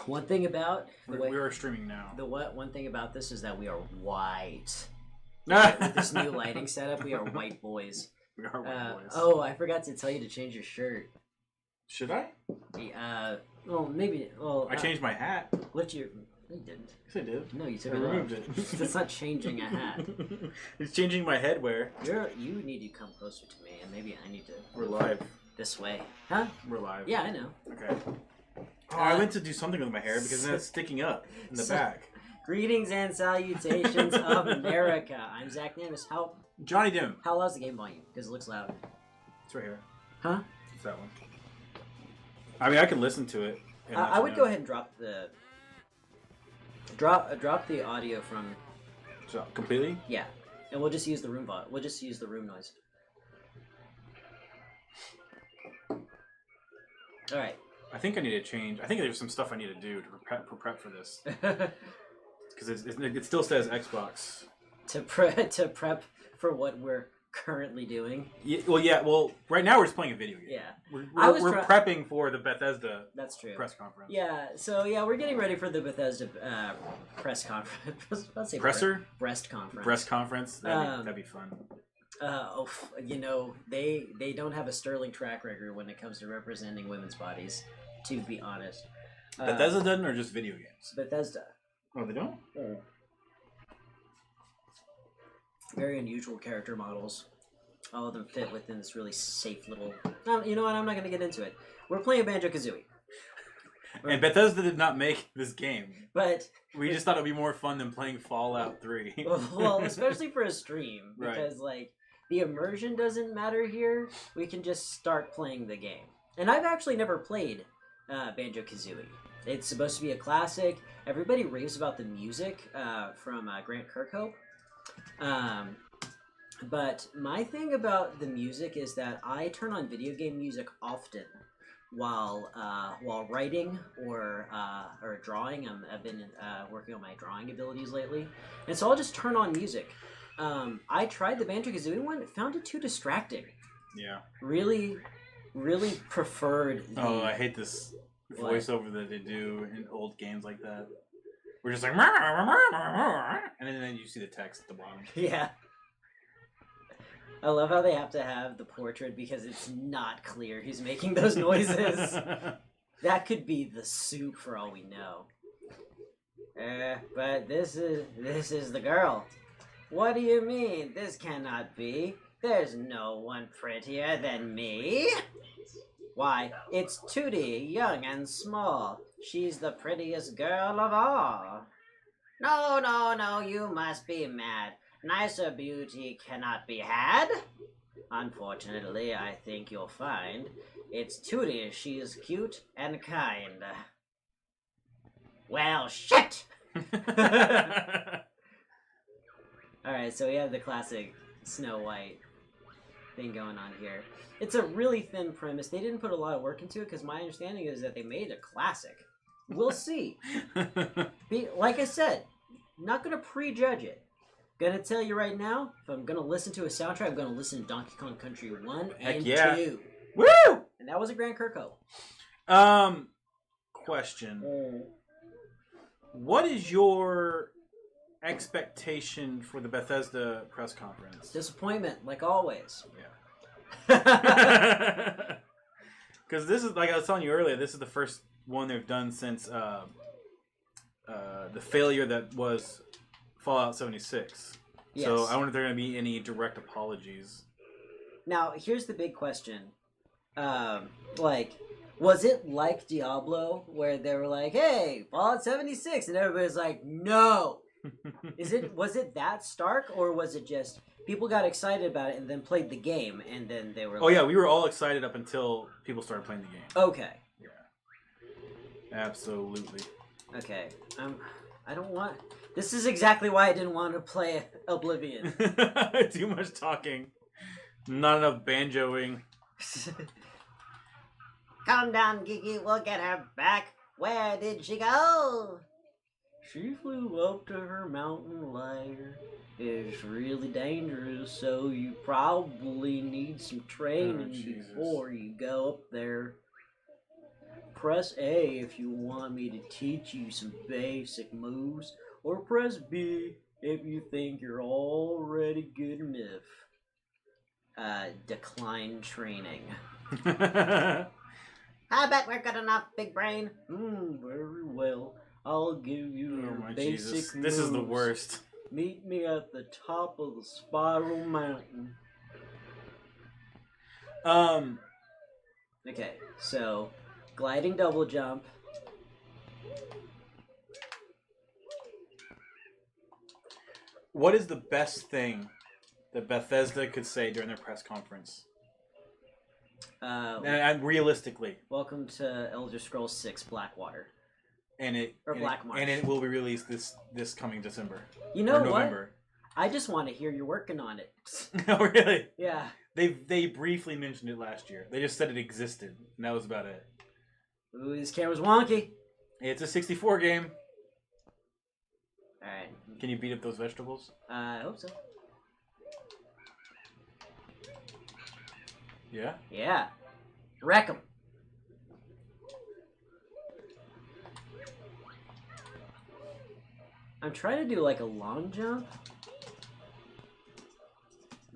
One thing about we are streaming now. One thing about this is that we are white. With this new lighting setup, we are white boys. We are white boys. Oh, I forgot to tell you to change your shirt. Should I? Well, maybe. Well, I changed my hat. You didn't. Yes, I did. No, you took I it removed off. it. That's not changing a hat. It's changing my headwear. You need to come closer to me, and maybe I need to. We're live. This way, huh? We're live. Yeah, I know. Okay. Oh, I went to do something with my hair because then it's sticking up in the back. Greetings and salutations of America. I'm Zach Namus. Johnny Dim. How loud's the game volume? Because it looks loud. It's right here. Huh? It's that one. I mean, I can listen to it. I would go ahead and drop the audio from. So completely. Yeah, and we'll just use the room We'll just use the room noise. All right. I think I need to change. I think there's some stuff I need to do to prep for this. Because it still says Xbox. To prep for what we're currently doing. Yeah, well, right now we're just playing a video game. Yeah. We're prepping for the Bethesda That's true. press conference. Yeah, so we're getting ready for the Bethesda press conference. Let's say Presser? Breast conference. Breast conference? That'd be fun. They don't have a sterling track record when it comes to representing women's bodies, to be honest. Bethesda doesn't, or just video games? Bethesda. Oh, they don't? Very unusual character models. All of them fit within this really safe little... you know what? I'm not going to get into it. We're playing Banjo-Kazooie. And Bethesda did not make this game. But... We just thought it would be more fun than playing Fallout 3. Well, especially for a stream. Because, the immersion doesn't matter here. We can just start playing the game. And I've actually never played Banjo-Kazooie. It's supposed to be a classic. Everybody raves about the music from Grant Kirkhope. But my thing about the music is that I turn on video game music often while writing or drawing. I've been working on my drawing abilities lately, and so I'll just turn on music. I tried the Banjo-Kazooie one, found it too distracting. Yeah. Really, really preferred the... Oh, I hate this voiceover that they do in old games like that. We're just like... And then you see the text at the bottom. Yeah. I love how they have to have the portrait because it's not clear who's making those noises. That could be the soup for all we know. But this is the girl. What do you mean? This cannot be. There's no one prettier than me. Why, it's Tootie, young and small. She's the prettiest girl of all. No, you must be mad. Nicer beauty cannot be had. Unfortunately, I think you'll find it's Tootie. She's cute and kind. Well, shit! Alright, so we have the classic Snow White thing going on here. It's a really thin premise. They didn't put a lot of work into it because my understanding is that they made a classic. We'll see. Like I said, not going to prejudge it. Gonna tell you right now, if I'm gonna listen to a soundtrack, I'm gonna listen to Donkey Kong Country 1 and 2. Woo! And that was a Grant Kirkhope. Question. What is your expectation for the Bethesda press conference? Disappointment, like always. Yeah. Because this is, like I was telling you earlier, this is the first one they've done since the failure that was Fallout 76. Yes. So I wonder if there are going to be any direct apologies. Now, here's the big question. Was it like Diablo, where they were like, hey, Fallout 76, and everybody's like, no! Was it that stark, or was it just people got excited about it and then played the game, and then they were yeah, we were all excited up until people started playing the game. Okay. Yeah. Absolutely. Okay. I don't want... This is exactly why I didn't want to play Oblivion. Too much talking. Not enough banjoing. Calm down, Kiki. We'll get her back. Where did she go? She flew up to her mountain lair. It's really dangerous, so you probably need some training before you go up there. Press A if you want me to teach you some basic moves, or press B if you think you're already good enough. Decline training. I bet we're good enough, big brain. Very well. I'll give you your basic Jesus. moves. This is the worst. Meet me at the top of the Spiral Mountain. Okay, so gliding double jump. What is the best thing that Bethesda could say during their press conference? And realistically, welcome to Elder Scrolls 6 Blackwater. Black March. And it will be released this coming December. You know what? November. I just want to hear you're working on it. Oh, really? Yeah. They briefly mentioned it last year. They just said it existed, and that was about it. Ooh, this camera's wonky. It's a 64 game. Alright. Can you beat up those vegetables? I hope so. Yeah? Yeah. Wreck them. I'm trying to do like a long jump.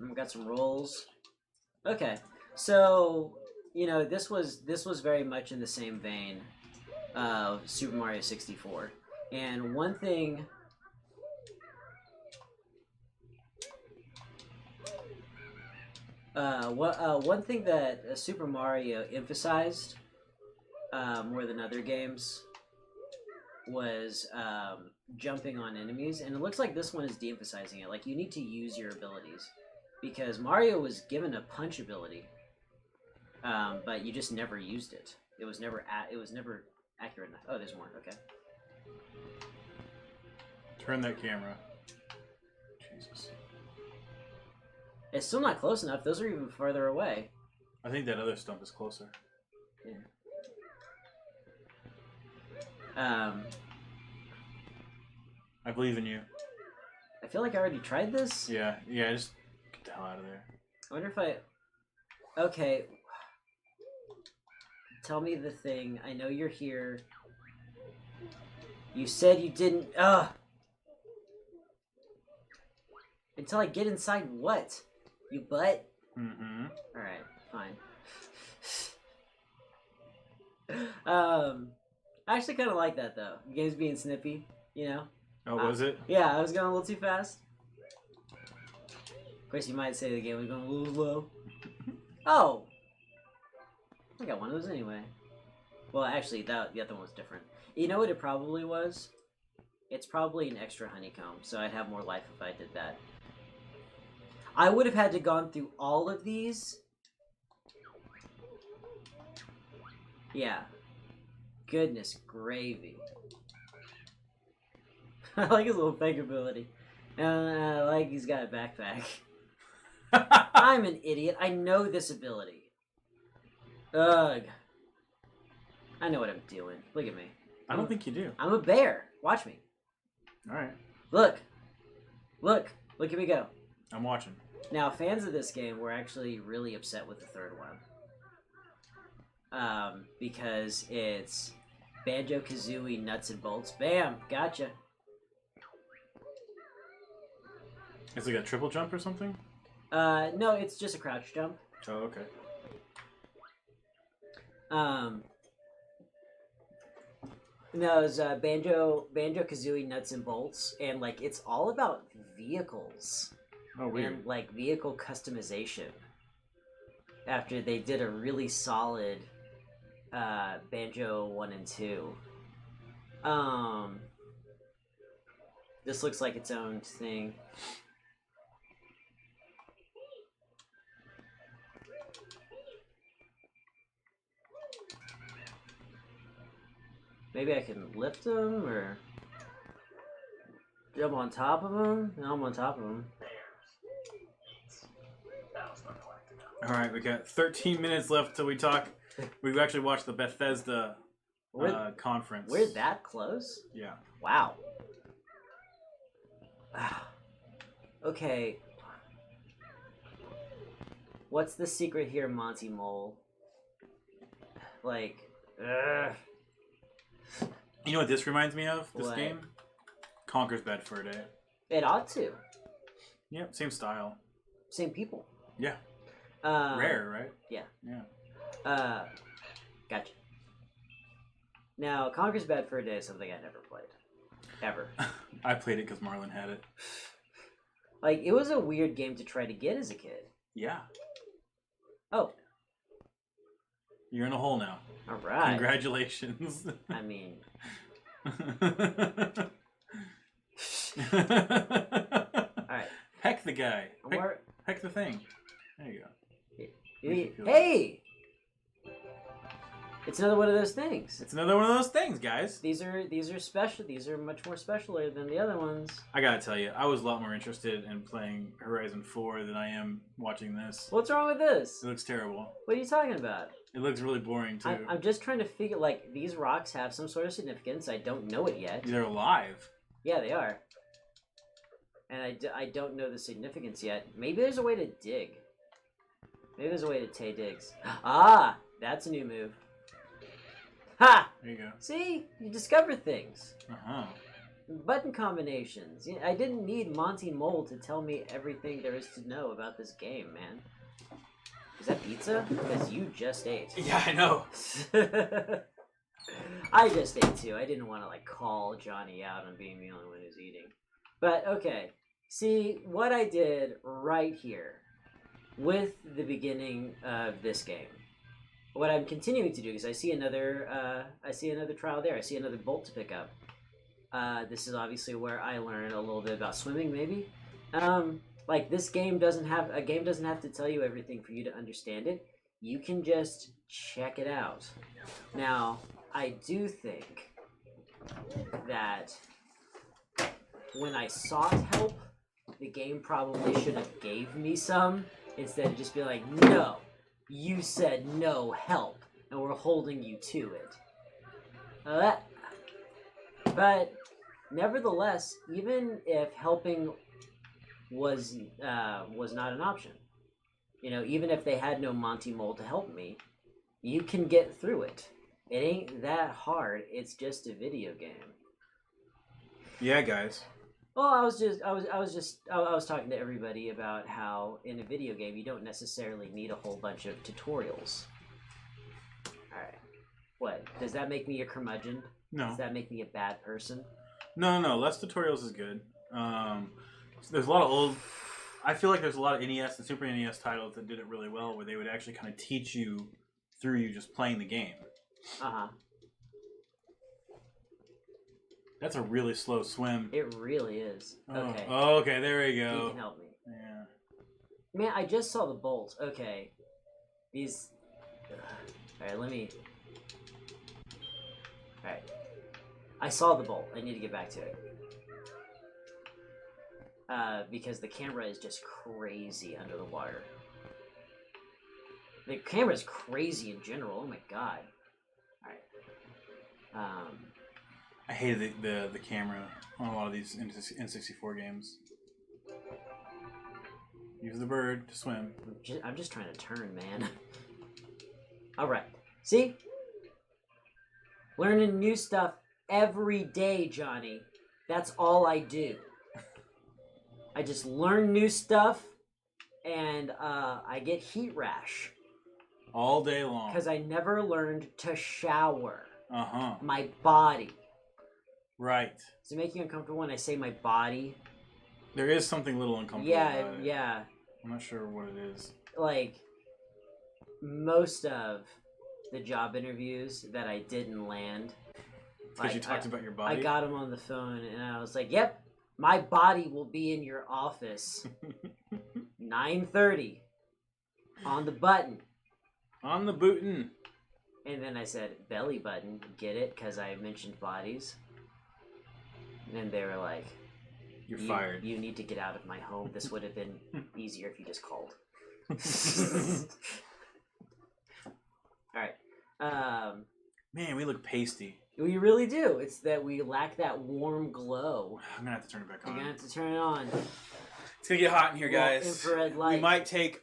I've got some rolls. Okay, so you know this was very much in the same vein of Super Mario 64, and one thing. One thing that Super Mario emphasized more than other games was jumping on enemies, and it looks like this one is de-emphasizing it. Like, you need to use your abilities, because Mario was given a punch ability, but you just never used it. It was never accurate enough. Oh, there's more. Okay. Turn that camera. Jesus. It's still not close enough. Those are even farther away. I think that other stump is closer. Yeah. I believe in you. I feel like I already tried this. Yeah, just get the hell out of there. I wonder if I... Okay. Tell me the thing. I know you're here. You said you didn't... Ugh! Until I get inside what? You butt? Mm-hmm. Alright, fine. I actually kind of like that, though. The game's being snippy, you know? Oh, was it? Yeah, I was going a little too fast. Of course, you might say the game was going a little slow. Oh! I got one of those anyway. Well, actually, the other one was different. You know what it probably was? It's probably an extra honeycomb, so I'd have more life if I did that. I would have had to gone through all of these. Yeah. Goodness gravy. I like his little fake ability. I like he's got a backpack. I'm an idiot. I know this ability. Ugh. I know what I'm doing. Look at me. I don't think you do. I'm a bear. Watch me. Alright. Look. Look. Look at me go. I'm watching. Now, fans of this game were actually really upset with the third one. Because it's Banjo-Kazooie nuts and bolts. Bam! Gotcha. Is it like a triple jump or something? No, it's just a crouch jump. Oh, okay. No, it's Banjo-Kazooie nuts and bolts, and like it's all about vehicles. Oh, weird. And like vehicle customization. After they did a really solid Banjo 1 and 2. This looks like its own thing. Maybe I can lift them, or jump on top of them? No, I'm on top of them. Alright, we got 13 minutes left till we talk. We've actually watched the Bethesda conference. We're that close? Yeah. Wow. Okay. What's the secret here, Monty Mole? Like, Ugh. You know what this reminds me of? This What? game? Conker's Bad Fur Day. It ought to. Yep, same style. Same people. Yeah. Rare, right? Yeah. Yeah. Gotcha. Now, Conker's Bad Fur Day is something I never played. Ever. I played it because Marlon had it. Like, it was a weird game to try to get as a kid. Yeah. Oh. You're in a hole now. All right. Congratulations. I mean... Alright. Heck the guy. Heck the thing. There you go. Hey! It's another one of those things. It's another one of those things, guys. These are special. These are much more specialer than the other ones. I gotta tell you, I was a lot more interested in playing Horizon 4 than I am watching this. What's wrong with this? It looks terrible. What are you talking about? It looks really boring, too. I'm just trying to figure, like, these rocks have some sort of significance. I don't know it yet. They're alive. Yeah, they are. And I don't know the significance yet. Maybe there's a way to dig. Maybe there's a way to Tay digs. Ah! That's a new move. Ha! There you go. See? You discover things. Uh-huh. Button combinations. I didn't need Monty Mole to tell me everything there is to know about this game, man. Is that pizza? Because you just ate. Yeah, I know. I just ate too. I didn't want to like call Johnny out on being the only one who's eating. But okay. See what I did right here with the beginning of this game. What I'm continuing to do is I see another trial there. I see another bolt to pick up. This is obviously where I learn a little bit about swimming, maybe. Like this game doesn't have to tell you everything for you to understand it. You can just check it out. Now, I do think that when I sought help, the game probably should have gave me some instead of just be like, no, you said no help, and we're holding you to it. But nevertheless, even if helping was not an option, even if they had no Monty Mole to help me, you can get through it. It ain't that hard. It's just a video game. Yeah, guys. Well, I was talking to everybody about how in a video game you don't necessarily need a whole bunch of tutorials. All right. What? Does that make me a curmudgeon? No. Does that make me a bad person? No. Less tutorials is good. There's a lot of old... I feel like there's a lot of NES and Super NES titles that did it really well, where they would actually kind of teach you through you just playing the game. Uh-huh. That's a really slow swim. It really is. Okay. Oh, okay, there we go. You can help me. Yeah. Man, I just saw the bolt. Okay. These... Alright, let me... Alright. I saw the bolt. I need to get back to it. Because the camera is just crazy under the water. The camera's crazy in general. Oh my god. Alright. I hated the camera on a lot of these N64 games. Use the bird to swim. I'm just trying to turn, man. Alright. See? Learning new stuff every day, Johnny. That's all I do. I just learn new stuff, and I get heat rash. All day long. Because I never learned to shower. Uh-huh. My body. Right. Does it make you uncomfortable when I say my body? There is something a little uncomfortable about it. Yeah. I'm not sure what it is. Like, most of the job interviews that I didn't land... Because you talked about your body? I got him on the phone, and I was like, yep, my body will be in your office. 9:30. On the button. On the button. And then I said, belly button, get it? Because I mentioned bodies. And they were like, You're fired. You need to get out of my home. This would have been easier if you just called. Alright. Man, we look pasty. We really do. It's that we lack that warm glow. I'm going to have to turn it back on. You're going to have to turn it on. It's going to get hot in here, guys. Infrared light. We might take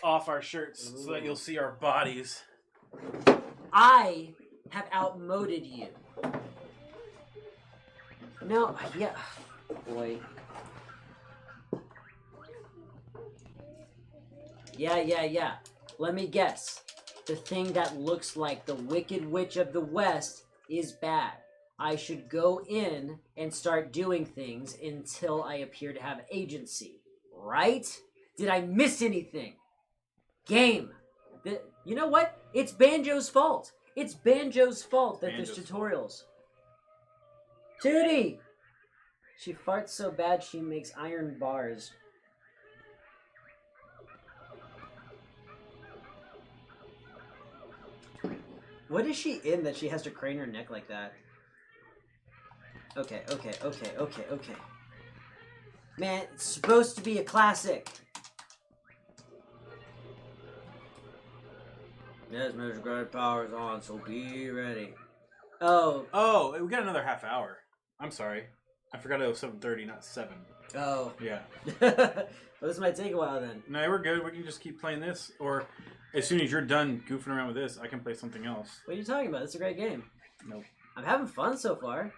off our shirts so that you'll see our bodies. I have outmoded you. No, yeah, boy. Yeah. Let me guess. The thing that looks like the Wicked Witch of the West is bad. I should go in and start doing things until I appear to have agency. Right? Did I miss anything? Game. You know what? It's Banjo's fault. It's Banjo's fault that there's tutorials. Tootie! She farts so bad she makes iron bars. What is she in that she has to crane her neck like that? Okay. Man, it's supposed to be a classic. Yes, Mr. Guard power's on, so be ready. Oh, we got another half hour. I'm sorry. I forgot it was 7:30, not 7. Oh. Yeah. Well, this might take a while then. No, we're good. We can just keep playing this, or as soon as you're done goofing around with this, I can play something else. What are you talking about? It's a great game. Nope. I'm having fun so far.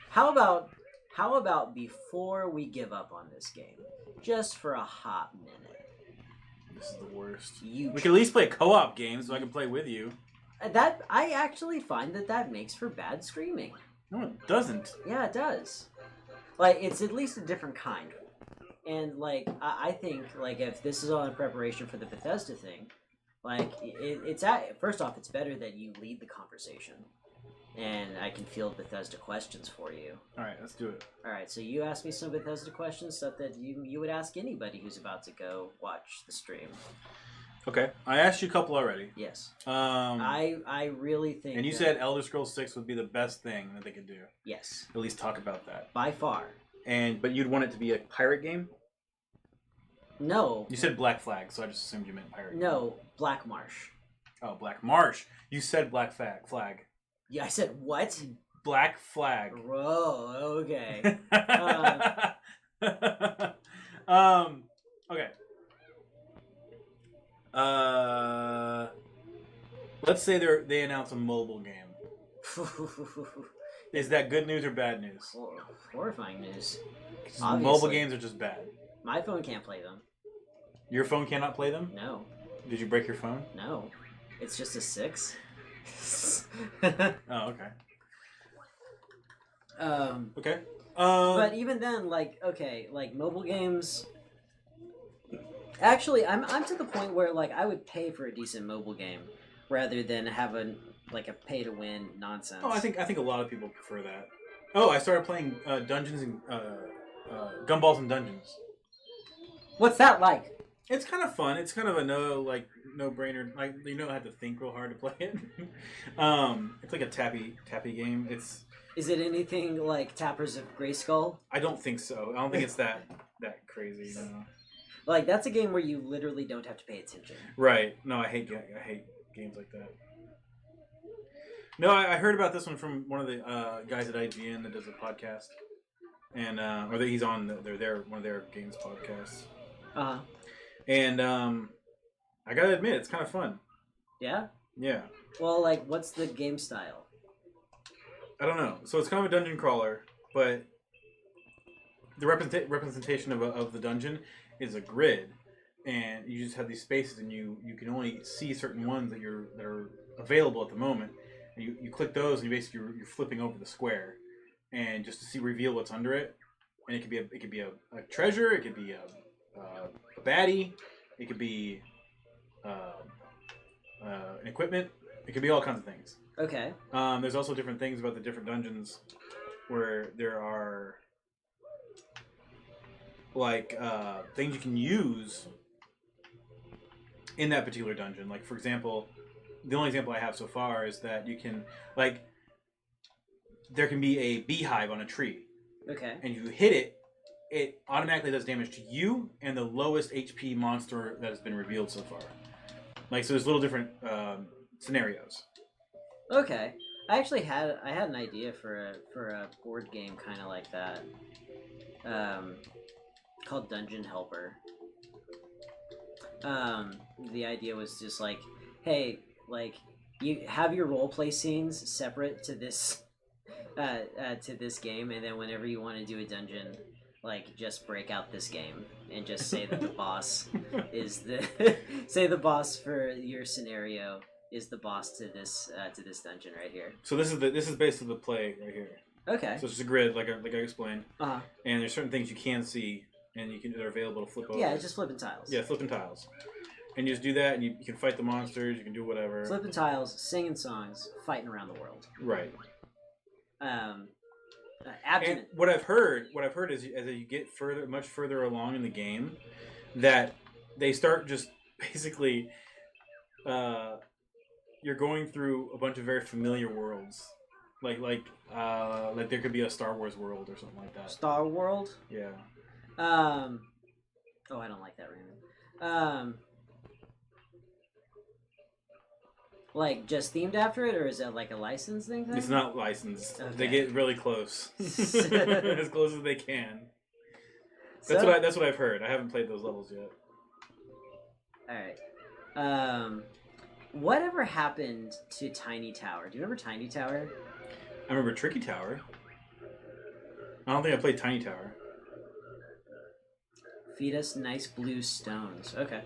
How about before we give up on this game, just for a hot minute? This is the worst. We can at least play co-op games so I can play with you. That I actually find that makes for bad screaming. No, it doesn't. Yeah, it does. Like, it's at least a different kind. And, like, I think, like, if this is all in preparation for the Bethesda thing, like, first off, it's better that you lead the conversation. And I can field Bethesda questions for you. Alright, let's do it. Alright, so you ask me some Bethesda questions, stuff that you would ask anybody who's about to go watch the stream. Okay, I asked you a couple already. Yes. I really think. And you said Elder Scrolls 6 would be the best thing that they could do. Yes. At least talk about that. By far. But you'd want it to be a pirate game? No. You said Black Flag, so I just assumed you meant pirate. No, Black Marsh. Oh, Black Marsh. You said Black Flag. Yeah, I said what? Black Flag. Whoa, okay. Okay. Let's say they announce a mobile game. Is that good news or bad news? Horrifying news. Mobile games are just bad. My phone can't play them. Your phone cannot play them? No. Did you break your phone? No. It's just a 6. Oh, okay. Okay. But even then, like, okay, like mobile games. Actually, I'm to the point where like I would pay for a decent mobile game rather than have a pay to win nonsense. Oh, I think a lot of people prefer that. Oh, I started playing Dungeons and Gumballs and Dungeons. What's that like? It's kind of fun. It's kind of a no-brainer. Like, you don't have to think real hard to play it. It's like a tappy game. Is it anything like Tappers of Grayskull? I don't think so. I don't think it's that crazy. No. Like, that's a game where you literally don't have to pay attention. Right. No, I hate games like that. No, I heard about this one from one of the guys at IGN that does a podcast, and he's on one of their games podcasts. Uh-huh. And I gotta admit, it's kind of fun. Yeah? Yeah. Well, like, what's the game style? I don't know. So it's kind of a dungeon crawler, but the representation of the dungeon is a grid, and you just have these spaces, and you can only see certain ones that are available at the moment. And you click those, and you're flipping over the square, and just to reveal what's under it. And it could be a treasure, it could be a baddie, it could be an equipment, it could be all kinds of things. Okay. There's also different things about the different dungeons where there are like things you can use in that particular dungeon. Like, for example, the only example I have so far is that you can, like, there can be a beehive on a tree. Okay. And you hit it, it automatically does damage to you and the lowest HP monster that has been revealed so far. Like, so there's little different scenarios. Okay. I actually had an idea for a board game kind of like that. Called Dungeon Helper. The idea was just like, hey, like, You have your role play scenes separate to this game, and then whenever you want to do a dungeon, like just break out this game and just say that the boss is the say the boss for your scenario is the boss to this dungeon right here. So this is basically the play right here. Okay. So it's just a grid, like I explained. Uh-huh. And there's certain things you can see, and they're available to flip over. Yeah, it's just flipping tiles. Yeah, flipping tiles. And you just do that, and you can fight the monsters. You can do whatever. Flipping tiles, singing songs, fighting around the world. Right. Abdomen. And what I've heard is as you get much further along in the game, that they start just basically, you're going through a bunch of very familiar worlds, like there could be a Star Wars world or something like that. Star World. Yeah. Oh, I don't like that, Raymond. Like just themed after it, or is that like a licensing thing? It's not licensed. Okay. They get really close, as close as they can. That's what I've heard. I haven't played those levels yet. All right. Whatever happened to Tiny Tower? Do you remember Tiny Tower? I remember Tricky Tower. I don't think I played Tiny Tower. Feed us nice blue stones. Okay.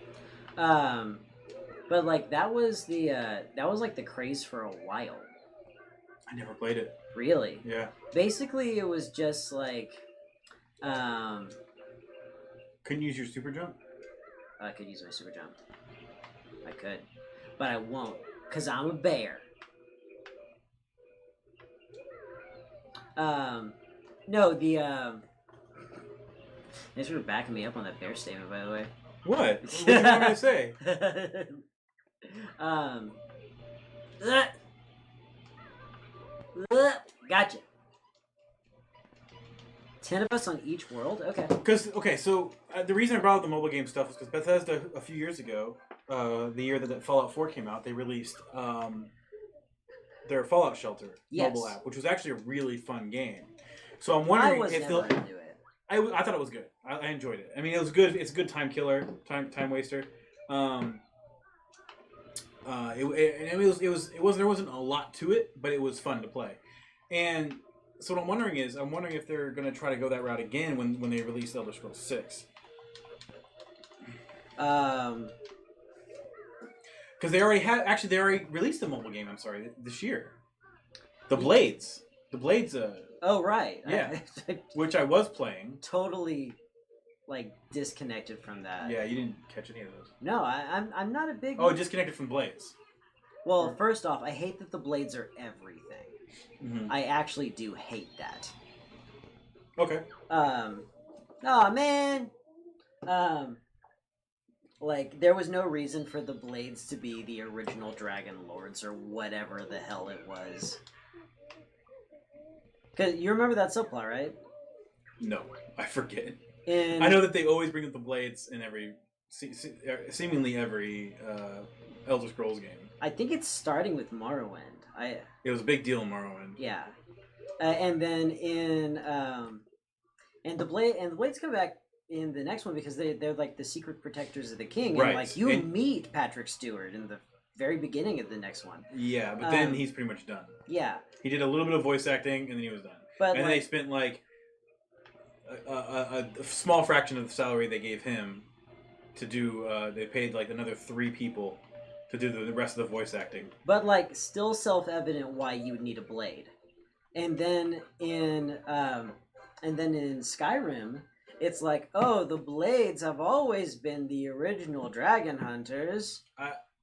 But like that was like the craze for a while. I never played it. Really? Yeah. Basically, it was just like, couldn't use your super jump. I could use my super jump. I could, but I won't, cause I'm a bear. No, thanks for backing me up on that bear statement, by the way. What? What did you want me to say? Gotcha. 10 of us on each world? Okay. So the reason I brought up the mobile game stuff is because Bethesda, a few years ago, the year that Fallout 4 came out, they released their Fallout Shelter mobile app, which was actually a really fun game. So I'm wondering if they'll... I thought it was good. I enjoyed it. I mean, it was good. It's a good time killer, time waster. There wasn't a lot to it, but it was fun to play. And so what I'm wondering if they're going to try to go that route again when they release Elder Scrolls 6. Because they already released the mobile game. I'm sorry, this year. The Blades. Oh right. Yeah. Which I was playing. Totally, like disconnected from that. Yeah, you didn't catch any of those. No, I'm not a big. Oh, disconnected from Blades. Well, first off, I hate that the blades are everything. Mm-hmm. I actually do hate that. Okay. Oh man. Like there was no reason for the blades to be the original Dragon Lords or whatever the hell it was. Cause you remember that subplot, right? No, I forget. I know that they always bring up the blades in seemingly every Elder Scrolls game. I think it's starting with Morrowind. It was a big deal in Morrowind. Yeah, and then in the blades come back in the next one because they're like the secret protectors of the king, right. And like you meet Patrick Stewart in the very beginning of the next one. Yeah, but then he's pretty much done. Yeah, he did a little bit of voice acting and then he was done. But and then they spent like a small fraction of the salary they gave him to do. They paid like another 3 people to do the rest of the voice acting. But like, still self-evident why you would need a blade. And then in Skyrim, it's like, oh, the blades have always been the original dragon hunters.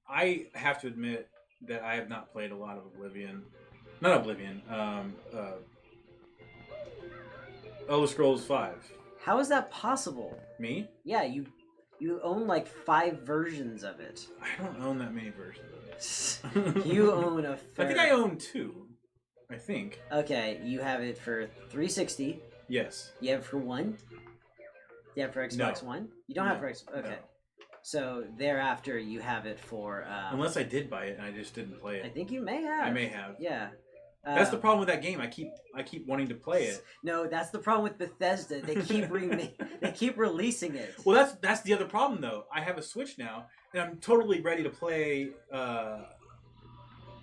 I have to admit that I have not played a lot of Not Oblivion. Elder Scrolls 5. How is that possible? Me? Yeah, you own like 5 versions of it. I don't own that many versions of it. You own a fair... I think I own 2. I think. Okay, you have it for 360. Yes. You have it for 1? You have it for Xbox One? You don't have it for Xbox... Okay. No. So thereafter, you have it for... Unless I did buy it and I just didn't play it. I think you may have. I may have. Yeah. That's the problem with that game. I keep wanting to play it. No, that's the problem with Bethesda. They keep they keep releasing it. Well, that's the other problem though. I have a Switch now, and I'm totally ready to play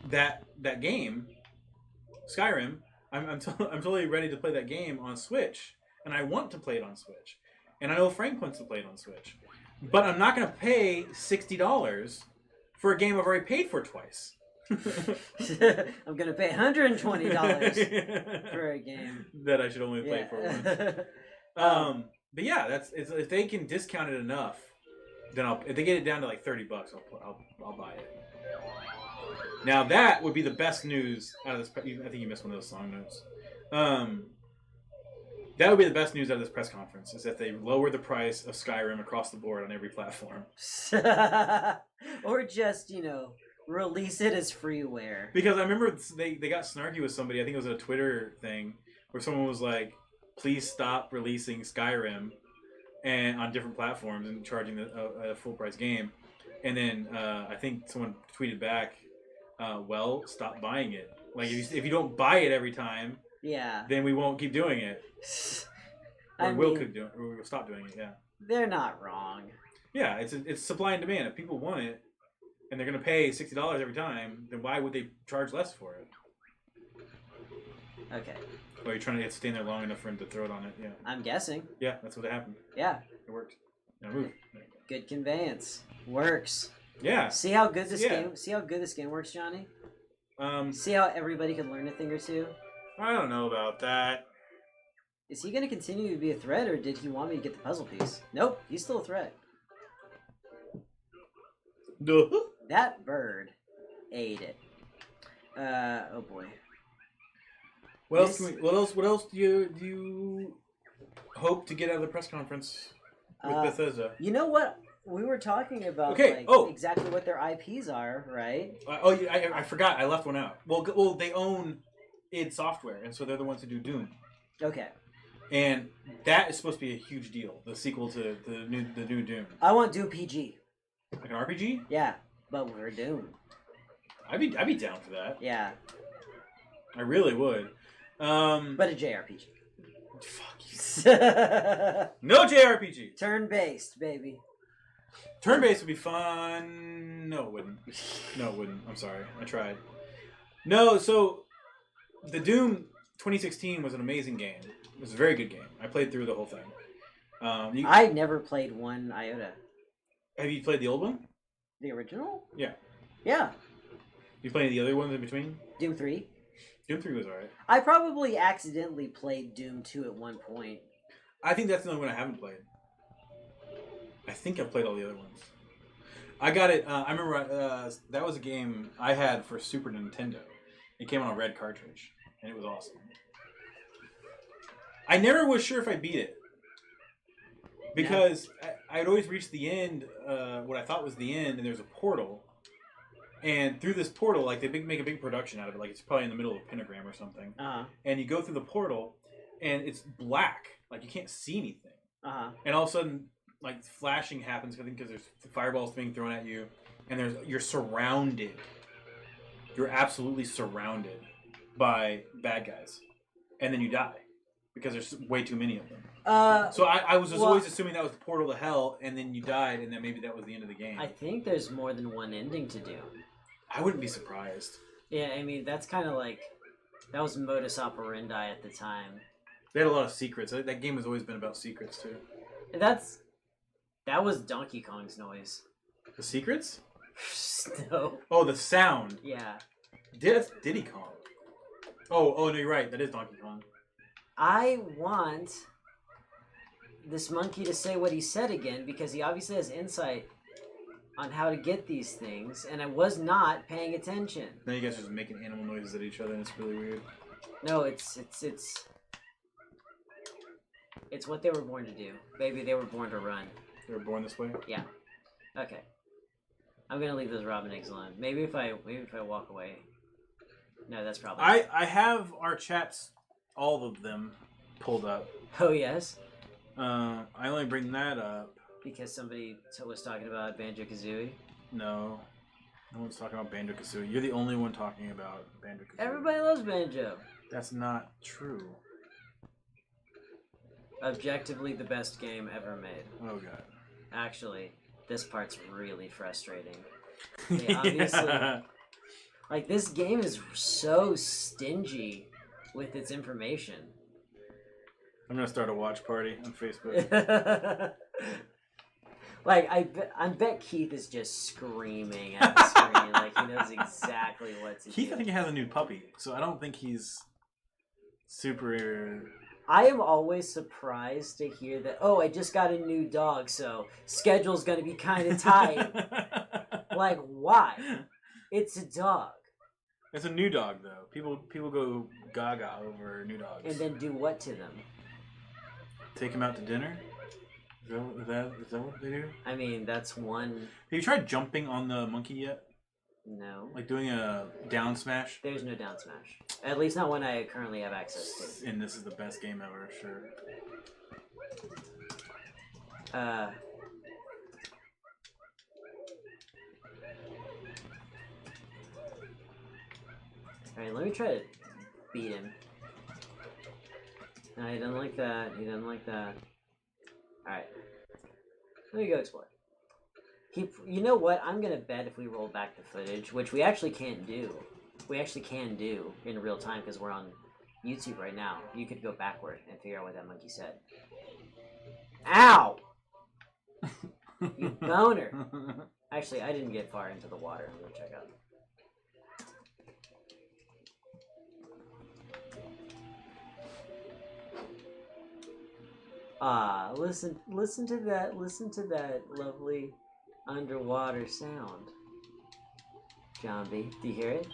that game, Skyrim, I'm totally ready to play that game on Switch, and I want to play it on Switch, and I know Frank wants to play it on Switch, but I'm not going to pay $60 for a game I've already paid for twice. I'm gonna pay $120 for a game that I should only play for once. But yeah, if they can discount it enough, then if they get it down to like $30, I'll buy it. Now that would be the best news out of this. I think you missed one of those song notes. That would be the best news out of this press conference, is that they lower the price of Skyrim across the board on every platform. Or just, release it as freeware. Because I remember they got snarky with somebody, I think it was a Twitter thing, where someone was like, please stop releasing Skyrim and on different platforms and charging a full price game. And then I think someone tweeted back, well, stop buying it. Like, if you don't buy it every time, then we won't keep doing it. Or we'll stop doing it, yeah. They're not wrong. Yeah, it's supply and demand. If people want it, and they're going to pay $60 every time, then why would they charge less for it? Okay. Well, you're trying to stay in there long enough for him to throw it on it, yeah. I'm guessing. Yeah, that's what happened. Yeah. It worked. Now move. Good conveyance. Works. Yeah. See how good this game works, Johnny? See how everybody can learn a thing or two? I don't know about that. Is he going to continue to be a threat, or did he want me to get the puzzle piece? Nope, he's still a threat. Duh. That bird ate it. Oh boy. What else do you hope to get out of the press conference with Bethesda? You know what? We were talking about exactly what their IPs are, right? I forgot. I left one out. Well, they own id Software, and so they're the ones who do Doom. Okay. And that is supposed to be a huge deal. The sequel to the new Doom. I want Doom PG. Like an RPG? Yeah, but we're Doom. I'd be down for that. Yeah. I really would. But a JRPG. Fuck you. No JRPG. Turn-based, baby. Turn-based would be fun. No, it wouldn't. I'm sorry. I tried. No, so the Doom 2016 was an amazing game. It was a very good game. I played through the whole thing. I never played one iota. Have you played the old one? The original? Yeah. Yeah. You played the other ones in between? Doom 3? Doom 3 was alright. I probably accidentally played Doom 2 at one point. I think that's the only one I haven't played. I think I've played all the other ones. I got it. I remember that was a game I had for Super Nintendo. It came on a red cartridge, and it was awesome. I never was sure if I beat it. Because I'd always reached the end, what I thought was the end, and there's a portal. And through this portal, like, they make a big production out of it. Like, it's probably in the middle of a pentagram or something. Uh-huh. And you go through the portal, and it's black. Like, you can't see anything. Uh-huh. And all of a sudden, like, flashing happens, I think, because there's fireballs being thrown at you. And you're surrounded. You're absolutely surrounded by bad guys. And then you die. Because there's way too many of them. So I was always assuming that was the portal to hell, and then you died, and then maybe that was the end of the game. I think there's more than one ending to do. I wouldn't be surprised. Yeah, I mean, that's kind of like... That was modus operandi at the time. They had a lot of secrets. That game has always been about secrets, too. That was Donkey Kong's noise. The secrets? No. Oh, the sound. Yeah. That's Diddy Kong. Oh, no, you're right. That is Donkey Kong. I want this monkey to say what he said again, because he obviously has insight on how to get these things, and I was not paying attention. Now you guys are just making animal noises at each other, and it's really weird. No, it's what they were born to do. Baby, they were born to run. They were born this way? Yeah. Okay. I'm gonna leave those robin eggs alone. Maybe if I walk away. No, that's probably... I have our chats, all of them, pulled up. Oh, yes? I only bring that up because somebody was talking about Banjo-Kazooie? No. No one's talking about Banjo-Kazooie. You're the only one talking about Banjo-Kazooie. Everybody loves Banjo. That's not true. Objectively the best game ever made. Oh, God. Actually, this part's really frustrating. They obviously... Yeah. Like, this game is so stingy with its information. I'm gonna start a watch party on Facebook. Like, I bet Keith is just screaming at the screen. Like, he knows exactly what to do. Keith, I think he has a new puppy, so I don't think he's super... I am always surprised to hear that, oh, I just got a new dog, so schedule's going to be kind of tight. Like, why? It's a dog. It's a new dog, though. People go gaga over new dogs. And then do what to them? Take him out to dinner? Is that what they do? I mean, that's one... Have you tried jumping on the monkey yet? No. Like doing a down smash? There's no down smash. At least not one I currently have access to. And this is the best game ever, sure. Alright, let me try to beat him. No, he doesn't like that. He doesn't like that. Alright. Let me go explore. You know what? I'm gonna bet if we roll back the footage, which we actually can't do. We actually can do in real time because we're on YouTube right now. You could go backward and figure out what that monkey said. Ow! You boner! Actually, I didn't get far into the water. I'm gonna check out. Ah, listen to that lovely underwater sound. John B, do you hear it?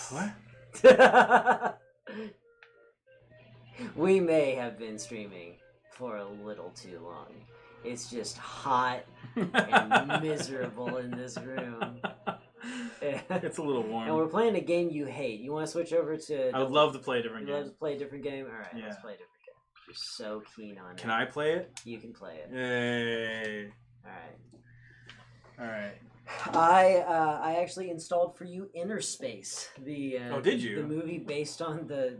What? We may have been streaming for a little too long. It's just hot and miserable in this room. It's a little warm. And we're playing a game you hate. You want to switch over to... I would love to play a different game. game. Love to play a different game? Alright, Yeah. Let's play a different game. You're so keen on it. Can I play it? You can play it. Yay. Alright. Alright. I actually installed for you Inner Space, the did you? The movie based on the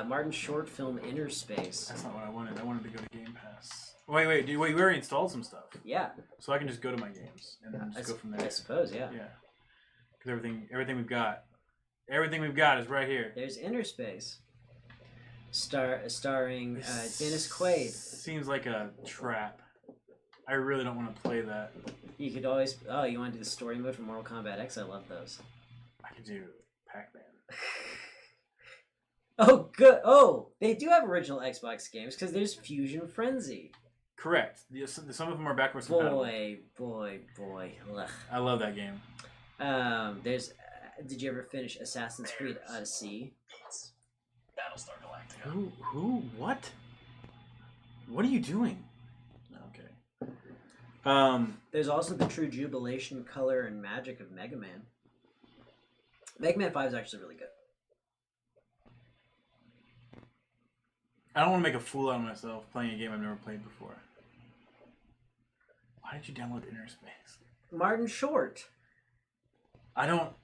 Martin short film Inner Space. That's not what I wanted. I wanted to go to Game Pass. Wait, you already installed some stuff. Yeah. So I can just go to my games and then just go from there. I suppose, yeah. Yeah. Because everything we've got is right here. There's Inner Space. Starring Dennis Quaid. Seems like a trap. I really don't want to play that. You could always... Oh, you want to do the story mode from Mortal Kombat X? I love those. I could do Pac-Man. Oh, good. Oh, they do have original Xbox games because there's Fusion Frenzy. Correct. Some of them are backwards compatible. Boy. Ugh. I love that game. There's... did you ever finish Assassin's Creed Odyssey? Battlestar Galactica. Who? What? What are you doing? Okay. There's also the True Jubilation, Color, and Magic of Mega Man. Mega Man 5 is actually really good. I don't want to make a fool out of myself playing a game I've never played before. Why did you download Inner Space? Martin Short. I don't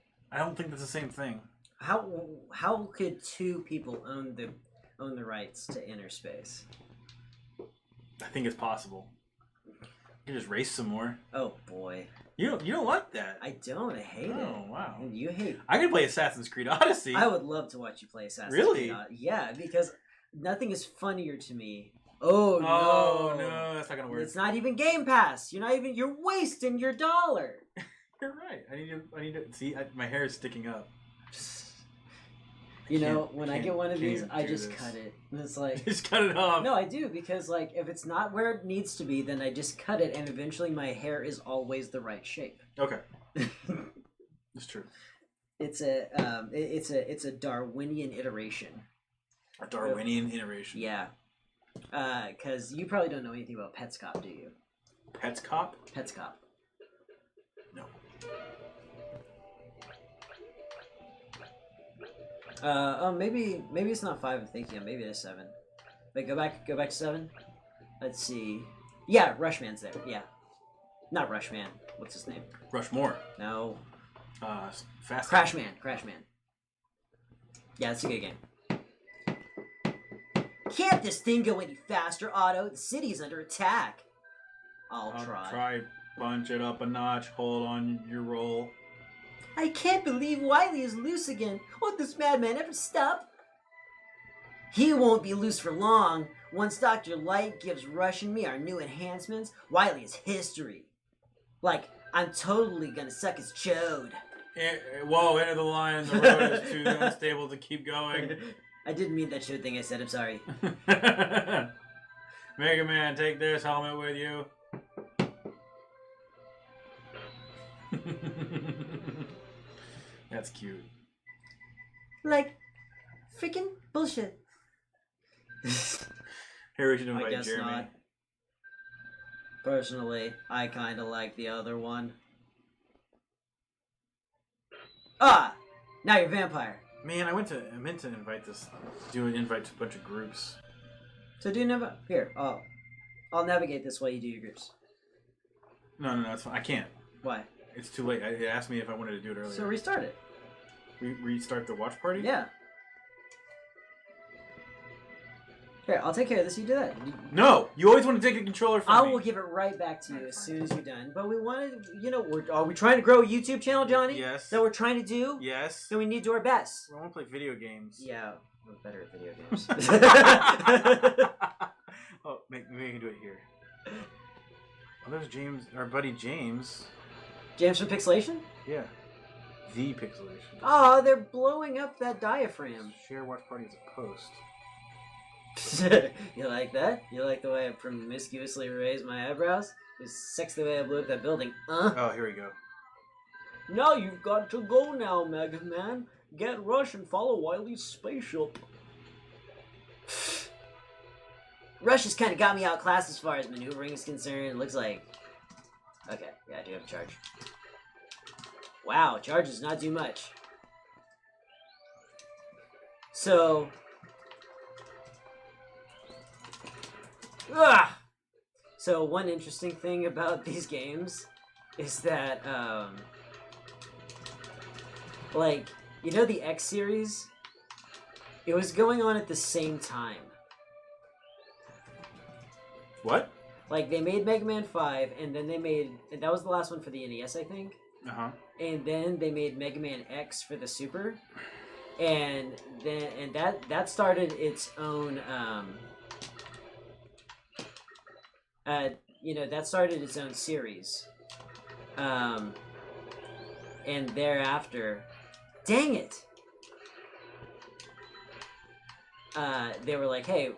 think that's the same thing. How could two people own the rights to Inner Space? I think it's possible. You can just race some more. Oh boy. You don't like that. I don't. I hate it. Oh wow. And you hate. I can play Assassin's Creed Odyssey. I would love to watch you play Assassin's Really? Creed. Yeah, because nothing is funnier to me. Oh no, that's not gonna work. It's not even Game Pass. You're wasting your dollar. You're right. I need to see. My hair is sticking up. When I get one of these, I just cut it. And it's like... Just cut it off. No, I do, because if it's not where it needs to be, then I just cut it, and eventually my hair is always the right shape. Okay. It's true. It's a Darwinian iteration. A Darwinian iteration. Yeah. Because you probably don't know anything about Petscop, do you? Petscop? Petscop. No. Maybe it's not 5 I'm thinking of. Maybe it is 7. Wait, go back to 7. Let's see. Yeah, Rushman's there. Yeah. Not Rushman. What's his name? Rushmore. No. Fast. Crashman. Yeah, that's a good game. Can't this thing go any faster, Otto? The city's under attack. I'll try. Punch it up a notch. Hold on your roll. I can't believe Wiley is loose again. Won't this madman ever stop? He won't be loose for long. Once Dr. Light gives Rush and me our new enhancements, Wiley is history. Like, I'm totally gonna suck his chode. Whoa, end of the line. The road is too unstable to keep going. I didn't mean that chode thing I said, I'm sorry. Mega Man, take this helmet with you. That's cute. Like, freaking bullshit. Here we should I invite guess Jeremy. not. Personally, I kinda like the other one. Ah! Now you're vampire. Man, I meant to invite this, do an invite to a bunch of groups. So do never here. I'll navigate this while you do your groups. No, it's fine. I can't. Why? It's too late. It asked me if I wanted to do it earlier. So restart it. Restart the watch party? Yeah. Here, I'll take care of this. You do that. No! You always want to take the controller from I me. will give it right back to you as soon as you're done. But we wanted, are we trying to grow a YouTube channel, Johnny? Yes. That we're trying to do? Yes. Then we need to do our best. I want to play video games. Yeah, we're better at video games. Oh, maybe we can do it here. Oh, there's James, our buddy James. James from Pixelation? Yeah. The Pixelation. Oh, they're blowing up that diaphragm. Share watch party as a post. You like that? You like the way I promiscuously raised my eyebrows? It's sex the way I blew up that building. Oh, here we go. Now you've got to go now, Mega Man. Get Rush and follow Wily's spaceship. Rush has kind of got me outclassed as far as maneuvering is concerned. It looks like... Okay, yeah, I do have a charge. Wow, charge does not do much. So... Ugh! So one interesting thing about these games is that, like, you know the X series? It was going on at the same time. What? Like, they made Mega Man 5, and then they made... And that was the last one for the NES, I think. Uh-huh. And then they made Mega Man X for the Super. And then... And that started its own, that started its own series. And thereafter... Dang it! They were like, hey,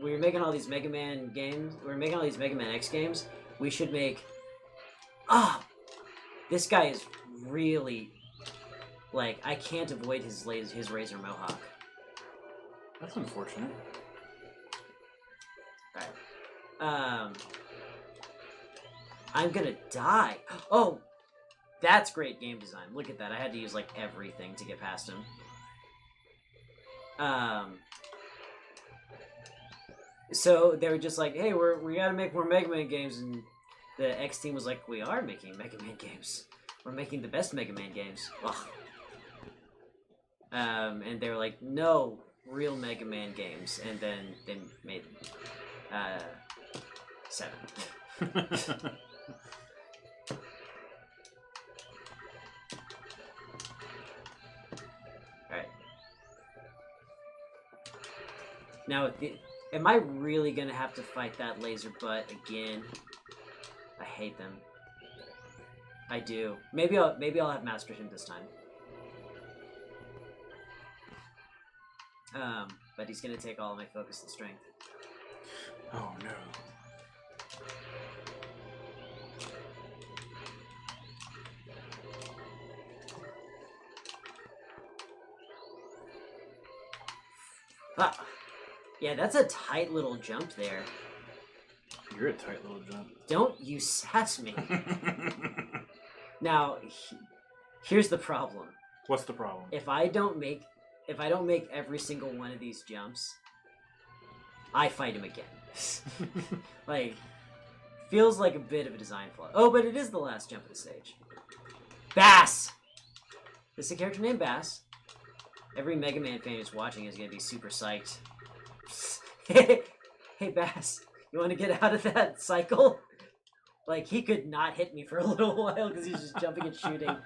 we're making all these Mega Man games. We're making all these Mega Man X games. We should make... this guy is really... Like, I can't avoid his razor mohawk. That's unfortunate. Alright. I'm gonna die. Oh! That's great game design. Look at that. I had to use, like, everything to get past him. So they were just like, hey, we gotta make more Mega Man games, and the X team was like, we are making Mega Man games. We're making the best Mega Man games. Ugh. And they were like, no, real Mega Man games. And then they made 7. Alright. Now, am I really gonna have to fight that laser butt again? I hate them. I do. Maybe I'll have mastered him this time. But he's gonna take all of my focus and strength. Oh no. Ah. Yeah, that's a tight little jump there. You're a tight little jump. Don't you sass me. Now, here's the problem. What's the problem? If I don't make every single one of these jumps, I fight him again. Like, feels like a bit of a design flaw. Oh, but it is the last jump of the stage. Bass! This is a character named Bass. Every Mega Man fan who's watching is going to be super psyched. Hey, Bass, you want to get out of that cycle? Like, he could not hit me for a little while because he's just jumping and shooting.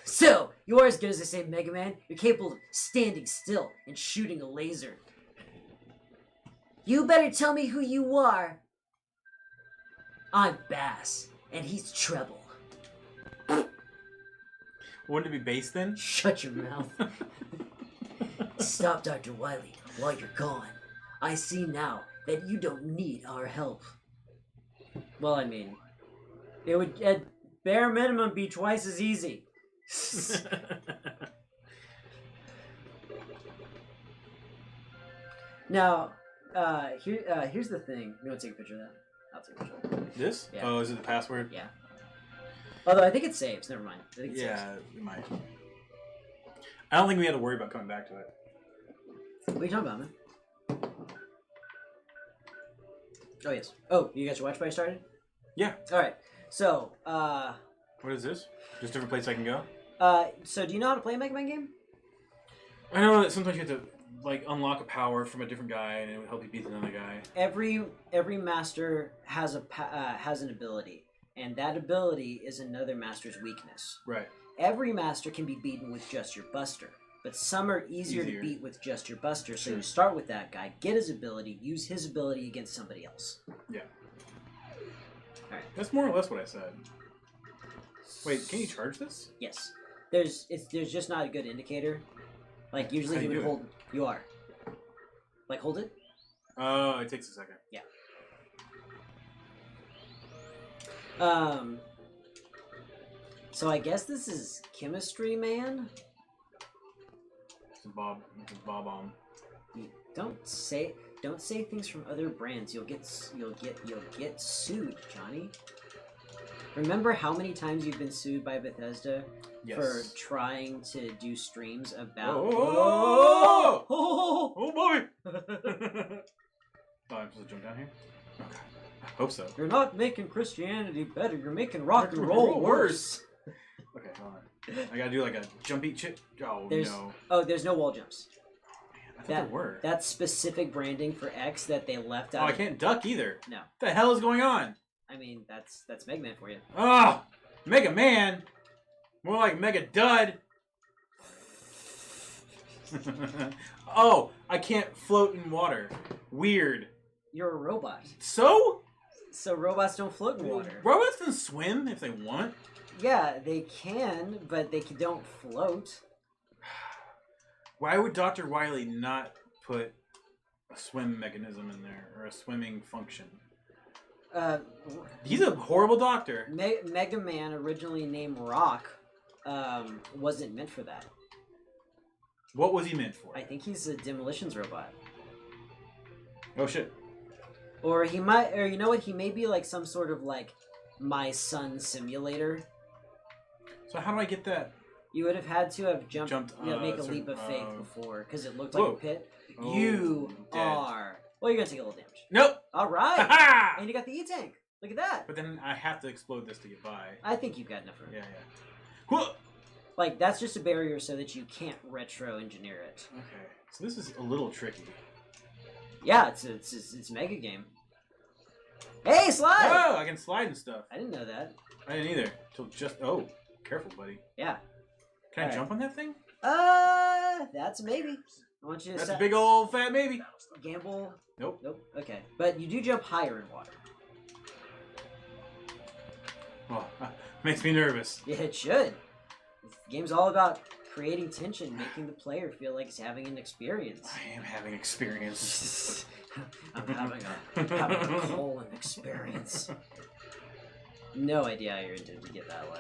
So, you are as good as I say, Mega Man. You're capable of standing still and shooting a laser. You better tell me who you are. I'm Bass, and he's Treble. Wouldn't it be bass then? Shut your mouth. Stop Dr. Wily while you're gone. I see now that you don't need our help. Well, I mean, it would at bare minimum be twice as easy. Now, here's the thing. You want to take a picture of that? I'll take a picture of that. This? Yeah. Oh, is it the password? Yeah. Although I think it saves. Never mind. I think it Yeah, saves. it might. I don't think we have to worry about coming back to it. What are you talking about, man? Oh, yes. Oh, you got your watch party started? Yeah. Alright. So, What is this? Just different place I can go? so do you know how to play a Mega Man game? I know that sometimes you have to like unlock a power from a different guy, and it would help you beat another guy. Every master has has an ability, and that ability is another master's weakness. Right. Every master can be beaten with just your Buster, but some are easier to beat with just your Buster. So Sure. you start with that guy, get his ability, use his ability against somebody else. Yeah. All right. That's more or less what I said. Wait, can you charge this? Yes. There's just not a good indicator. Like usually How he do you would do it? hold. You are. Like hold it. Oh, it takes a second. Yeah. So I guess this is Chemistry Man. This is Bob. This is Bob on. Don't say things from other brands. You'll get sued, Johnny. Remember how many times you've been sued by Bethesda for trying to do streams about? Oh, Oh, oh boy! Oh, I'm supposed to jump down here. Okay. I hope so. You're not making Christianity better. You're making rock and roll worse. Okay, hold on. I gotta do like a jumpy chip. Oh no! Oh, there's no wall jumps. I thought there were. That's specific branding for X that they left Oh, out. I can't duck either. No. What the hell is going on? I mean, that's Mega Man for you. Ah, Mega Man. More like Mega Dud. Oh, I can't float in water. Weird. You're a robot. So robots don't float in water. robots can swim if they want. Yeah, they can, but they don't float. Why would Dr. Wily not put a swim mechanism in there or a swimming function? He's a horrible doctor. Mega Man, originally named Rock, wasn't meant for that. What was he meant for? I think he's a demolitions robot. Oh shit. Or he might, or you know what? He may be like some sort of like my son simulator. So how do I get that? You would have had to have jumped make a so- leap of faith before, because it looked like Whoa. a pit. Oh, You dead. are. Well, you're gonna take a little damage. Nope. All right. Ha-ha! And you got the E-tank. Look at that. But then I have to explode this to get by. I think you've got enough room. Yeah, yeah. Whoa! Like, that's just a barrier so that you can't retro-engineer it. Okay. So this is a little tricky. Yeah, it's Mega Game. Hey, slide! Oh, I can slide and stuff. I didn't know that. I didn't either. Till just careful, buddy. Yeah. Can I Alright. jump on that thing? That's a maybe. I want you to That's a big old fat maybe. gamble. Nope. Nope. Okay, but you do jump higher in water. Oh, makes me nervous. Yeah, it should. This game's all about creating tension, making the player feel like he's having an experience. I am having experience. I'm having a colon experience. No idea how you're intended to get that way.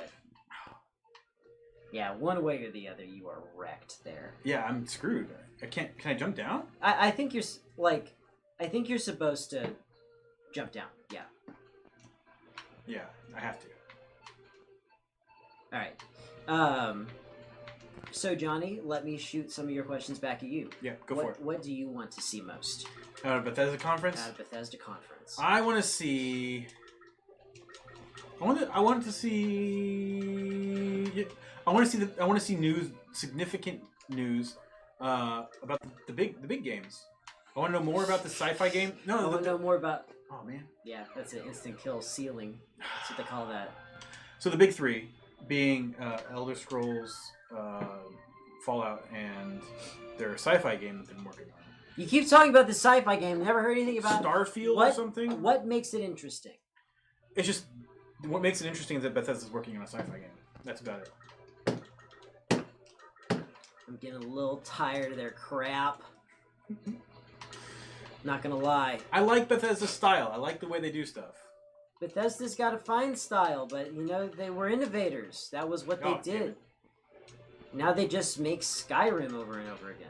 Yeah, one way or the other, you are wrecked there. Yeah, I'm screwed. I can't. Can I jump down? I think you're I think you're supposed to jump down. Yeah. Yeah, I have to. All right. So Johnny, let me shoot some of your questions back at you. Yeah, go for it. What do you want to see most Out of Bethesda conference. out of Bethesda conference? I want to see. I want to see. I want to see news, significant news about the big games. I want to know more about the sci-fi game. I want to know more about... Oh, man. Yeah, that's an instant kill ceiling. That's what they call that. So the big three being Elder Scrolls, Fallout, and their sci-fi game that they've been working on. You keep talking about the sci-fi game. Never heard anything about Starfield or something? What makes it interesting? It's just... What makes it interesting is that Bethesda's working on a sci-fi game. That's about it. I'm getting a little tired of their crap. Not gonna lie. I like Bethesda's style. I like the way they do stuff. Bethesda's got a fine style, but you know, they were innovators. That was what they did. Now they just make Skyrim over and over again.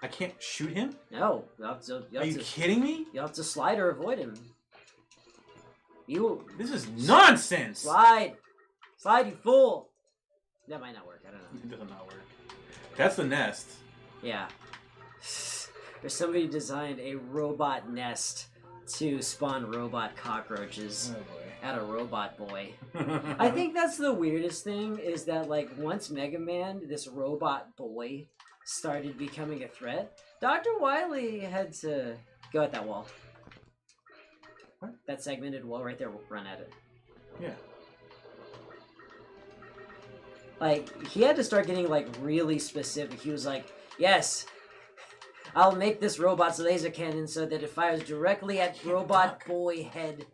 I can't shoot him? No. Are you kidding me? You have to slide or avoid him. This is nonsense! Slide! Slide, you fool! That might not work, I don't know. It does not work. That's the nest. Yeah. Or somebody designed a robot nest to spawn robot cockroaches at a robot boy. I think that's the weirdest thing, is that like once Mega Man, this robot boy, started becoming a threat, Dr. Wily had to go at that wall. What? That segmented wall right there, run at it. Yeah. Like, he had to start getting like really specific. He was like, yes, I'll make this robot's laser cannon so that it fires directly at robot boy head.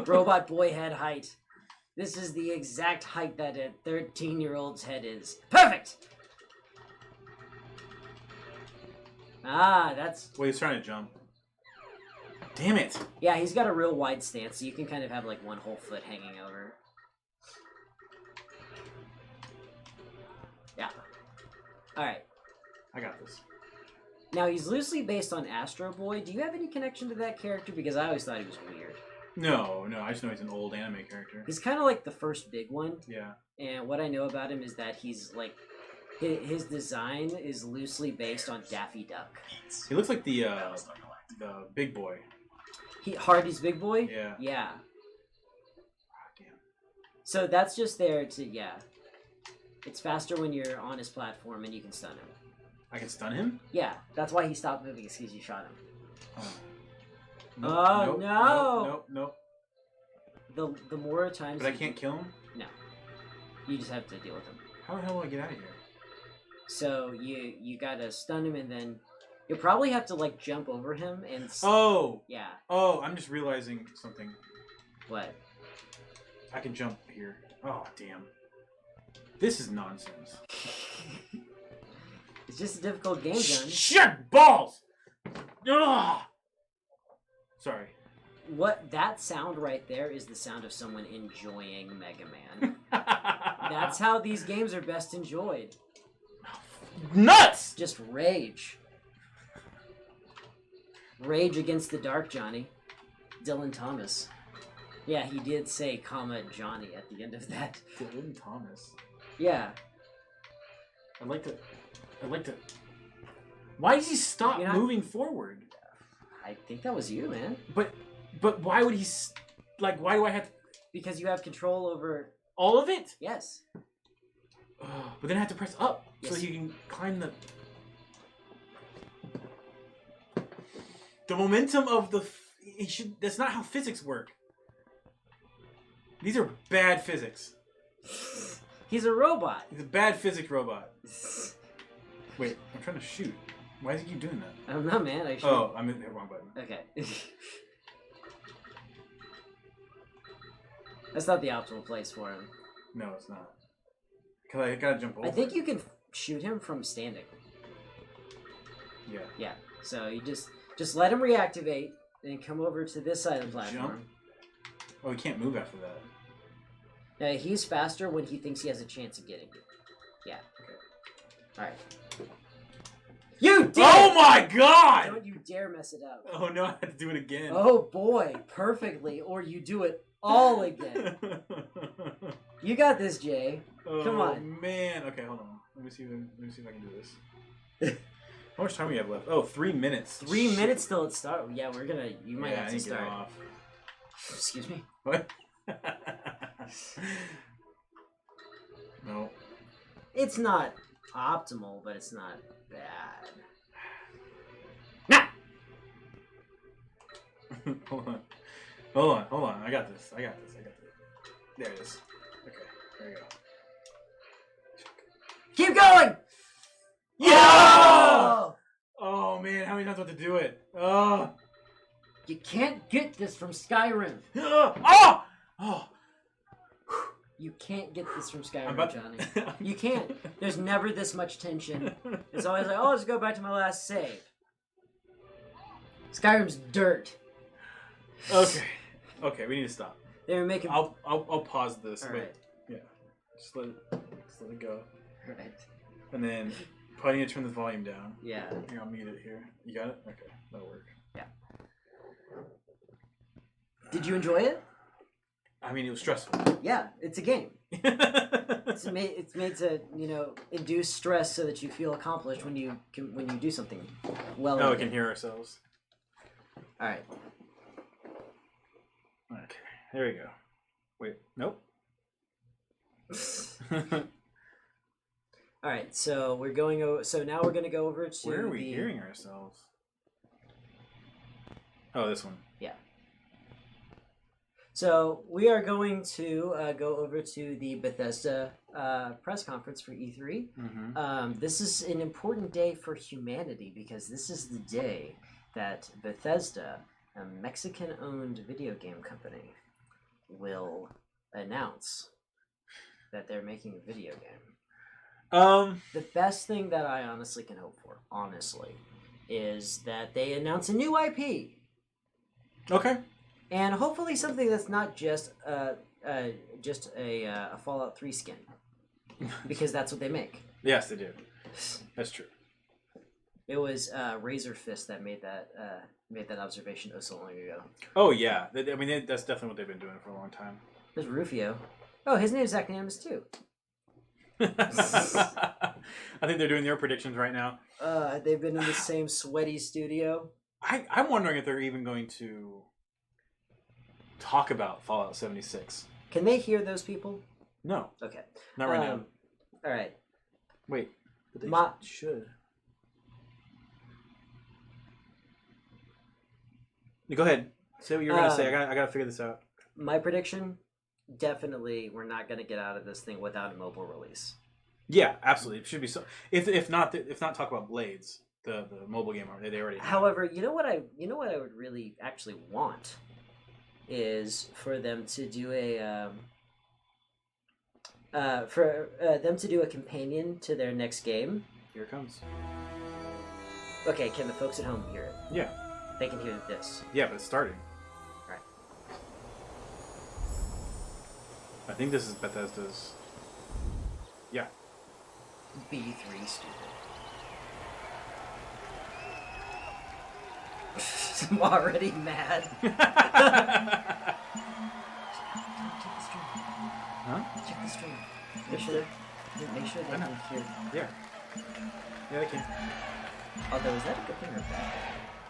Robot boy head height. This is the exact height that a 13-year-old's head is. Perfect! Ah, that's... Well, he's trying to jump. Damn it! Yeah, he's got a real wide stance, so you can kind of have like one whole foot hanging over. Yeah. Alright. I got this. Now, he's loosely based on Astro Boy. Do you have any connection to that character? Because I always thought he was weird. No, I just know he's an old anime character. He's kind of like the first big one. Yeah. And what I know about him is that he's like... His design is loosely based on Daffy Duck. He looks like the big boy. Hardy's Big Boy? Yeah. Yeah. Oh, damn. So that's just there to, yeah. It's faster when you're on his platform and you can stun him. I can stun him? Yeah, that's why he stopped moving, is because you shot him. Oh. Nope. The more times... But I can't kill him? No. You just have to deal with him. How the hell will I get out of here? So you gotta stun him, and then you'll probably have to like jump over him and... Oh! Yeah. Oh, I'm just realizing something. What? I can jump here. Oh, damn. This is nonsense. It's just a difficult game, Johnny. Shit balls! Ugh! Sorry. What that sound right there is the sound of someone enjoying Mega Man. That's how these games are best enjoyed. Nuts! Just rage. Rage against the dark, Johnny. Dylan Thomas. Yeah, he did say, comma, Johnny at the end of that. Dylan Thomas. Yeah. I'd like to... Why does he stop moving forward? I think that was you, man. But why would he... Like, why do I have to... Because you have control over... All of it? Yes. But then I have to press up so that you can climb the... The momentum of the... That's not how physics work. These are bad physics. He's a robot. He's a bad physics robot. Wait, I'm trying to shoot. Why does he keep doing that? I don't know, man. Oh, I'm in the wrong button. Okay. That's not the optimal place for him. No, it's not. Because I gotta jump over. I think you can shoot him from standing. Yeah. Yeah. So you just let him reactivate and come over to this side of the platform. Jump? Oh, he can't move after that. Now, he's faster when he thinks he has a chance of getting you. Yeah. Okay. Alright. You did Oh my god! Don't you dare mess it up. Oh no, I have to do it again. Oh boy, perfectly. Or you do it all again. You got this, Jay. Come on. Oh man. Okay, hold on. Let me see if I can do this. How much time do we have left? Oh, 3 minutes. 3 minutes till it starts. Yeah, we're gonna... You might have I to need start. Get off. Excuse me? What? No. It's not optimal, but it's not bad. Hold on. I got this. There it is. Okay, there you go. Keep going! Yeah! Oh man, how many times do I have to do it? Oh! You can't get this from Skyrim. Oh! Oh! You can't get this from Skyrim, Johnny. You can't. There's never this much tension. It's always like, oh, let's go back to my last save. Skyrim's dirt. Okay, we need to stop. They were making. I'll pause this. All Wait. right. Yeah. Just let it go. Right. And then probably need to turn the volume down. Yeah. Here, I'll mute it here. You got it? Okay, that'll work. Yeah. Did you enjoy it? I mean, it was stressful. Yeah, it's a game. It's made to induce stress so that you feel accomplished when you do something well. Oh, we can hear ourselves. All right. Okay, there we go. Wait, nope. All right, so we're going over. So now we're going to go over to. Where are we hearing ourselves? Oh, this one. Yeah. So we are going to go over to the Bethesda press conference for E3. Mm-hmm. This is an important day for humanity because this is the day that Bethesda, a Mexican-owned video game company, will announce that they're making a video game. The best thing that I honestly can hope for, is that they announce a new IP. Okay. And hopefully something that's not just a Fallout 3 skin, because that's what they make. Yes, they do. That's true. It was Razor Fist that made that observation so long ago. Oh yeah, I mean that's definitely what they've been doing for a long time. There's Rufio. Oh, his name's Zach Namus too. I think they're doing their predictions right now. They've been in the same sweaty studio. I'm wondering if they're even going to talk about Fallout 76. Can they hear those people? No. Okay. Not right now. All right. Wait. But they should. Go ahead. Say what you're going to say. I got to figure this out. My prediction, definitely we're not going to get out of this thing without a mobile release. Yeah, absolutely. It should be so. If not talk about Blades, the mobile game they already have. However, you know what I would really actually want is for them to do a companion to their next game. Here it comes. Okay, can the folks at home hear it? Yeah. They can hear this. Yeah, but it's starting. Right. I think this is Bethesda's. Yeah. B3 stupid. I'm already mad. Huh? Check the stream. Make sure they can hear. Yeah. Yeah, they can. Although, is that a good thing or bad?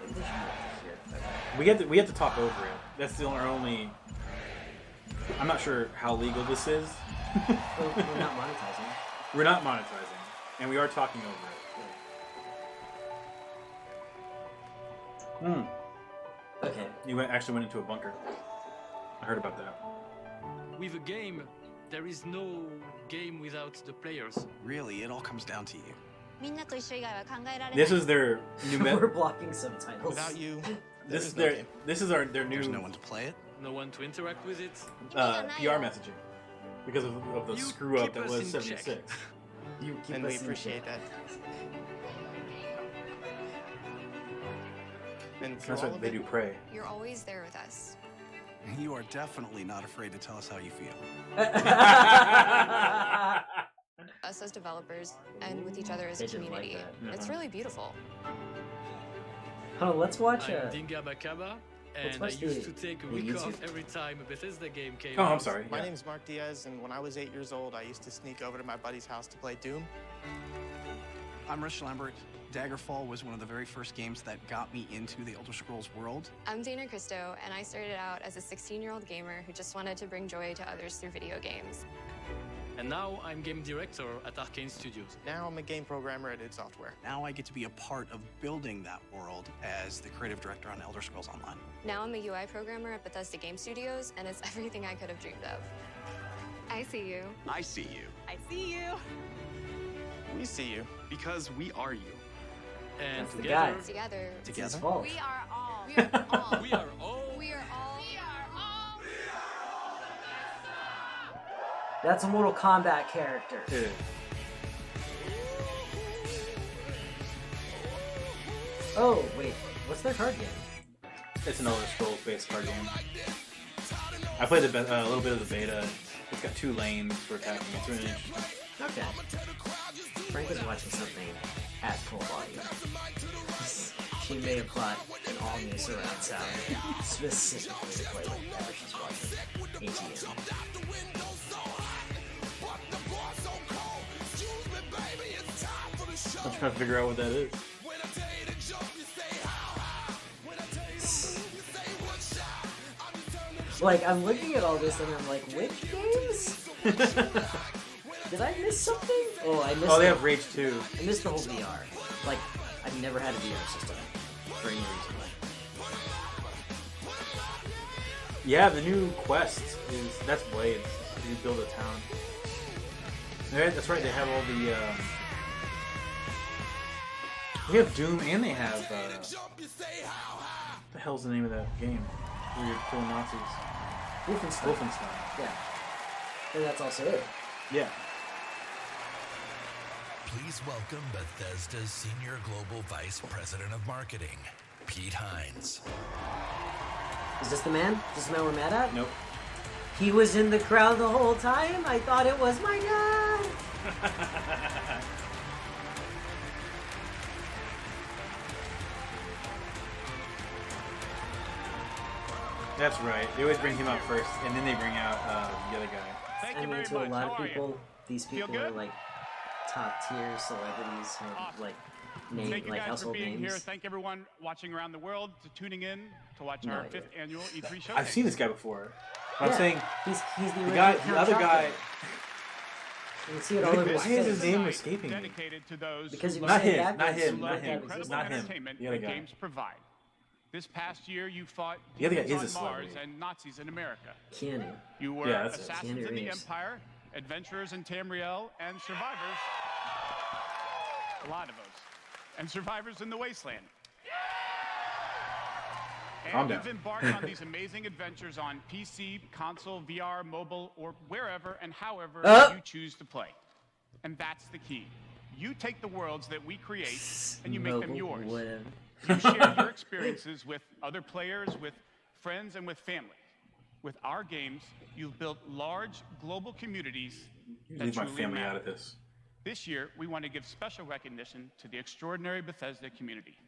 Maybe they should be able to hear. We have to talk over it. That's our only. I'm not sure how legal this is. Well, we're not monetizing. We're not monetizing, and we are talking over it. Okay. You actually went into a bunker. I heard about that. With a game, there is no game without the players. Really, it all comes down to you. This is their new We're blocking subtitles. Without you, This is no their game. this is their new There's no one to play it. No one to interact with it. PR messaging because of the You screw up keep that us was in 76. check. You keep And us we in appreciate check. that. And through That's all what of they it, do. Pray. You're always there with us. You are definitely not afraid to tell us how you feel. Us as developers and with each other as They a didn't like community. that. It's really beautiful. Hold on, let's watch I'm Dinga Bakaba, and I watch used the- to take a the week YouTube. off every time a Bethesda game came Oh, out. I'm sorry. my Yeah. name's Mark Diaz, and when I was 8 years old, I used to sneak over to my buddy's house to play Doom. I'm Rich Lambert. Daggerfall was one of the very first games that got me into the Elder Scrolls world. I'm Dana Christo, and I started out as a 16-year-old gamer who just wanted to bring joy to others through video games. And now I'm game director at Arcane Studios. Now I'm a game programmer at id Software. Now I get to be a part of building that world as the creative director on Elder Scrolls Online. Now I'm a UI programmer at Bethesda Game Studios, and it's everything I could have dreamed of. I see you. I see you. I see you. We see you. Because we are you. And That's the guy. together, It's his Together? fault. We are all. We are all. we are all. We are all. That's a Mortal Kombat character. It is. Oh, wait. What's their card game? It's an Elder Scrolls based card game. I played a little bit of the beta. It's got 2 lanes for attacking. It's really interesting. Okay. Frank is watching something at full volume. She may have bought an all-new surround sound specifically to play whenever she's watching ATM. I'm trying to figure out what that is. Like, I'm looking at all this and I'm like, which games? Did I miss something? Oh, I missed. Oh, they have Rage 2. I missed the whole VR. Like, I've never had a VR system for any reason. Yeah, the new quest is that's Blades. You build a town. That's right. They have all the. They have Doom and they have. What the hell's the name of that game? Where you're killing Nazis. Wolfenstein. Yeah. And that's also it. Yeah. Please welcome Bethesda's Senior Global Vice President of Marketing, Pete Hines. Is this the man? Is this the man we're mad at? Nope. He was in the crowd the whole time? I thought it was my guy! That's right. They always bring him out first, and then they bring out the other guy. I mean, to a lot of people, these people are like top tier celebrities who have like Thank you like guys for household being here. names. Thank everyone watching around the world to tuning in to watch No our idea. 5th annual E3 show. I've seen this guy before. I'm Yeah, saying he's the the original guy, Count the other guy. Chocula. You can see it all over his Why is his face. name escaping me? dedicated to those Because who you Not say him, that, not but it's him, not not him, that incredible exists. not him. entertainment The other that guy. games provide. This past year, you fought The other guy demons is a on Mars celebrity. and Nazis in America. Keanu. You were Yeah, that's it. assassins Keanu in the Reeves. Empire, adventurers in Tamriel, and survivors. A lot of those. And survivors in the Wasteland. Calm And down. you've embarked on these amazing adventures on PC, console, VR, mobile, or wherever and however you choose to play. And that's the key. You take the worlds that we create and you make them Mobile, yours. whatever. You share your experiences with other players, with friends, and with family. With our games, you've built large global communities that Leave my truly family matter. out of this. This year, we want to give special recognition to the extraordinary Bethesda community.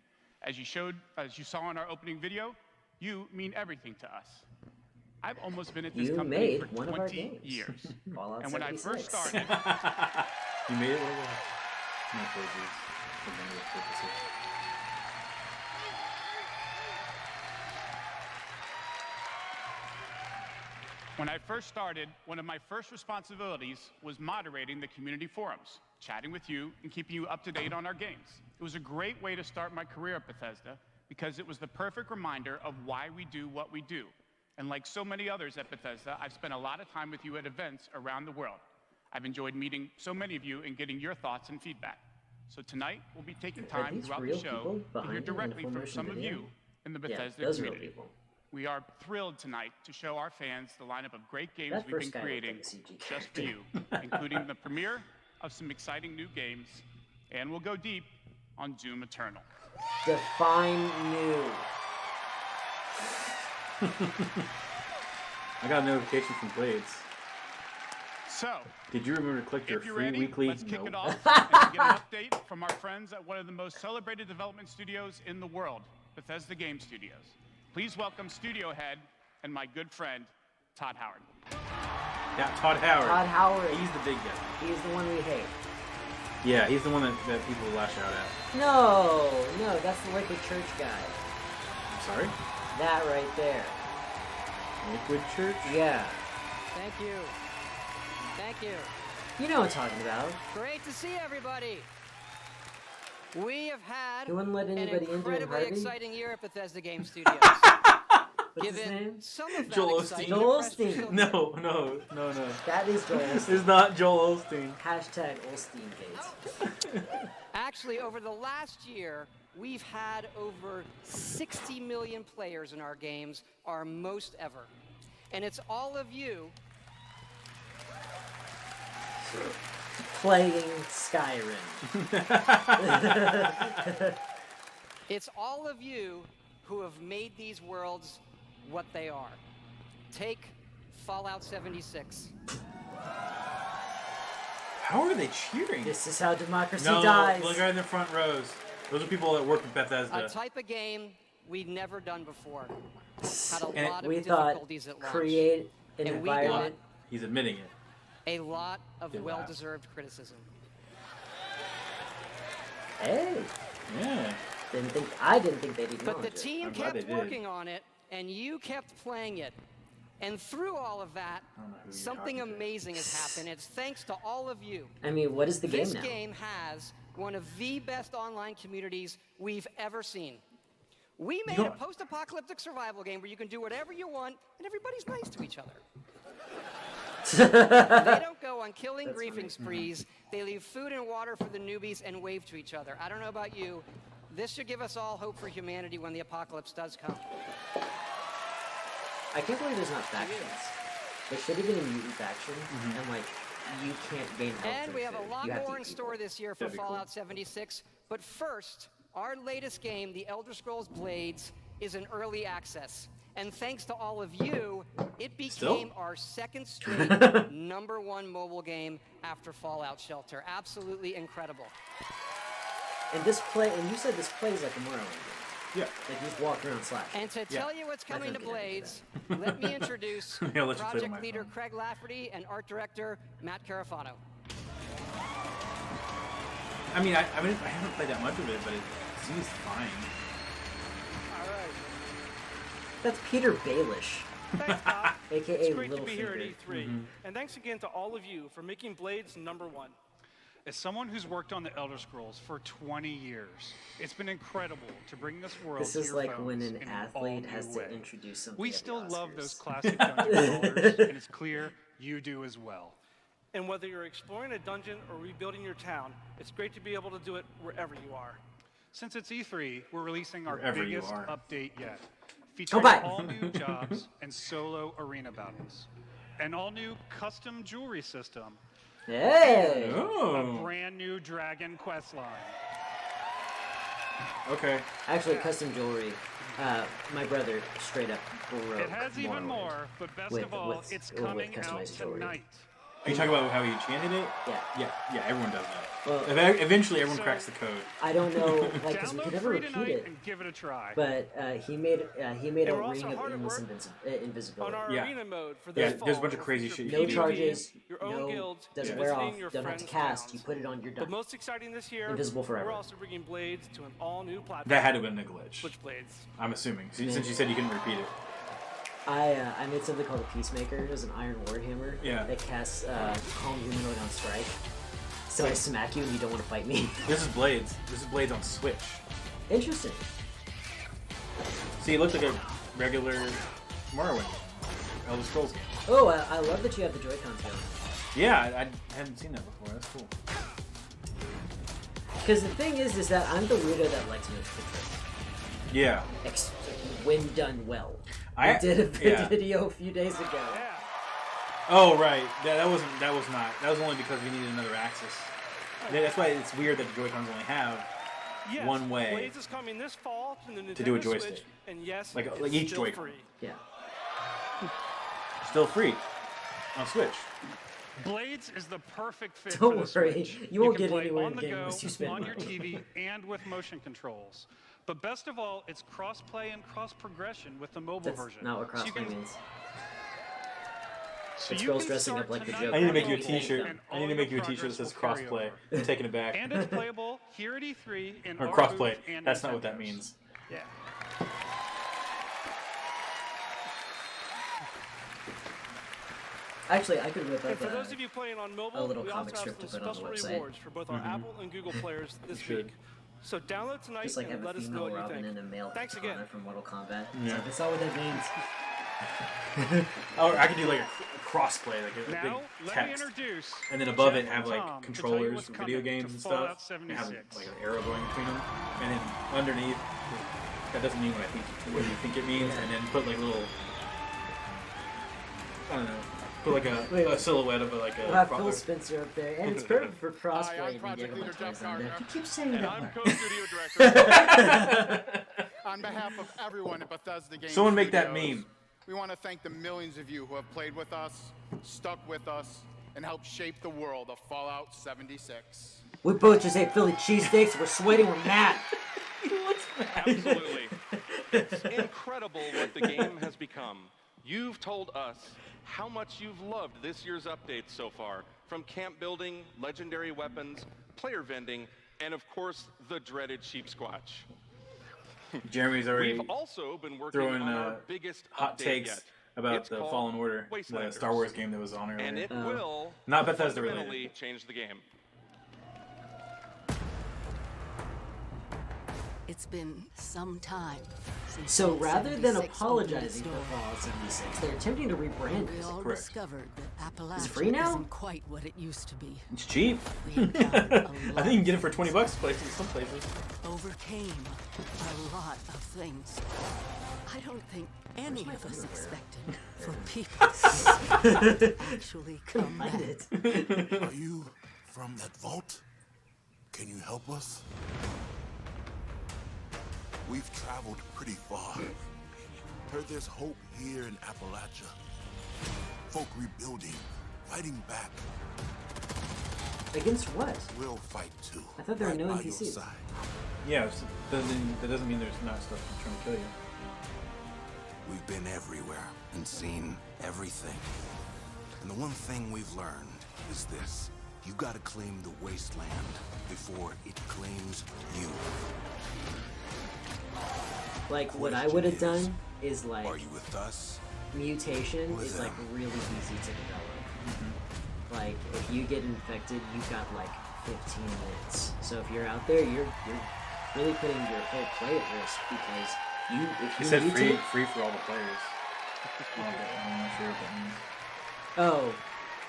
As you saw in our opening video, you mean everything to us. I've almost been at this You company made for one of our 20 games. years. Fallout And when I 76. first started, You made it? What was it? No apologies. For memory purposes. When I first started, one of my first responsibilities was moderating the community forums, chatting with you, and keeping you up to date on our games. It was a great way to start my career at Bethesda because it was the perfect reminder of why we do what we do. And like so many others at Bethesda, I've spent a lot of time with you at events around the world. I've enjoyed meeting so many of you and getting your thoughts and feedback. So tonight, we'll be taking Are time these throughout real the show people to hear behind the directly from infomercial some of video? you in the Yeah, Bethesda those real community. people. We are thrilled tonight to show our fans the lineup of great games That we've been first guy looked creating like a CG just for character. you, including the premiere of some exciting new games, and we'll go deep on Doom Eternal. Define new. I got a notification from Blades. So, Did you remember to click your if you're free ready, weekly? let's kick Nope. it off and get an update from our friends at one of the most celebrated development studios in the world, Bethesda Game Studios. Please welcome studio head and my good friend, Todd Howard. Yeah, Todd Howard. Todd Howard. He's the big guy. He's the one we hate. Yeah, he's the one that people lash out at. No, that's the Liquid Church guy. I'm sorry? That right there. Liquid Church? Yeah. Thank you. Thank you. You know what I'm talking about. Great to see everybody. We have had You wouldn't let an anybody into it, incredibly Harvey? exciting year at Bethesda Game Studios. What's his Given name? some of that Joel excitement, Joel press Osteen. field- No. That is Joel Osteen. It's not Joel Osteen. Hashtag Olstein Gates. Actually, over the last year, we've had over 60 million players in our games, our most ever. And it's all of you Playing Skyrim. It's all of you who have made these worlds what they are. Take Fallout 76. How are they cheering? This is how democracy No, dies. look right in the front rows. Those are people that work with Bethesda. A type of game we'd never done before. Had a And lot of We thought difficulties at launch. create an And we environment. He's admitting it. A lot of Good well-deserved criticism. Hey, Yeah. I didn't think they'd But acknowledge the it. team I'm glad kept they did. working on it, and you kept playing it. And through all of that, don't know who you're something talking to. amazing has happened. It's thanks to all of you. I mean, what is the game This now? game has one of the best online communities we've ever seen. We made a don't- post-apocalyptic survival game where you can do whatever you want, and everybody's nice to each other. They don't go on killing griefing sprees. They leave food and water for the newbies and wave to each other. I don't know about you. This should give us all hope for humanity when the apocalypse does come. I can't believe there's not factions. There should have been a mutant faction, and like, you can't gain health. And through we have a food. lot You have to more eat in people. store this year for That'd be cool. Fallout 76. But first, our latest game, The Elder Scrolls Blades, is in early access. And thanks to all of you, it became our second straight #1 mobile game after Fallout Shelter. Absolutely incredible. And you said this plays like a Morrowind game. Yeah. Like you just walk around slash. And to tell you what's coming to Definitely gonna do Blades, let me introduce Yeah, I'll let you play it on my project leader phone. Craig Lafferty and art director Matt Carafano. I mean, I haven't played that much of it, but it seems fine. All right. That's Peter Baelish, Thanks, Doc. aka It's great to be here at Littlefinger. E3. And thanks again to all of you for making Blades #1. As someone who's worked on the Elder Scrolls for 20 years, it's been incredible to bring this world This to is your like phones when an in athlete all has new to way. introduce something. We at the still love Oscars. those classic dungeon crawlers, and it's clear you do as well. And whether you're exploring a dungeon or rebuilding your town, it's great to be able to do it wherever you are. Since it's E3, we're releasing our Wherever you biggest are. update yet, featuring bye. all new jobs and solo arena battles, an all new custom jewelry system, Hey! a Oh. brand new dragon quest line. Okay. Actually, custom jewelry. My brother straight up broke. It has even Morrowind. more, but best With- of all, with- it's with coming out customized jewelry. tonight. Are you talking about how he enchanted it? Yeah. Yeah, everyone does that. Well, Eventually, everyone So- cracks the code. I don't know, like, because we Download could never free repeat tonight it. and give it a try. But he made a And ring we're also of hard at endless work On invisibility. our Yeah. arena mode for Yeah, this fall, there's a bunch of we'll crazy feature shit you No can do. charges, your own no, guilds, doesn't and wear visiting off, your don't have to friends' cast, towns. you put it on, you're But done. most exciting this year, Invisible forever. we're also bringing Blades to an all-new platform. That had to have been a glitch. Switchblades. I'm assuming, since you said you couldn't repeat it. I made something called a Peacemaker. It was an iron warhammer Yeah. that casts Calm Humanoid on strike. So I smack you and you don't want to fight me. This is Blades. This is Blades on Switch. Interesting. See, it looks like a regular Morrowind Elder Scrolls game. Oh, I love that you have the Joy-Cons going. Yeah, I hadn't seen that before. That's cool. Because the thing is that I'm the weirdo that likes motion control. Yeah. When done well. I I did a yeah. video a few days ago. Yeah. Oh right, that was only because we needed another axis. That's why it's weird that the Joy-Cons only have Yes, one way. Blades is coming this fall to the Nintendo To do a joystick. Switch, and yes, Like it's each still Joy-Con. free. Yeah. still free on Switch. Blades is the perfect fit Don't for the worry, Switch. you won't can get play anywhere on in the the game go, unless you spend on your money. TV, and with motion controls. But best of all, it's cross-play and cross-progression with the mobile That's version. not what So you crossplay can- means. So It's you girls can dressing start up like the tonight Joker. I need to on make you a mobile, T-shirt. and I need all to make you a your T-shirt that says progress will carry crossplay. over. I'm taking it back. And it's playable here at E3 in Or our crossplay. booth and That's not what that Nintendo's. means. Yeah. Actually, I could whip And up for those of you playing on mobile, little we comic also have strip some to put on the special website. rewards for both our Apple and Google players this should. week. So download tonight just like and have let a us know female what you Robin think. and a male Thanks Katana again. from Mortal Kombat. Yeah. So that's all what that means. Or I could do like a crossplay, like a Now, big let me text, introduce and then above Jeff it have and like Tom to tell you controllers what's for video coming games to and Fallout stuff. And have 76. like an arrow going between them, and then underneath, that doesn't mean what you think it means, and then put like little, I don't know, put like a silhouette of like a. We'll have Phil Spencer up there, and it's perfect for crossplay. Hi, I'm and Project Gigabyte Leader Jeff Toys on there. Gardner. You keep saying And that I'm word. co-studio director. On behalf of everyone at Bethesda Game Someone make that Studios, meme. we want to thank the millions of you who have played with us, stuck with us, and helped shape the world of Fallout 76. We both just ate Philly cheesesteaks. We're sweating. We're mad. Absolutely. It's incredible what the game has become. You've told us how much you've loved this year's updates so far, from camp building, legendary weapons, player vending, and of course, the dreaded sheep squatch. Jeremy's already We've also been working throwing on our biggest hot update takes yet. about It's the called Fallen Order, the Wastelanders. Star Wars game that was on earlier. And it will Not Bethesda related. fundamentally change the game. It's been some time since So Fallout rather than 76 apologizing opened its for doors. Fallout 76, they're attempting to rebrand We it. all Correct. discovered that Appalachia Is it free now? isn't quite what it used to be. It's cheap. We encountered a I think you lot can get it for $20 places, some places. overcame a lot of things. I don't think any of us expected for people to actually come back. Are you from that vault? Can you help us? We've traveled pretty far. Heard there's hope here in Appalachia. Folk rebuilding, fighting back. Against what? We'll fight too. I thought there were right no by your NPCs. side. Yeah, that doesn't mean there's not stuff trying to kill you. We've been everywhere and seen everything. And the one thing we've learned is this. You gotta claim the wasteland before it claims you. Like, what I would have done is, like, Are you with us? mutation With is, like, them. really easy to develop. Like, if you get infected, you've got, like, 15 minutes. So if you're out there, you're really putting your whole play at risk, because if He you said mutate... free for all the players. I'm not sure what that means. Oh,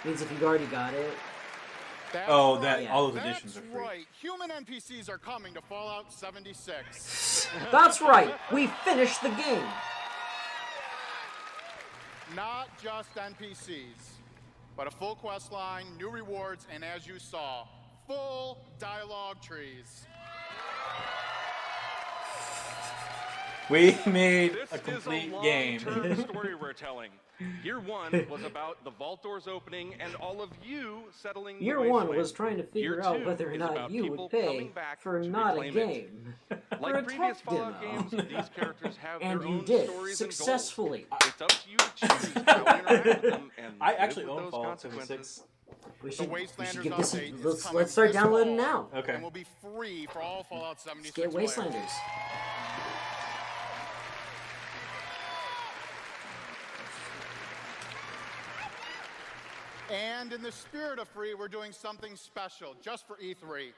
means if you've already got it... That's Oh, right. that all those additions are That's free. right. Human NPCs are coming to Fallout 76. That's right! We finished the game! Not just NPCs, but a full quest line, new rewards, and as you saw, full dialogue trees. We made This a is complete a game. long-term story we're telling. Year one was about the vault doors opening and all of you settling the Year one wasteland. was trying to Year figure out two whether or is not about you people would pay coming back for to not a reclaim it. game. for Like a previous tech Fallout demo. games, these characters have And their you own did, stories successfully. and goals. It's up to you to choose how to interact with them and I live actually with own those Fallout consequences. 76. We The should Wastelanders give this update is let's coming start this downloading fall, now. Okay. And will be free for all Fallout 76 Get players. Wastelanders. And in the spirit of free, we're doing something special just for E3.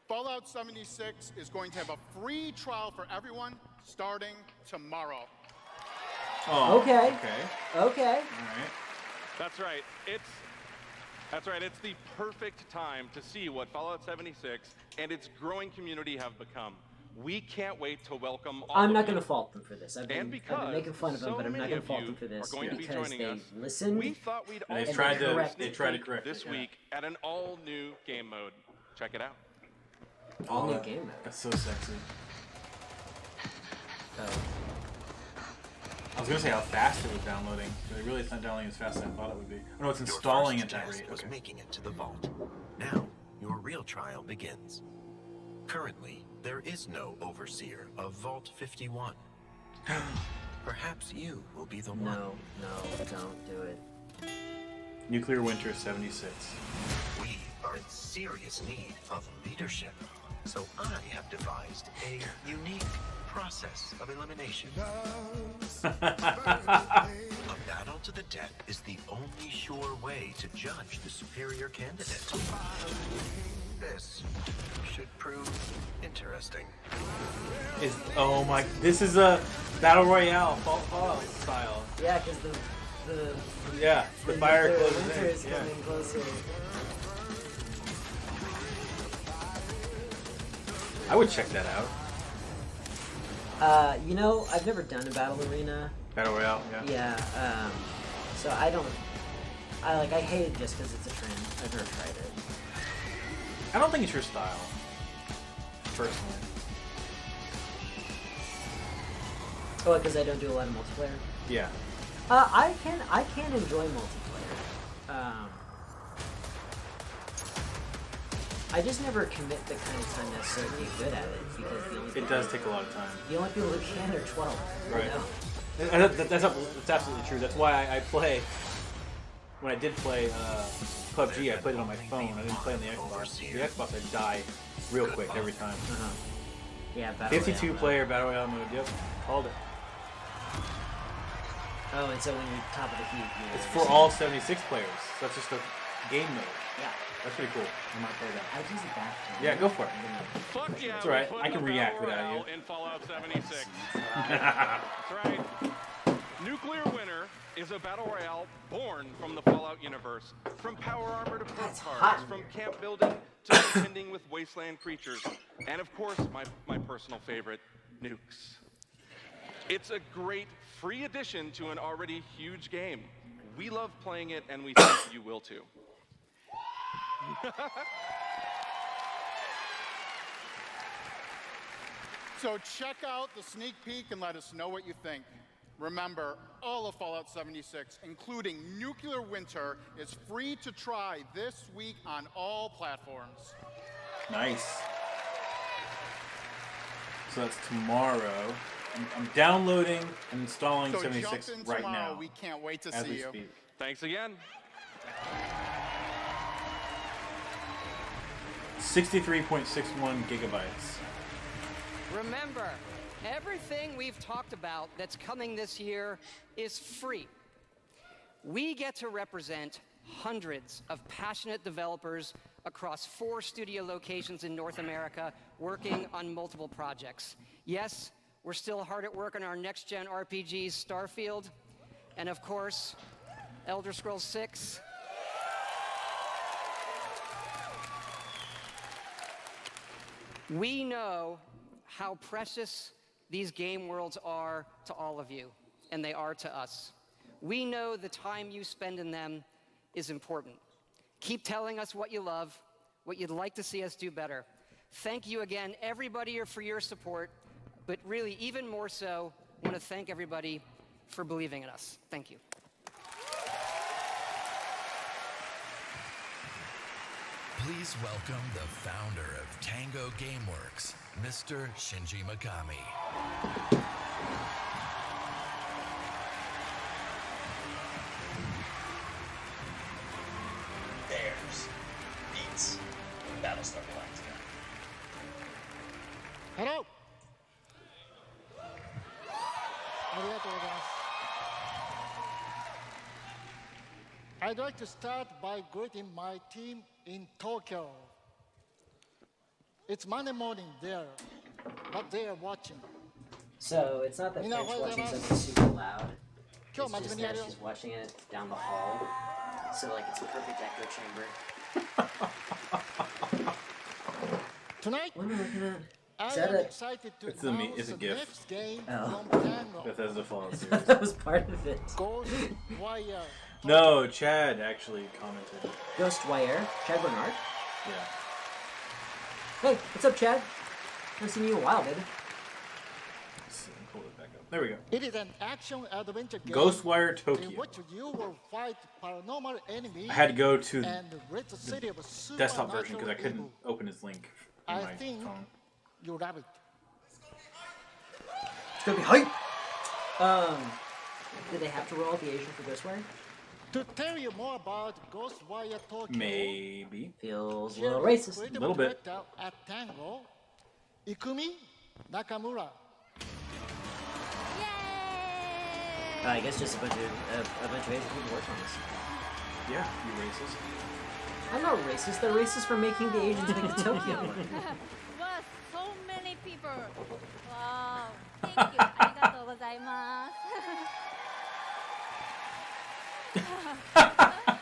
Fallout 76 is going to have a free trial for everyone starting tomorrow. Oh, Okay. Okay. Okay. All right. That's right. It's the perfect time to see what Fallout 76 and its growing community have become. We can't wait to welcome all I'm of not you. going to fault them for this. I've been because making fun of them, so but I'm not many going to of fault you them for this are going to be because joining they us, listened. We thought we'd And they also tried to- correct they it. tried to correct this it, yeah. week at an all-new game mode. Check it out. All new that- game mode. That's so sexy. Oh. I was gonna say how fast it was downloading, but really it's not downloading as fast as I thought it would be. Oh, no, it's Your installing first at that task rate. was Okay. making it to the vault. Now, your real trial begins. Currently, there is no overseer of Vault 51. Perhaps you will be the one. No, don't do it. Nuclear Winter 76. We are in serious need of leadership. So I have devised a unique process of elimination. A battle to the death is the only sure way to judge the superior candidate. This should prove interesting. Oh my! This is a battle royale Fallout style. Yeah, because the fire closes winter in. is coming closer. I would check that out. You know, I've never done a battle arena. Battle royale, yeah. Yeah. So I don't. I hate it just because it's a trend. I've never tried it. I don't think it's your style, personally. Oh, because I don't do a lot of multiplayer. Yeah. I can enjoy multiplayer. I just never commit the kind of time necessary to be good at it because the only It does take a lot of time. The only people who can are 12. Right. You know? And that's absolutely true. That's why I play. When I did play PUBG, I played it on my phone. I didn't play on the Xbox. The Xbox, I die real quick every time. Yeah, battle 52 player battle royale mode. Yep, called it. Oh, and so when you're top of the heap, It's for all 76 players. So that's just a game mode. Yeah. That's pretty cool. I might play that. I'd use it back. Yeah, go for it. Fuck yeah, That's alright. we're I can putting a react battle without you. royale in Fallout 76. That's right. Nuclear Winter is a battle royale born from the Fallout universe. From power armor to perk cards, from camp building to contending with wasteland creatures, and of course, my personal favorite, nukes. It's a great free addition to an already huge game. We love playing it, and we think you will too. So check out the sneak peek and let us know what you think. Remember, all of Fallout 76, including Nuclear Winter, is free to try this week on all platforms. Nice. So that's tomorrow. I'm downloading and installing So 76 jump in right tomorrow. now. We can't wait to as see we you. speak. Thanks again. 63.61 gigabytes. Remember, everything we've talked about that's coming this year is free. We get to represent hundreds of passionate developers across 4 studio locations in North America working on multiple projects. Yes, we're still hard at work on our next-gen RPGs, Starfield, and of course, Elder Scrolls 6. We know how precious these game worlds are to all of you, and they are to us. We know the time you spend in them is important. Keep telling us what you love, what you'd like to see us do better. Thank you again, everybody, for your support, but really, even more so, I want to thank everybody for believing in us. Thank you. Please welcome the founder of Tango Gameworks, Mr. Shinji Mikami. There's beats Battlestar Galactica. Hello. I'd like to start by greeting my team in Tokyo. It's Monday morning there, but they are watching. So it's not that You know French what, watching Emma? something super loud. Sure, It's just that she's watching it down the hall. So like it's a perfect echo chamber. Tonight, what am I looking at? I Is that am a- excited to It's a announce it's a the GIF. next game Oh. from Tango. Bethesda Fallout series. That was part of it. Ghost Wire. No, Chad actually commented. Ghostwire, Chad Bernard. Yeah. Hey, what's up, Chad? Haven't seen you in a while, baby. Pull it back up. There we go. It is an action-adventure game Ghostwire in Tokyo. which you will fight paranormal enemies I had to go to and rid the city of a desktop version because I couldn't evil. open his link in I my think phone. you love it. It's gonna be hype. Did they have to roll out the Asian for Ghostwire? To tell you more about Ghostwire Tokyo, Maybe. Feels a here little is racist. creative Little bit. director at Tango, Ikumi Nakamura. I guess just a bunch of Asian people worked on this. Yeah, you racist. I'm not racist. They're racist for making the Asians make the Tokyo one. Wow, so many people. Wow. Thank you. Arigatou gozaimasu.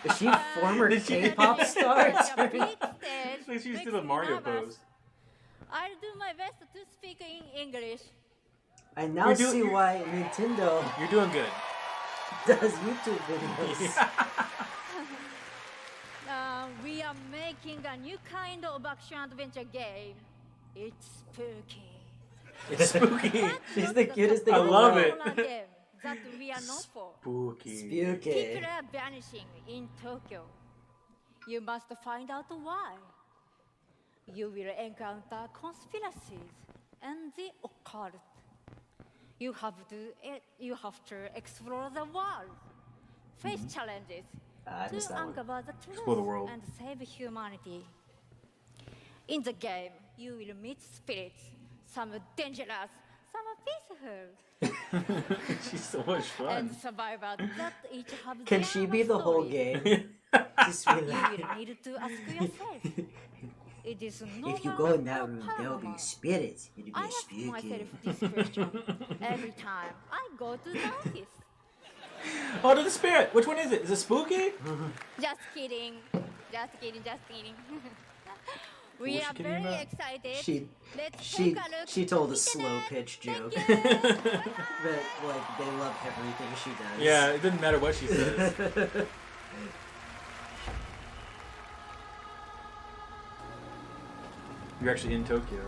Is she a former K-pop star? It's like she's still a Mario pose. I'll do my best to speak in English. I now see why Nintendo You're doing good. does YouTube videos. We are making a new kind of action-adventure game. It's spooky. It's spooky. She's the cutest thing. I love it. Game that we are known for. Spooky. Spooky. People are vanishing in Tokyo. You must find out why. You will encounter conspiracies and the occult. You have to explore the world, face challenges, to uncover the truth Explore the world. and save humanity. In the game, you will meet spirits, some dangerous, some peaceful. She's so much fun. And survivors that each have Can their she own be the whole story. game? Just You relax. will need to ask yourself. It is no If you matter go in that how room, there will be paranormal. spirits. It'll be I ask spooky. myself this question every time I go to the office. Oh, to the spirit. Which one is it? Is it spooky? Just kidding. Just kidding. Just kidding. We was are she kidding very about? excited. Let's She take a look. she told a slow pitch joke. But like they love everything she does. Yeah, it didn't matter what she says. You're actually in Tokyo.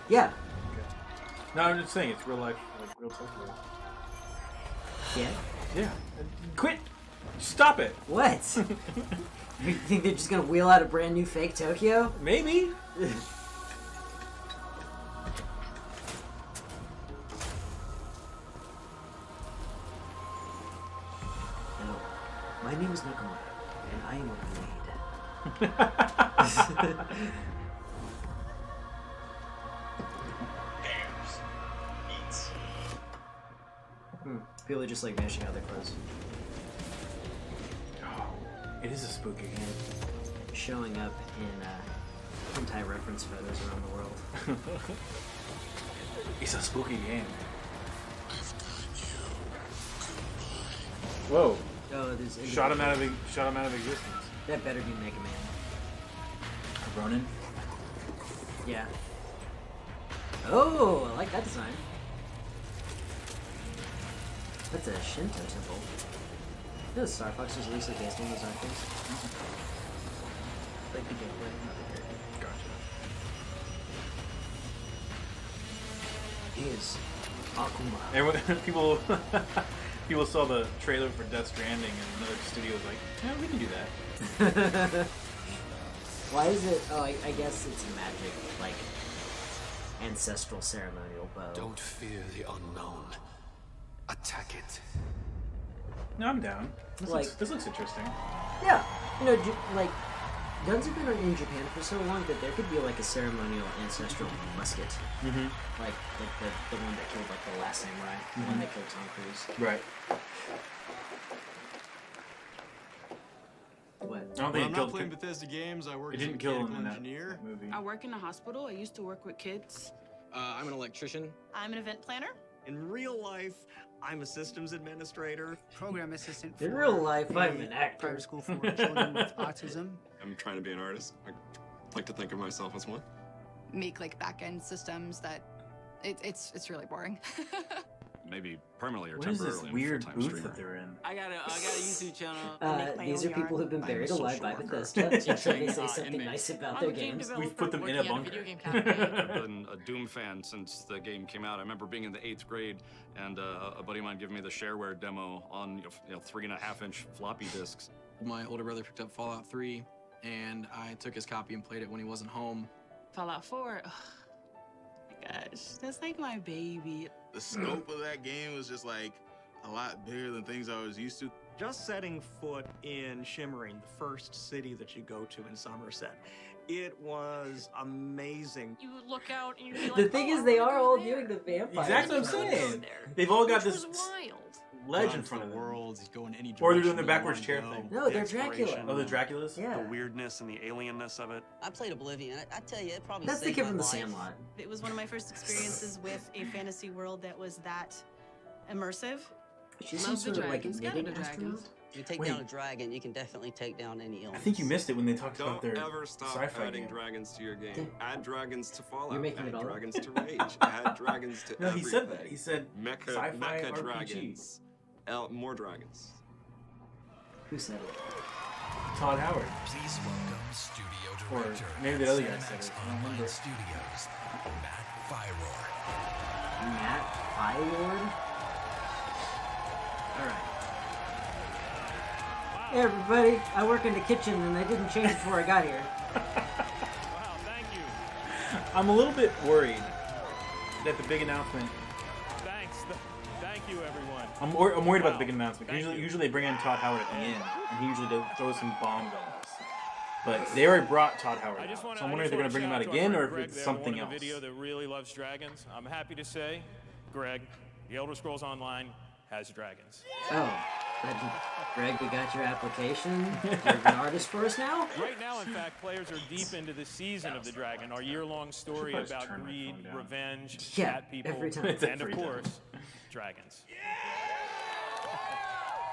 Yeah. No, I'm just saying it's real life, like real Tokyo. Yeah. Yeah. Quit. Stop it. What? You think they're just gonna wheel out a brand new fake Tokyo? Maybe. Hello. My name is Nakamura, and I am a blade. Bears. Beats. People are just like mashing out their clothes. It is a spooky game. Showing up in hentai reference photos around the world. It's a spooky game. Whoa. Oh, there's Shot him out of existence. That better be Mega Man. Ronin. Yeah. Oh, I like that design. That's a Shinto temple. You know, Star Fox was released based on those articles. Like the gameplay, not the character. Gotcha. He is Akuma. And people saw the trailer for Death Stranding, and another studio was like, "Yeah, we can do that." Why is it? Oh, I guess it's a magic, like, ancestral ceremonial bow. Don't fear the unknown. Attack it. No, I'm down. This looks interesting. Yeah, you know, like, guns have been in Japan for so long that there could be like a ceremonial ancestral musket, like the one that killed like the last samurai, the one that killed Tom Cruise. Right. What? I don't When think I'm it not killed. playing Bethesda games, I work It as a didn't kill him mechanical in that engineer. movie. I work in a hospital. I used to work with kids. I'm an electrician. I'm an event planner. In real life, I'm a systems administrator. Program assistant In for real life, I'm an actor. private school for children with autism. I'm trying to be an artist. I like to think of myself as one. Make like back-end systems that it's really boring. Maybe permanently or What is temporarily. this I'm a weird full-time booth streamer. that they're in? I got a YouTube channel. These are people who've been buried alive by Bethesda. Trying to say something nice about their games. We've put them in a bunker. I've been a Doom fan since the game came out. I remember being in the 8th grade and a buddy of mine giving me the shareware demo on 3.5-inch floppy disks. My older brother picked up Fallout 3, and I took his copy and played it when he wasn't home. Fallout 4. Oh my gosh, that's like my baby. The scope of that game was just like a lot bigger than things I was used to. Just setting foot in Shimmering, the first city that you go to in Somerset, it was amazing. You would look out and you'd be like, The thing is, they are all doing the vampire. Exactly what I'm saying. They've all got this ledge in front of them. Worlds, you go in any Or they're direction doing the you backwards wanna chair go. thing. No, they're Dracula. Oh, they're Draculas? Yeah. The weirdness and the alienness of it. I played Oblivion. I tell you, it probably That's the saved kid my from The life. Sandlot. It was one of my first experiences with a fantasy world that was that immersive. She seems sort of like knitting astronaut. You take Wait. down a dragon, you can definitely take down any I illness. think you missed it when they talked about Don't their ever stop sci-fi adding game. dragons to your game. Add dragons to Fallout. You're making add it all up. dragons to Rage. Add dragons to No, he everything. said that. He said mecha sci-fi RPG. dragons. More dragons. Who said it? Todd Howard. Please welcome studio Or director maybe the at other guy said Cinemax it. I don't Online remember. Studios, Matt Firor. Matt Fireward? Alright. Hey everybody, I work in the kitchen and I didn't change before I got here. Wow, thank you. I'm a little bit worried that the big announcement. Thanks. Thank you, everyone. I'm worried about the big announcement. Usually they bring in Todd Howard at the end, and he usually throws some bombs on us. But they already brought Todd Howard out, so I'm wondering if they're going to bring him out again or if it's something else. The video that really loves dragons. I'm happy to say, Greg, The Elder Scrolls Online has dragons. Oh, Greg, we got your application. You're an artist for us now? Right now, in fact, players are deep into the season of the dragon, our year-long story Should probably about turn my greed, phone down. revenge, Yeah, cat people, every time. and Every of time. course, dragons.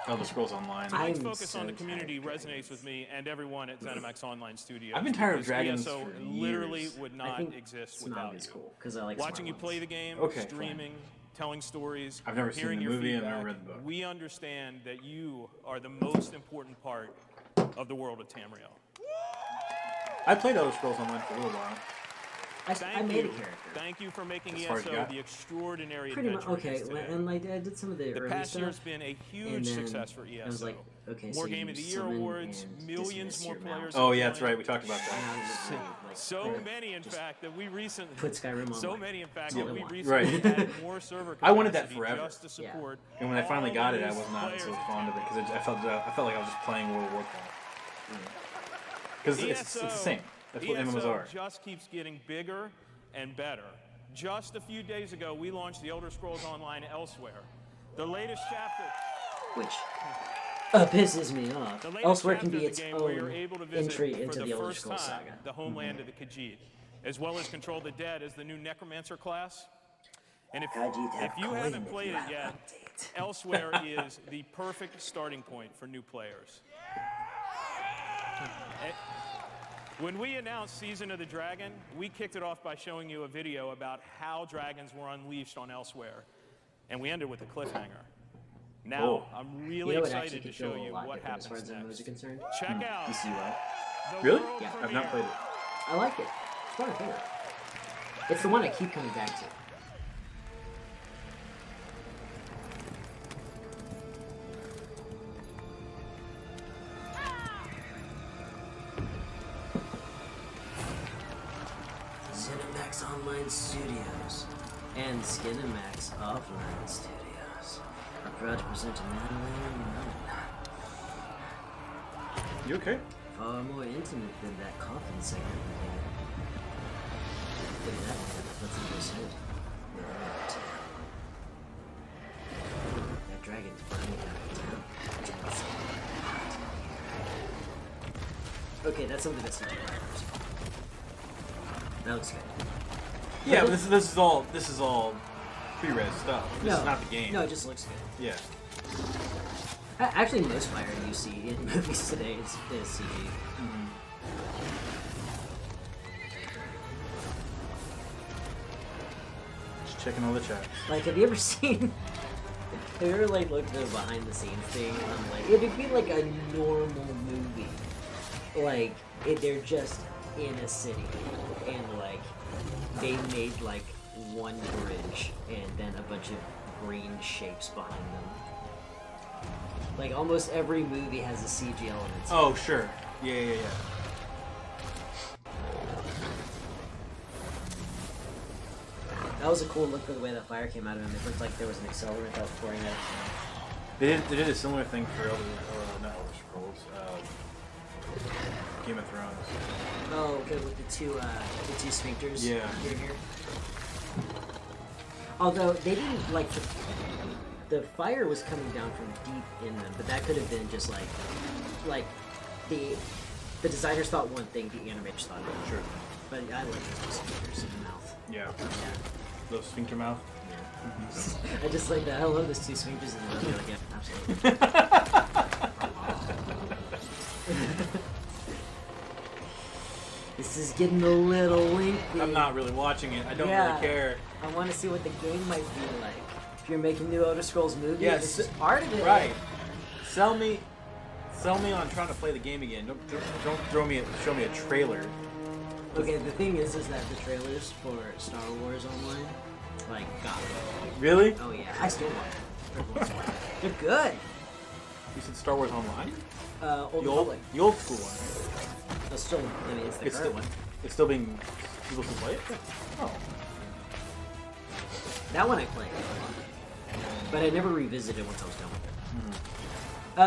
Elder Scrolls Online. Tonight's focus on the community resonates with me and everyone at ZeniMax Online Studios. I've been tired of because dragons ESO for literally years. would I not think exist Smog without is you. cool, because I like Watching you smart play ones. the game, Okay, streaming, telling stories, I've never seen hearing the your movie, I've feedback, never read the book. we understand that you are the most important part of the world of Tamriel. I played Elder Scrolls Online for a little while. I made a character. Thank you for making As far as you ESO got. the extraordinary Pretty much, adventure it okay, is today. and like I did some of the early past stuff. year's been a huge and then success for ESO. I was like, okay, More so Game you of the Year summon awards, and millions dismiss more your players. Oh have yeah, that's joined. right. We talked about that. So many, in fact, that we recently Put Skyrim So online. many, in fact, Yeah, that we right. recently had more server I wanted that capacity forever. just to support. And when I finally got it, I all was not these so players. fond of it because I felt like I was just playing World of Warcraft. Because it's the same. That's what MMOs ESO are. just keeps getting bigger and better. Just a few days ago, we launched The Elder Scrolls Online Elsewhere. The latest chapter. Which pisses me off. The latest Elsewhere can chapter be of its the game where you're own able to visit entry for into the Elder first Scrolls time saga. the homeland of the Khajiit, as well as control the dead as the new Necromancer class. And if you haven't played it yet, Elsewhere is the perfect starting point for new players. When we announced Season of the Dragon, we kicked it off by showing you a video about how dragons were unleashed on Elsewhere, and we ended with a cliffhanger. Now, I'm really excited to show you what happens as far as the next. MMOs are concerned. Check out You see what? the Really? world Yeah, I've not premiere. played it. I like it. It's one of my favorite. It's the one I keep coming back to. ZeniMax Online Studios and Skinemax Offline Studios are proud to present a man. You okay? Far more intimate than that coffin segment we did. Look at that man. Let's see his head. That dragon's burning out of town. Okay, that's something that's not first. That looks good. Yeah, but this is all pre-res stuff. This is not the game. No, it just looks good. Yeah. Actually, most fire you see in movies today is CG. Just checking all the chats. Like, have you ever seen? Have you ever like looked at the behind the scenes thing? And I'm like, it'd be like a normal movie. Like, they're just in a city, and like they made like one bridge and then a bunch of green shapes behind them. Like almost every movie has a CG element. Oh, sure. Yeah. That was a cool look for the way that fire came out of him. It looked like there was an accelerant that was pouring out. They did a similar thing for not Elder Scrolls, Game of Thrones. Oh, okay, with the two sphincters. Yeah. Here. Although they didn't like the fire was coming down from deep in them, but that could have been just like the designers thought one thing, the animators thought another. Sure. But I like those two sphincters in the mouth. Yeah. Those sphincter mouth. I just like that. I love those two sphincters in the mouth. Like, yeah, absolutely. This is getting a little lengthy. I'm not really watching it. I don't really care. I want to see what the game might be like. If you're making new Elder Scrolls movie, Yes, this is part of it. Right. Sell me on trying to play the game again. Don't show me a trailer. Okay, the thing is that the trailers for Star Wars Online, like, got me. Really? Oh yeah, I still watch them. They're good. You said Star Wars Online? Old the old school one. It's still, I mean, it's the current one. It's still being people still play it. Oh. That one I played, but I never revisited once I was done with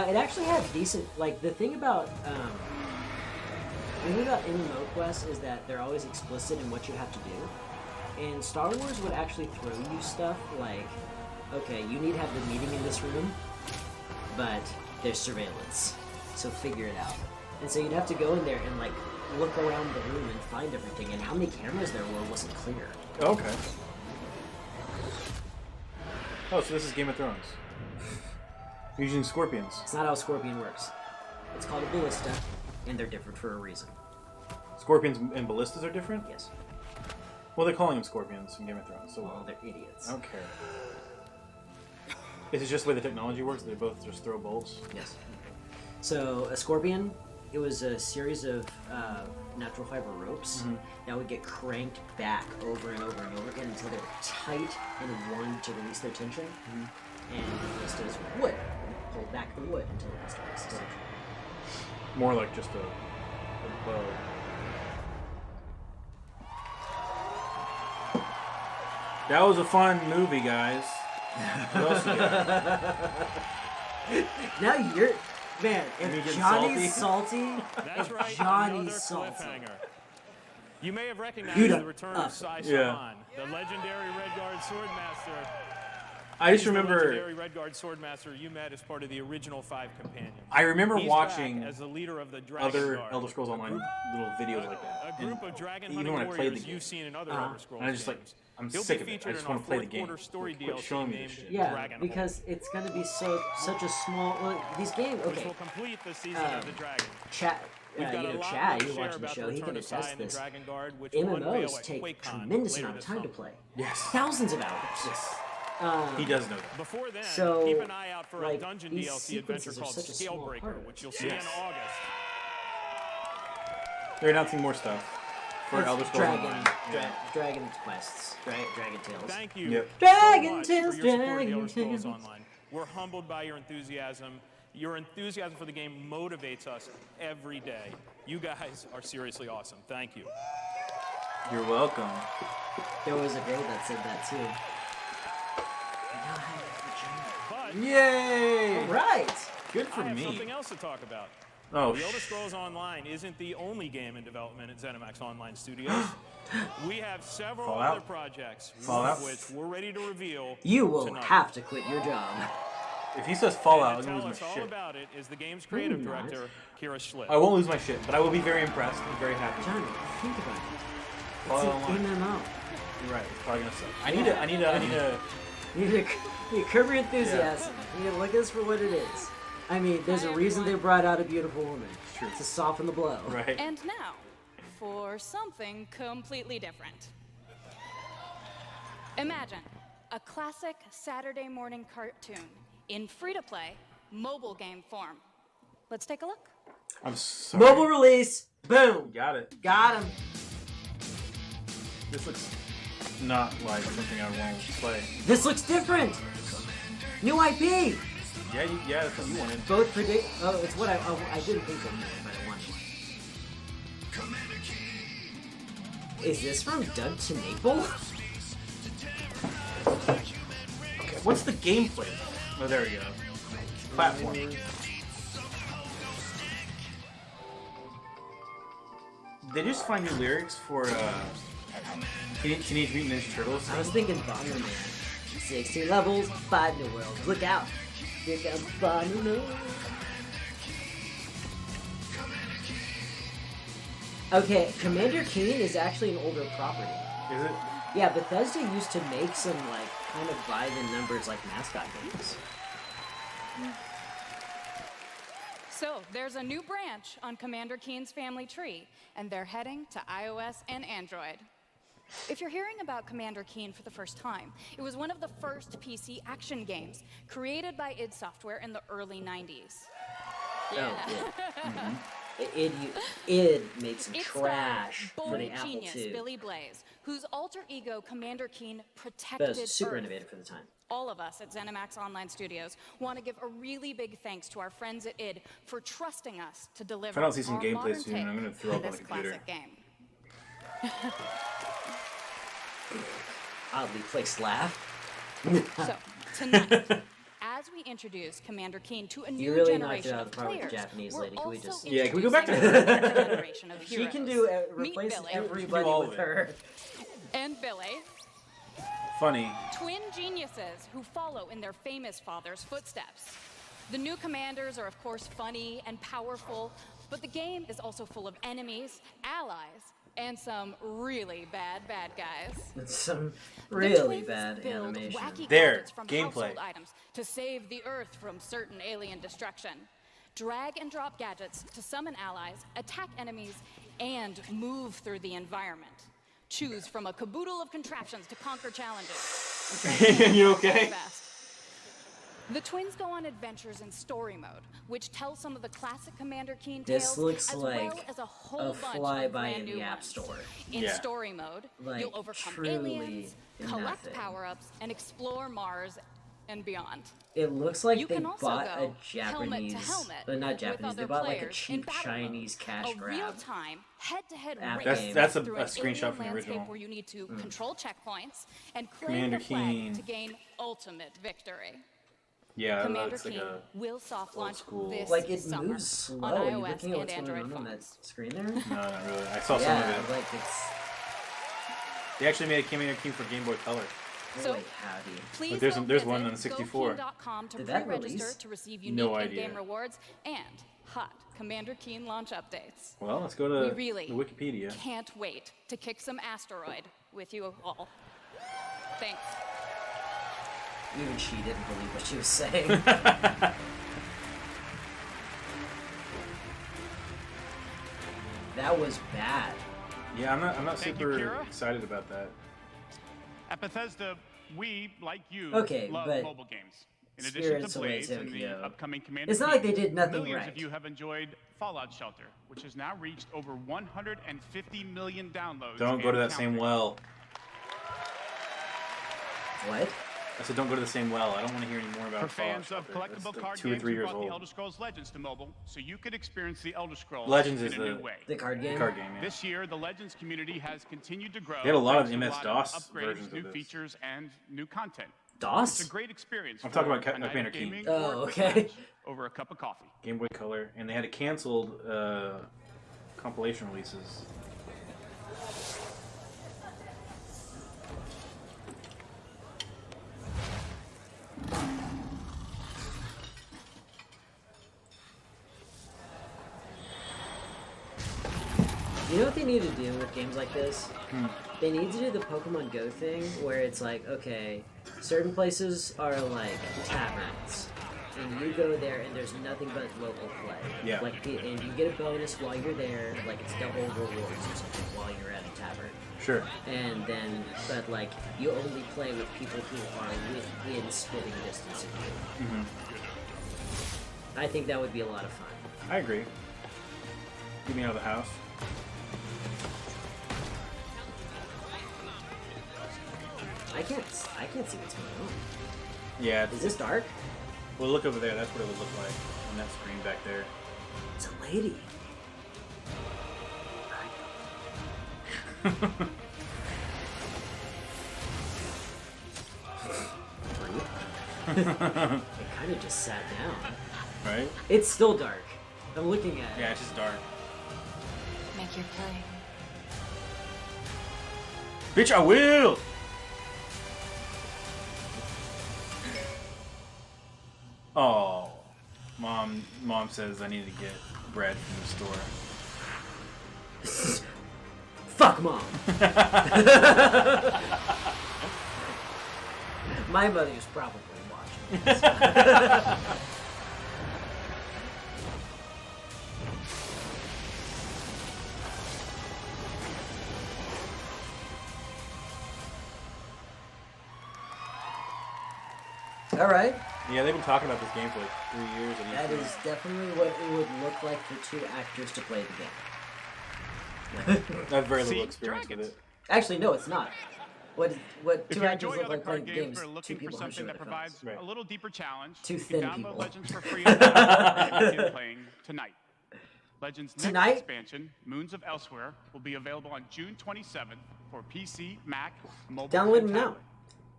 it. It actually had decent, like, the thing about MMO quests is that they're always explicit in what you have to do. And Star Wars would actually throw you stuff like, okay, you need to have the meeting in this room, but there's surveillance, so figure it out. And so you'd have to go in there and, like, look around the room and find everything, and how many cameras there were wasn't clear. Okay. Oh, so this is Game of Thrones. You're using scorpions. It's not how a scorpion works. It's called a ballista, and they're different for a reason. Scorpions and ballistas are different? Yes. Well, they're calling them scorpions in Game of Thrones, so... Well, they're idiots. I don't care. Is it just the way the technology works? They both just throw bolts? Yes. So, a scorpion, it was a series of natural fiber ropes that would get cranked back over and over and over again until they were tight and one to release their tension. And the ballistas would pull back the wood until it was released. More like just a bow. That was a fun movie, guys. What else you got? Now you're... Man, if getting Johnny's salty, That's right. Johnny's salty. Cliffhanger. You may have recognized Yuda. the return of Sai Yeah. Saman, the legendary Red Guard Swordmaster. I just He's remember... the legendary Red Guard Swordmaster you met as part of the original 5 companions. I remember He's watching back as the leader of the Dragon other Guard, Elder Scrolls Online little videos like that. a group And of dragon even hunting when I played the warriors game, you've seen in other Elder Scrolls and I just games. I'm He'll sick be of it. I featured just in want our to play the fourth game. quarter story Quit DLC showing me named this shit. Yeah, Dragon because it's going to be such a small... Well, these games... which Okay. will complete the season of the Dragon. Chat... We've got a lot Chad, more to you're share watching the about show, the he return can of Sai attest and the this. Dragon Guard, which will unveil MMOs at take QuakeCon tremendous later amount of this time to summer. play. Yes. Thousands of hours. Yes. Um, He does know that. Before then, So, keep an eye out for like, a dungeon these DLC adventure sequences are called such a small part Scalebreaker, of it. which you'll see Yes. in August. They're announcing more stuff for It's Elder Scrolls Dragon, Online. Dragon Quests, Dragon Tales. Thank you Yep. Dragon so much Tales, for your support of the Dragon Elder Scrolls Tales. Online. We're humbled by your enthusiasm. Your enthusiasm for the game motivates us every day. You guys are seriously awesome. Thank you. You're welcome. There was a girl that said that too. But Yay! All right. Good for I have me. something else to talk about. Oh, The Elder Scrolls Online isn't the only game in development at ZeniMax Online Studios. We have several Fallout. other projects, one Fallout. of which we're ready to reveal You will tonight. have to quit your job. If he says Fallout, And I'm to gonna tell lose us my all shit. about it is the game's creative you're not. director, Kira Schlitt. I won't lose my shit, but I will be very impressed and very happy. Johnny, think about it. It's Fallout an Online. MMO. You're right. It's probably gonna suck. I need to. You need to curb your enthusiasm. You need to look at this for what it is. I mean, there's a reason they brought out a beautiful woman. True. To soften the blow. Right. And now, for something completely different. Imagine a classic Saturday morning cartoon in free-to-play mobile game form. Let's take a look. I'm sorry. Mobile release. Boom. Got it. Got him. This looks not like something I want to play. This looks different. New IP. Yeah, that's what you wanted. Both predict. Oh, it's what I didn't think of, but I wanted. Is this from Doug to Maple? Okay, what's the gameplay? Oh, there we go. platform. They just find new lyrics for Teenage Mutant Ninja Turtles. I was thinking Bomberman. 16 levels, 5 new worlds. Look out! Here comes Bomberman. Okay, Commander Keen is actually an older property. Is it? Yeah, Bethesda used to make some like kind of by the numbers like mascot games. So, there's a new branch on Commander Keen's family tree, and they're heading to iOS and Android. If you're hearing about Commander Keen for the first time, it was one of the first PC action games created by id Software in the early 90s. Yeah. Oh, id made some It trash stars for the boy Apple genius II. Billy Blaze, whose alter ego Commander Keen But protected it was super Earth. innovative for the time. All of us at ZeniMax Online Studios want to give a really big thanks to our friends at id for trusting us to deliver If I don't see some our gameplay modern soon, take I'm gonna throw up on this the computer. classic game. Oddly placed laugh. So, tonight, as we introduce Commander Keen to a new You really knocked it generation out of of the park with the players, Japanese we're lady. Can we also just? Yeah, can we go back to introducing her? a new generation of She can heroes. do Meet replace Billy. everybody all with of it. her. And Billy, Funny. twin geniuses who follow in their famous father's footsteps. The new commanders are, of course, funny and powerful, but the game is also full of enemies, allies, and some really bad guys. It's some The really twins bad build animation. wacky There, gadgets from gameplay. household items to save the Earth from certain alien destruction. Drag and drop gadgets to summon allies, attack enemies, and move through the environment. Choose from a caboodle of contraptions to conquer challenges. You okay? Fast. The twins go on adventures in story mode, which tells some of the classic Commander Keen This tales, looks as like well as a whole a bunch flyby of brand in new the App ones. Store. In Yeah. story mode, Like, you'll overcome truly aliens, collect nothing. power-ups, and explore Mars and beyond. It looks like You they can also bought go a Japanese, helmet to helmet but not with Japanese. They other bought like a players in cheap battle Chinese cash a grab. real-time, head-to-head app race game. That's a through an screenshot alien from the landscape original. where you need to control checkpoints and claim Commander the flag Keen. to gain ultimate victory. Yeah, that Commander looks like Keen a will soft launch school. this Like it summer moves slow. on Are you iOS looking at and what's going Android on that phones. screen there? No, not really. I saw some Yeah, of it. like it's. They actually made a Commander Keen for Game Boy Color. So, Holy howdy. Please Like, there's go one visit on the 64. GoKeen.com to Did that pre-register release? to receive No unique idea. in-game rewards and hot Commander Keen launch updates. Well, let's go to We really the Wikipedia. can't wait to kick some asteroid with you all. Thanks. Even she didn't believe what she was saying. That was bad. Yeah, I'm not Thank you, super Kira. excited about that. At Bethesda, we, like you, Okay, love but mobile games. In addition Spirits to Away Blades and the Tokyo. upcoming Commander It's not like Keen, they did nothing millions right. of you have enjoyed Fallout Shelter, which has now reached over 150 million downloads. Don't go to and that same counting. well. What? I said don't go to the same well. I don't want to hear any more about For fans Fallout of Shelter. That's collectible like card 2 or games, 3 we years brought the old. Elder Scrolls Legends to mobile, so you could experience the Elder Scrolls Legends in is a the- new way. The card game? Card game, yeah. This year, the Legends community has continued to grow. They had a lot of thanks to MS-DOS upgrades, versions of new this. features, and new content. DOS? It's a great experience. I'm talking for about a night of Commander Keen. gaming Oh, or a okay. match over a cup of coffee. Game Boy Color, and they had a canceled compilation releases. You know what they need to do with games like this? Hmm. They need to do the Pokemon Go thing where it's like, okay, certain places are like taverns, and you go there and there's nothing but local play. Yeah. Like, and you get a bonus while you're there, like it's double rewards or something while you're at a tavern. Sure. And then, but like, you only play with people who are within spitting distance of you. Hmm. I think that would be a lot of fun. I agree. Get me out of the house. I can't see what's going on. Yeah. Is this dark? Well, look over there. That's what it would look like on that screen back there. It's a lady. It kind of just sat down. Right? It's still dark. I'm looking at it. Yeah, it's just dark. Make your play. Bitch, I will! Oh. Mom says I need to get bread from the store. Fuck Mom! My mother's probably watching this. All right. Yeah, they've been talking about this game for like 3 years. That is definitely what it would look like for two actors to play the game. I have very little experience with it. Actually, no, it's not. What If two you're actors enjoying look other like playing card games games? but are Two looking for people who show something their that provides films. a little deeper challenge, Two you thin can download people. Legends for free and begin playing tonight. Legends' next Tonight? expansion, Moons of Elsewhere, will be available on June 27th for PC, Mac, mobile, Download and it now. tablet.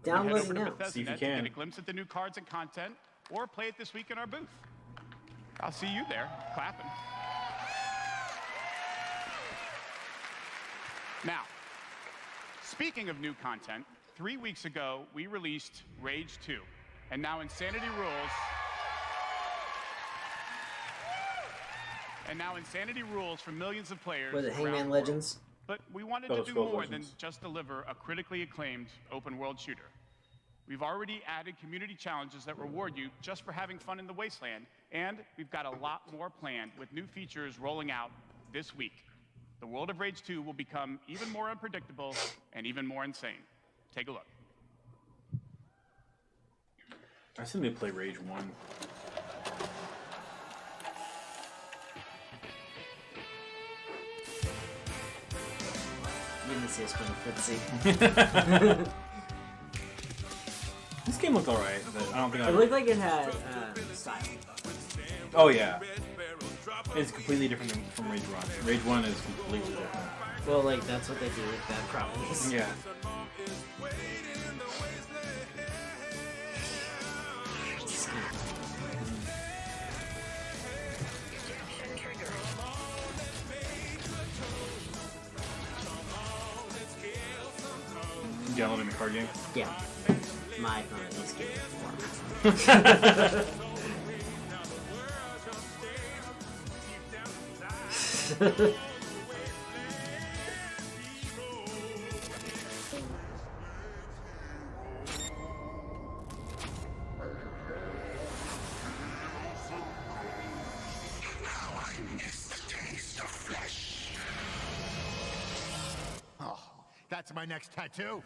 You can head Download over it to now. Bethesda See if you Net to can. get a glimpse at the new cards and content, or play it this week in our booth. I'll see you there, clapping. Now, speaking of new content, 3 weeks ago, we released Rage 2, and now Insanity Rules for millions of players. Was it around Hangman the world. Legends? But we wanted Elder to do Scrolls more than Legends. just deliver a critically acclaimed open world shooter. We've already added community challenges that reward you just for having fun in the wasteland, and we've got a lot more planned with new features rolling out this week. The world of Rage 2 will become even more unpredictable and even more insane. Take a look. I still need to play Rage 1. You didn't see us playing footsie. This game looked alright, but I don't think It looked like it had style. Oh yeah. It's completely different from Rage 1. Rage 1 is completely different. Well, like, that's what they do with bad properties. Yeah. You downloading the card game? Yeah. My phone at least gave it a 4. Oh, that's my next tattoo.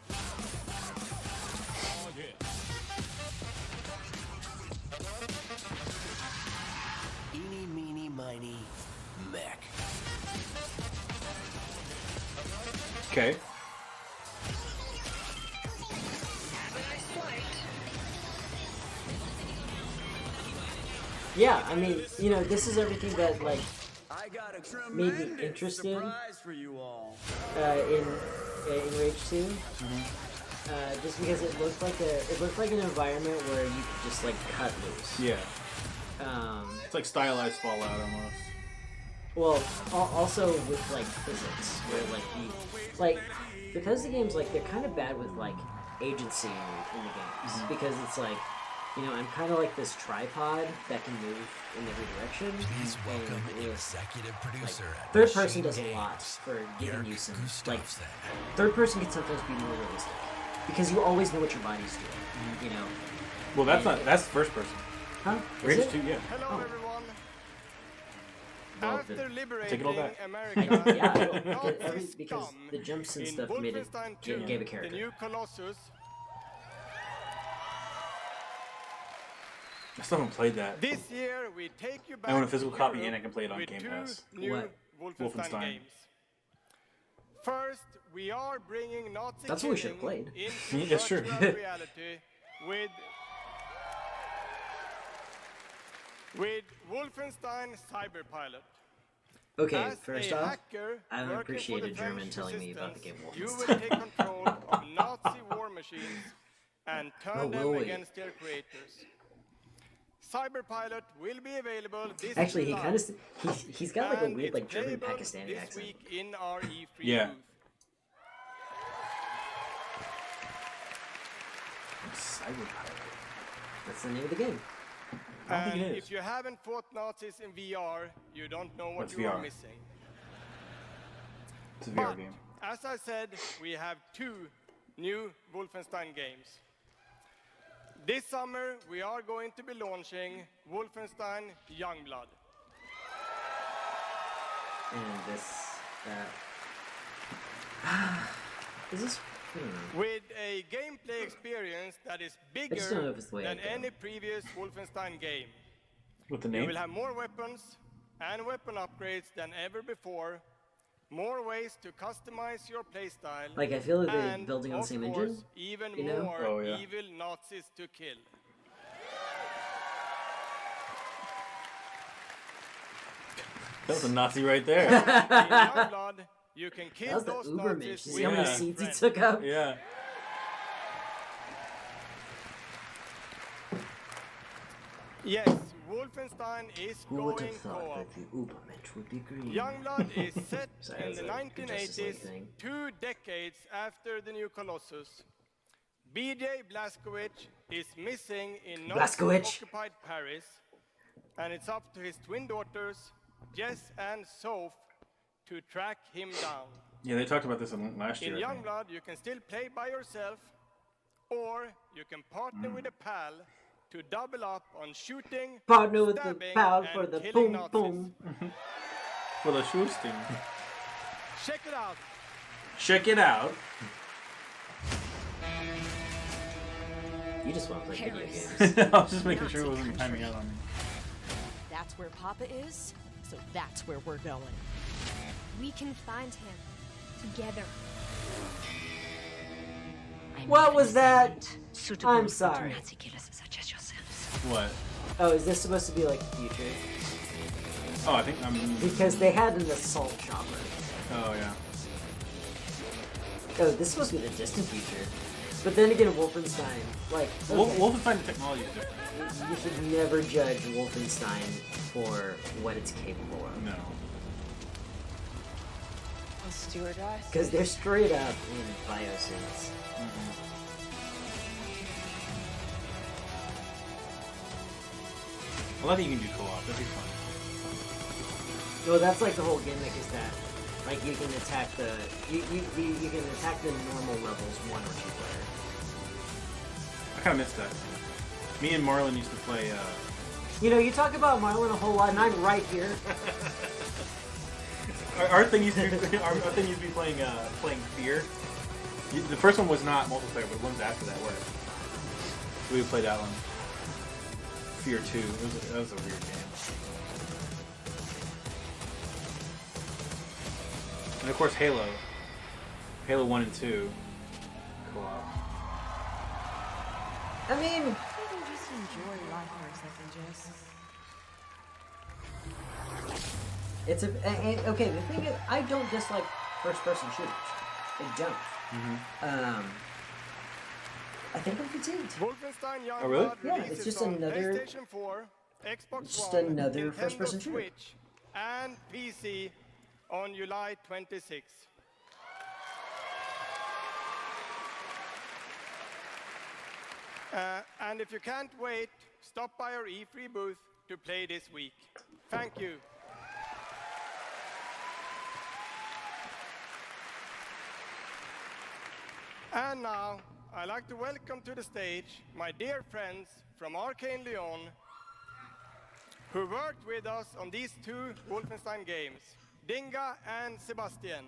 Eeny, meeny, miny, mech. Okay. Yeah, I mean, you know, this is everything that, like, made me interested in Rage 2. Just because it looked like an environment where you could just like cut loose. Yeah. It's like stylized Fallout almost. Well, also with like physics, where like because the games like they're kind of bad with like agency in the games because it's like, you know, I'm kind of like this tripod that can move in every direction. Please welcome and executive producer at third person Machine does a lot Games, for giving you some like Gustafsson. third person can sometimes be more realistic because you always know what your body's doing. You know. Well, that's And- not. That's first person. Huh? Is Rage it? 2, yeah. Oh. Well, After Take it all back. America, yeah, Nazis because come the jumps and in stuff made it Wolfenstein 2, gave a the character. new Colossus. I still haven't played that. This year we take you back I own a physical to copy Europe and I can play it on with Game two Pass. new What? Wolfenstein games. First, we are bringing Nazi That's what we should have killing played. into Yeah, sure. virtual reality with Wolfenstein Cyberpilot. Okay, As first a off, hacker I working appreciate for a the German French telling me about the game resistance, you will Wolfenstein. take control of Nazi war machines and Oh, turn will them we? against their creators. Cyberpilot will be available this Actually, he July, kind of he's got like a and weird it's like German playable Pakistani this accent. week in our E3 Yeah. booth. Cyberpilot. That's the name of the game. I don't think And it is. if you haven't fought Nazis in VR, you don't know what What's you are VR? missing. It's a VR But, game. as I said, we have 2 new Wolfenstein games. This summer, we are going to be launching Wolfenstein Youngblood. And this is this? I don't know. With a gameplay experience that is just don't know bigger if it's the way than I go. any previous Wolfenstein game. With the You name? will have more weapons and weapon upgrades than ever before, more ways to customize your playstyle, Like, I feel like they're and, building on the of same course, engine, even you know? more Oh, yeah. evil Nazis to kill. That was a Nazi right there. In Youngblood, you can That kill was the those Ubermensch. Nazis You with see how many your seats he friends. took up? Yeah. Yes, Wolfenstein is Who would have going thought co-op. that the Ubermensch would be green? Youngblood is set Sorry, in that the was like a Justice League 1980s, thing. 2 decades after the new Colossus. BJ Blazkowicz is missing in Blazkowicz. Nazi-occupied Paris, and it's up to his twin daughters, Jess and Soph, to track him down. Yeah, they talked about this last In year. I think. Youngblood, you can still play by yourself, or you can partner with a pal to double up on shooting, Partner with the stabbing, pal and for the killing boom Nazis. boom. For the Schusting. Check it out. Check it out. You just want to play video Paris. games. I was just making sure it wasn't timing out on me. That's where Papa is, so that's where we're going. We can find him together. What was that? I'm sorry. Nazi killers such as yourselves. What? Oh, is this supposed to be like the future? Oh, I think I'm. Because they had an assault chopper. Oh yeah. Oh, this is supposed to be the distant future. But then again, Wolfenstein, like, okay, Wolfenstein technology is different. you should never judge Wolfenstein for what it's capable of. No. A stewardess. Because they're straight up in biosuits. I love that you can do co-op. That'd be fun. Well, that's like the whole gimmick is that, like, you can attack the you can attack the normal levels 1 or 2 player. I kind of missed that. Me and Marlon used to play. You know, you talk about Marlon a whole lot, and I'm right here. Our thing used to be our thing used to be playing Fear. The first one was not multiplayer, but the ones after that were. We would play that one. Fear 2. That was a weird game. And of course Halo. Halo 1 and 2. Co-op. I mean, Maybe just enjoy life for a second, Jess. it's okay. The thing is, I don't dislike first-person shooters. I don't. I think I'm fatigued. Wolfenstein Youngblood Oh, really? Yeah, releases it's just on another- PlayStation 4, Xbox it's just One, another Nintendo first-person shooter. Switch, and PC on July 26th. And if you can't wait, stop by our E3 booth to play this week. Thank you. And now, I'd like to welcome to the stage my dear friends from Arcane Lyon, who worked with us on these 2 Wolfenstein games, Dinga and Sebastian.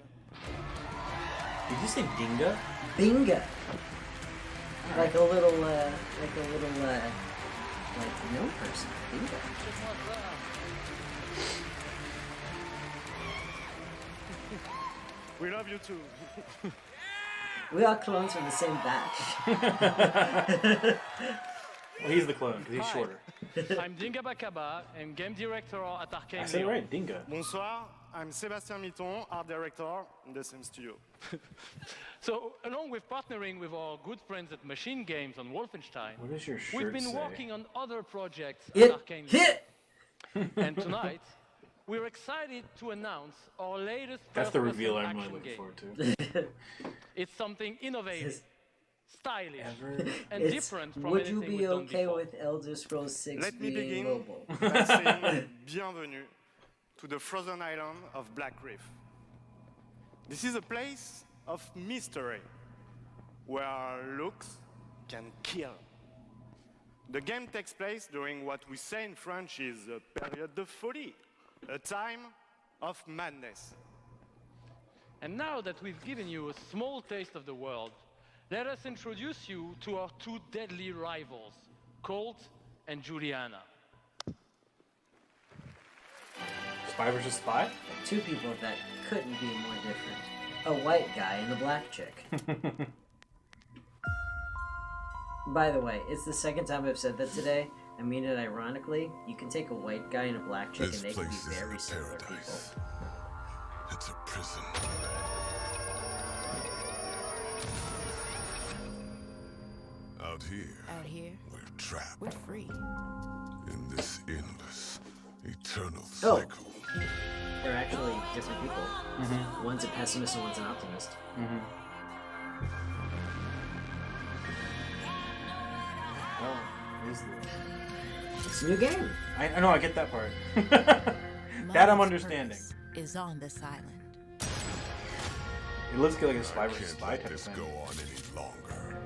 Did you say Dinga? Binga. Like a little, like no person. Binga. We love you too. We are clones from the same batch. Well, he's the clone because he's shorter. I'm Dinga Bakaba and game director at Arcane I said it Lyon. right, Dinga. Bonsoir, I'm Sébastien Mitton, art director in the same studio. So, along with partnering with our good friends at Machine Games on Wolfenstein, What does your shirt we've been say? working on other projects at Hit! Arcane. Hit! And tonight, we're excited to announce our latest That's the first-person reveal I'm action really looking game. forward to. It's something innovative, stylish, and It's, different from would you anything be we've done okay before. with Elder Scrolls 6 Let me being begin mobile? by saying bienvenue to the frozen island of Black Reef. This is a place of mystery where looks can kill. The game takes place during what we say in French is a période de folie, a time of madness. And now that we've given you a small taste of the world, let us introduce you to our two deadly rivals, Colt and Juliana. Spy versus spy? Two people that couldn't be more different. A white guy and a black chick. By the way, it's the second time I've said that today. I mean it ironically. You can take a white guy and a black chick and they can be very similar people. It's a prison. Out here, we're trapped. We're free. In this endless, eternal Oh. cycle. They're actually different people. Mhm. One's a pessimist and one's an optimist. Oh, it's a new game. I know, I get that part. That I'm understanding. Is on this island. It looks like a spy versus spy type of thing. Go on any longer.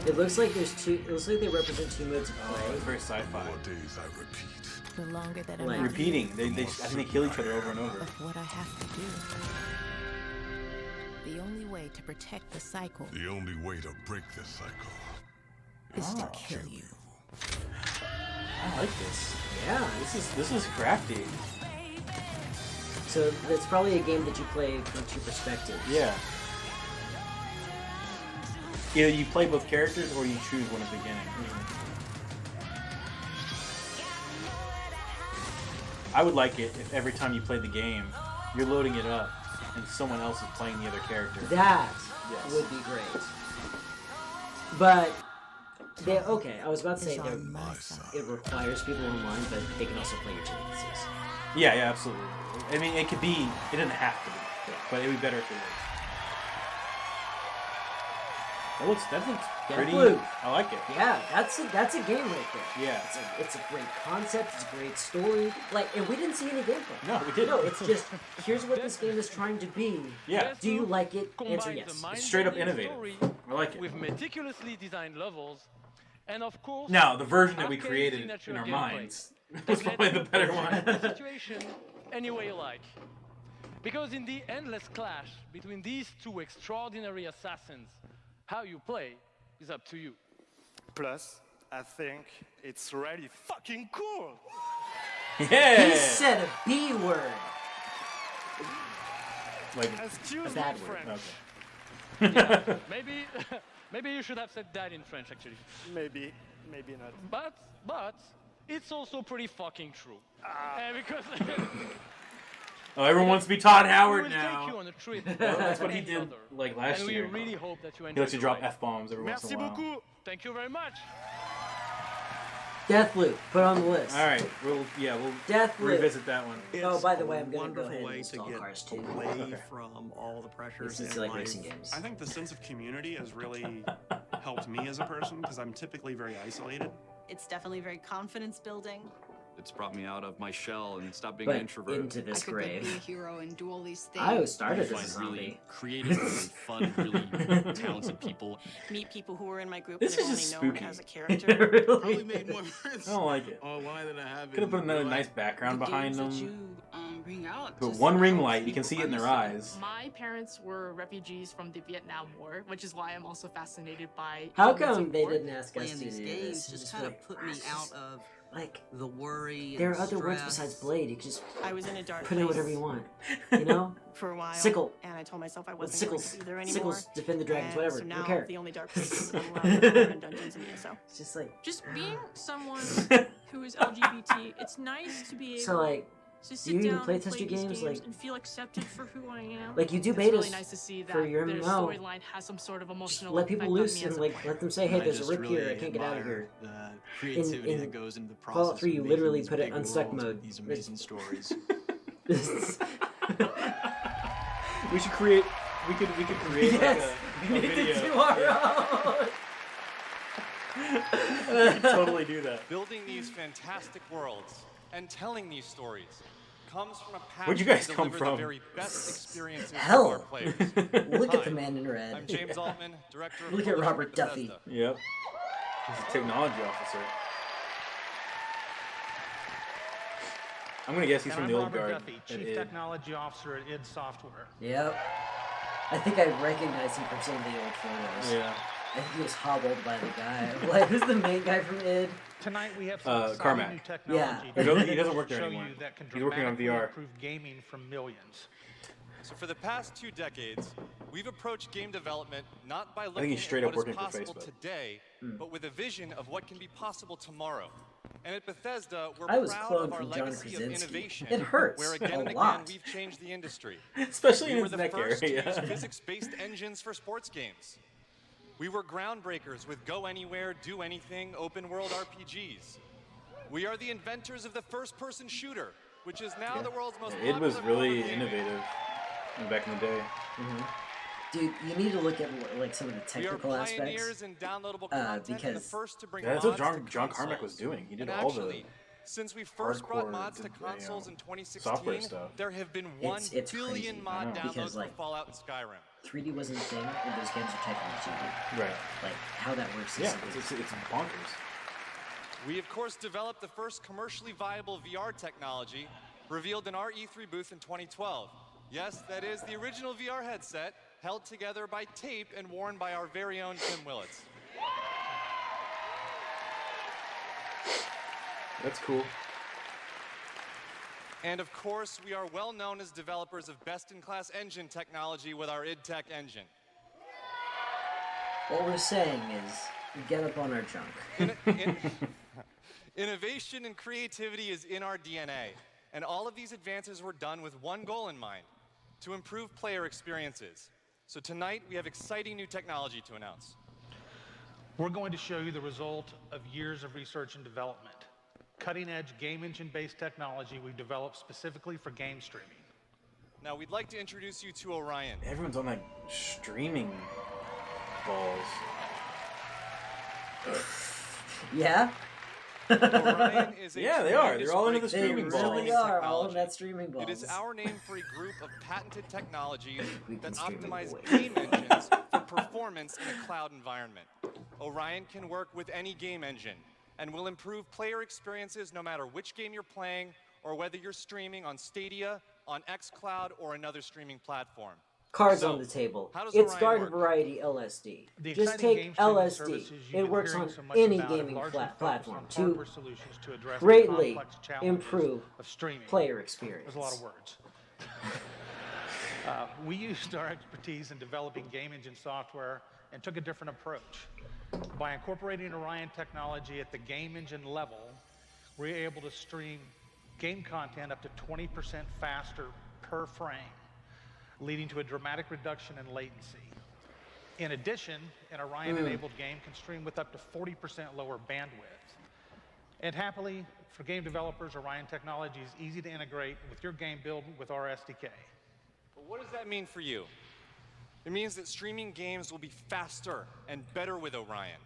It looks like there's two. It looks like they represent two modes of play. It's very sci-fi. More days I repeat. The longer that Like- I'm out Repeating. They I think they kill each other over and over. of what I have to do. The only way to protect the cycle The only way to break this cycle is to kill you. I like this. Yeah. This is crafty. So it's probably a game that you play from two perspectives. Yeah. Either you play both characters or you choose one at the beginning. I would like it if every time you play the game, you're loading it up and someone else is playing the other character. That Yes. would be great. But okay, I was about to say it requires people online, but they can also play your chances. Yeah, absolutely. I mean, it doesn't have to be, but it'd be better if it was. That looks pretty. Deathloop. I like it. Yeah, that's a game right there. Yeah. It's a great concept. It's a great story. And we didn't see any gameplay. No, we didn't. No, it's just here's what this game is trying to be. Yeah. Do you like it? Answer Combines yes. the It's straight up mind-bending innovative. story I like it. With meticulously designed levels, and of course, Now, the version that we arcane created signature in our gameplay minds that was lets probably you the better approach one. the situation any way you like. Because in the endless clash between these two extraordinary assassins, how you play is up to you. Plus, I think it's really fucking cool. Yeah. He said a B word. Like Excuse a me, bad French. word. Yeah, maybe you should have said that in French actually. Maybe not. But it's also pretty fucking true. Because Oh, everyone wants to be Todd Howard we will now. take you on a trip. Well, that's what he with did another. like last and year. we really hope that you He enjoy likes to the drop ride. F-bombs every once in a while. beaucoup. Thank you very much. Deathloop, put on the list. All right, we'll Deathloop. revisit that one. Oh, by the way, I'm It's a gonna go wonderful ahead and way to install get Cars 2. away Okay. from all the pressures It's in like life. racing games. I think the sense of community has really helped me as a person because I'm typically very isolated. It's definitely very confidence building. It's brought me out of my shell and stopped being But an introvert. into I this could like, be a grave. hero and do all these things. I started as a find zombie. really creative, really fun, really talented people. Meet people who were in my group This that is I've just only known spooky. as a character. Really? Probably made more sense. I don't like it. Oh, why did I have it? Could have put another in real nice life? background The behind games that them. you bring out. Put just one ring helps light, you can people see it in their understand. eyes. My parents were refugees from the Vietnam War, which is why I'm also fascinated by. How elements come of they war. didn't ask us Playing to these do games this? just kind of put me out of like the worry. There are and other words stress. besides blade. You can just I was in a dark put in place whatever you want. You know? for a while. Sickle. And I told myself I With wasn't going sickles. to be there anymore. Sickles defend the dragons, And whatever. So Don't now care. the only dark places I'm allowed to are in Dungeons and ESO. It's just like Just being someone who is LGBT, it's nice to be able so like Just sit You even down play and test play your these games, games like- and feel accepted for who I am. Like you do It's betas really nice to see that for your their MMO. storyline has some sort of emotional Let people effect on loose me and as a like player. let them say, "Hey, I there's a just rip here. I really can't get out of admire here." The creativity in that goes into the Fallout process 3, of you making literally these put it big unstuck worlds with mode. these amazing stories. We should create. We could create Yes, like we a need video. to do our own. We could totally do that. Building these fantastic worlds and telling these stories comes from a passion Where'd you guys to come deliver from? the very best experiences Hell. for our players. Look at Hi, the man in red. I'm James Altman, director of Look at publishing Robert Bethesda. Duffy. Yep. He's a technology officer. I'm gonna guess he's And from I'm the old Robert guard. Duffy, at Chief id. Technology Officer at id Software. Yep. I think I recognize him from some of the old photos. Yeah. I think he was hobbled by the guy. Like, who's the main guy from id? Tonight we have some exciting Carmack. new technology Yeah. He doesn't work there show anymore. you that can He's working on dramatically VR. improve gaming from millions. So for the past 2 decades, we've approached game development not by think looking he's straight at up what is working for possible Facebook. today, Hmm. but with a vision of what can be possible tomorrow. And at Bethesda, we're I was proud cloned of our from John legacy of Krasinski. innovation. It hurts where again a and again lot. we've changed the industry. Especially we in were his the neck first area. to use physics-based engines for sports games. We were groundbreakers with go anywhere, do anything, open world RPGs. We are the inventors of the first-person shooter, which is now the world's most It was popular really form of gaming. innovative back in the day. Dude, you need to look at like some of the We are technical aspects. pioneers in downloadable content and the because first to bring Yeah, that's what mods to John Carmack was consoles. doing. He did And all actually, the since we first brought hardcore mods to you know, consoles in software 2016, stuff. there have been 1 It's billion crazy. mod Because, downloads like, for Fallout and Skyrim. 3D wasn't a thing, and those games are technically cheated. Right. Like, how that works Yeah, is... it's bonkers. We, of course, developed the first commercially viable VR technology revealed in our E3 booth in 2012. Yes, that is the original VR headset, held together by tape and worn by our very own Tim Willits. That's cool. And of course, we are well known as developers of best-in-class engine technology with our id Tech engine. What we're saying is, get up on our junk. Innovation and creativity is in our DNA, and all of these advances were done with one goal in mind: to improve player experiences. So tonight, we have exciting new technology to announce. We're going to show you the result of years of research and development. Cutting-edge game engine-based technology we've developed specifically for game streaming. Now, we'd like to introduce you to Orion. Everyone's on like streaming balls. Yeah? Orion is a Yeah, they are. tremendous They're all into the breakthrough streaming in balls. They really streaming are, all technology. of that streaming balls. It is our name for a group of patented technologies that stream it optimize away. game engines for performance in a cloud environment. Orion can work with any game engine and will improve player experiences no matter which game you're playing or whether you're streaming on Stadia, on xCloud, or another streaming platform. Cards So, on the table. how does It's Orion garden work? variety LSD. The Just exciting take game streaming LSD. services you've It been works hearing on so much any about have gaming largely focused platform on to hardware solutions to address the greatly complex challenges improve of streaming. player experience. There's a lot of words. We used our expertise in developing game engine software and took a different approach. By incorporating Orion technology at the game engine level, we're able to stream game content up to 20% faster per frame, leading to a dramatic reduction in latency. In addition, an Orion-enabled game can stream with up to 40% lower bandwidth. And happily, for game developers, Orion technology is easy to integrate with your game build with our SDK. But what does that mean for you? It means that streaming games will be faster and better with Orion.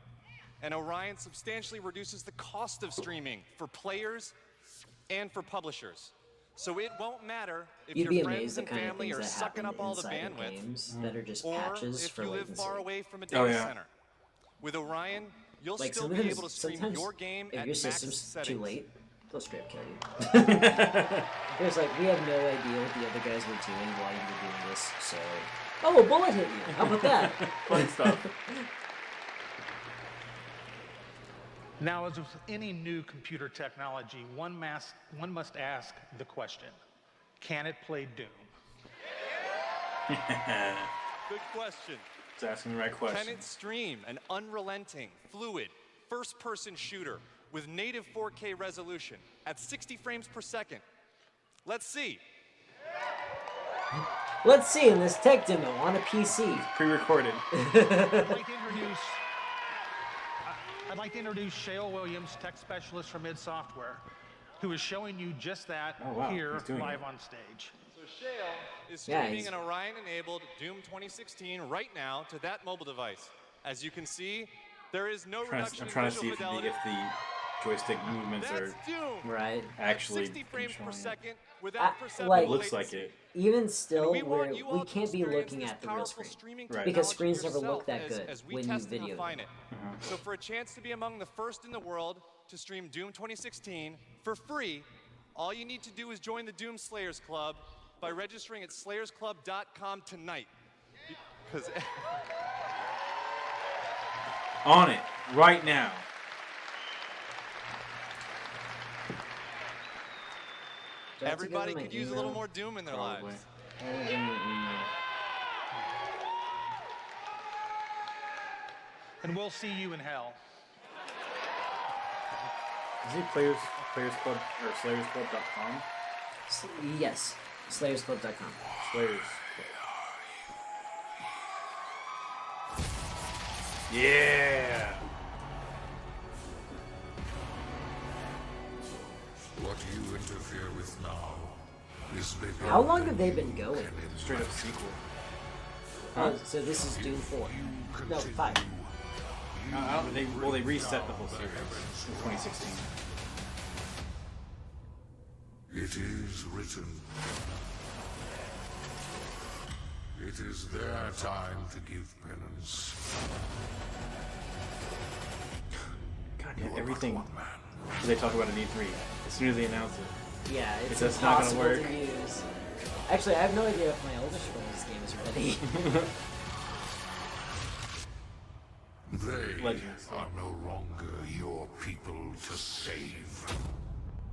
And Orion substantially reduces the cost of streaming for players and for publishers. So it won't matter if You'd your be friends amazed the and kind of family things are that sucking happen up all the inside of bandwidth, games that are just or patches if for you live latency. far away from a Oh, data yeah. center. With Orion, you'll Like still be sometimes, able to stream sometimes your game if at your max system's settings. too late, they'll straight up kill you. There's like, we have no idea what the other guys were doing while you were doing this, so... Oh, a bullet hit you! How about that? Fun stuff. Now, as with any new computer technology, one must ask the question, can it play Doom? Good question. It's asking the right question. Can it stream an unrelenting, fluid, first-person shooter with native 4K resolution at 60 frames per second Let's see. Let's see in this tech demo on a PC. Pre-recorded. I'd like to introduce Shale Williams, tech specialist from id Software, who is showing you just that here live on stage. So Shale is streaming an Orion-enabled Doom 2016 right now to that mobile device. As you can see, there is no reduction in visual fidelity. If the joystick movements are actually 60 frames per second without perceptible like, it looks like it. Even still, we can't be looking at the real screen because screens never look that good when you video them. So for a chance to be among the first in the world to stream Doom 2016 for free, all you need to do is join the Doom Slayers Club by registering at slayersclub.com tonight. Because on it right now. everybody could use a little more Doom in their lives. And we'll see you in hell. Is it Players Club or SlayersClub.com? Yes, SlayersClub.com. Slayers. Yeah. What you interfere with now is bigger. How long have they been going? Straight up sequel. Oh, so this is Doom 4. No, 5. They reset the whole series in 2016. It is written. It is their time to give penance. God damn, everything they talk about in E3, as soon as they announce it. Yeah, it's not gonna work. to use. Actually, I have no idea if my Elder Scrolls game is ready. They Legends. are no longer your people to save.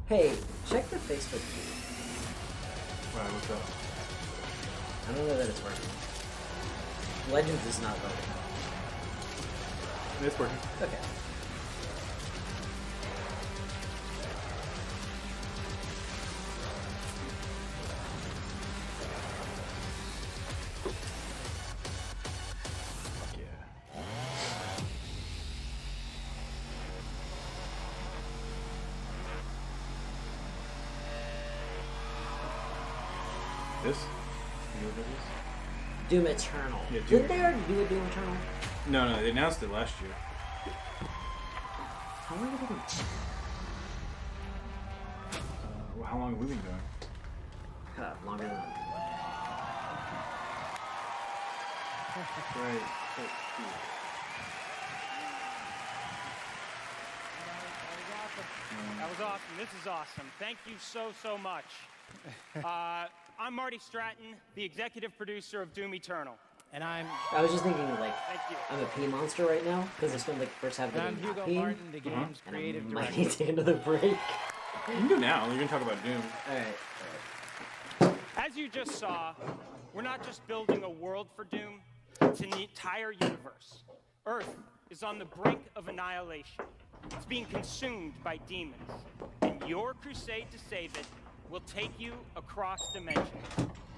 Hey, check the Facebook feed. Right, what's up? I don't know that it's working. Legends is not voting. It's working. Okay. This? You know what it is? Doom Eternal. Yeah, Doom Didn't they already do a Doom Eternal? No, they announced it last year. How long have they been? Well, how long have we been going? Longer than that. Right. That was awesome. This is awesome. Thank you so much. I'm Marty Stratton, the executive producer of Doom Eternal. And I was just thinking, like, Thank you. I'm a pee monster right now because I spent like the first half of the I'm day Hugo not peeing, Martin, the game's and creative I might director. need to take another break. You can do now. You're gonna talk about Doom. All right. As you just saw, we're not just building a world for Doom, it's an entire universe. Earth is on the brink of annihilation. It's being consumed by demons. And your crusade to save it will take you across dimensions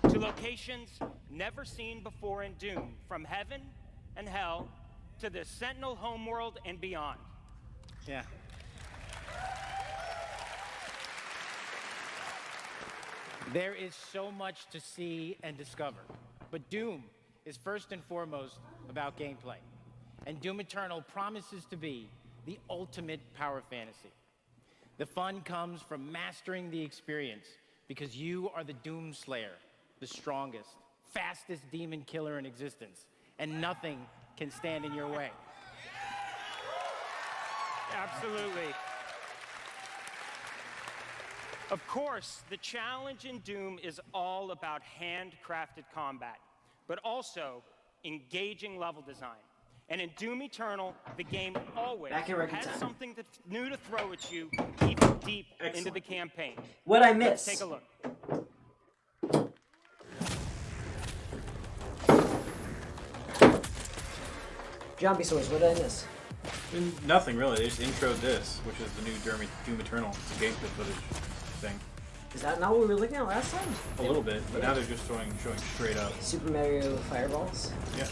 to locations never seen before in Doom, from heaven and hell to the Sentinel homeworld and beyond. Yeah. There is so much to see and discover, but Doom is first and foremost about gameplay. And Doom Eternal promises to be the ultimate power fantasy. The fun comes from mastering the experience because you are the Doom Slayer, the strongest, fastest demon killer in existence, and nothing can stand in your way. Absolutely. Of course, the challenge in Doom is all about handcrafted combat, but also engaging level design. And in Doom Eternal, the game always has something that's new to throw at you, even deep into the campaign. What'd I miss? Let's take a look. Zombie Source, what did I miss? Nothing really. They just introed this, which is the new Doom Eternal. It's a gameplay footage thing. Is that not what we were looking at last time? A little bit, but now they're just showing straight up. Super Mario Fireballs? Yeah.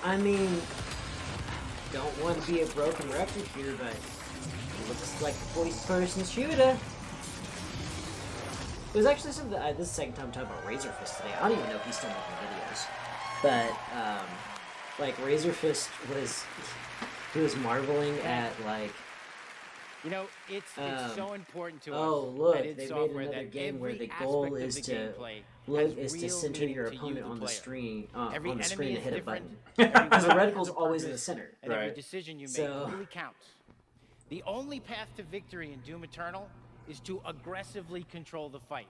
I mean, don't want to be a broken record here, but it looks like a first-person shooter. There's actually something, this is the second time I'm talking about Razor Fist today. I don't even know if he's still making videos. But, like, Razor Fist was, he was marveling at, like... You know, it's so important to us. Oh, look, that they it's made software another that game where every the goal aspect is of the to gameplay has center real your meaning to opponent you, on the player. screen, Every on the screen enemy and hit is a button. different. Every Because the weapon reticle's has a always in the purpose, center. and every Right. decision you make So- really counts. The only path to victory in Doom Eternal is to aggressively control the fight.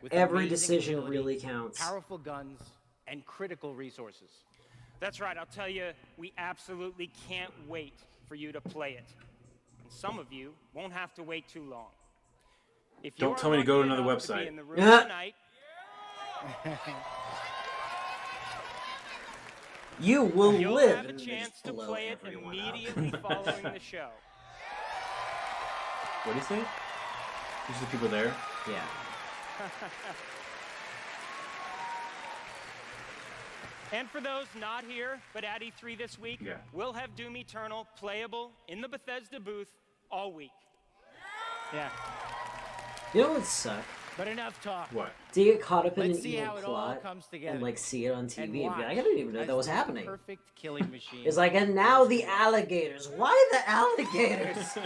With Every amazing decision agility, really counts. Powerful guns, and critical resources. That's right, I'll tell you, we absolutely can't wait for you to play it. And some of you won't have to wait too long. If Don't you're tell me to go to lucky another enough to be website. in the room tonight, You will you'll live have a and then chance just to blow play it everyone up. immediately following the show. What do you say? There's the people there? Yeah. And for those not here, but at E3 this week, Yeah. we'll have Doom Eternal playable in the Bethesda booth all week. Yeah. You know what would suck? But enough talk. What? To get caught up in Let's an see evil how it all plot comes together. and like see it on TV and be watch like, I didn't even know as that was this happening. Perfect killing machine. It's like, and now the alligators. Why the alligators?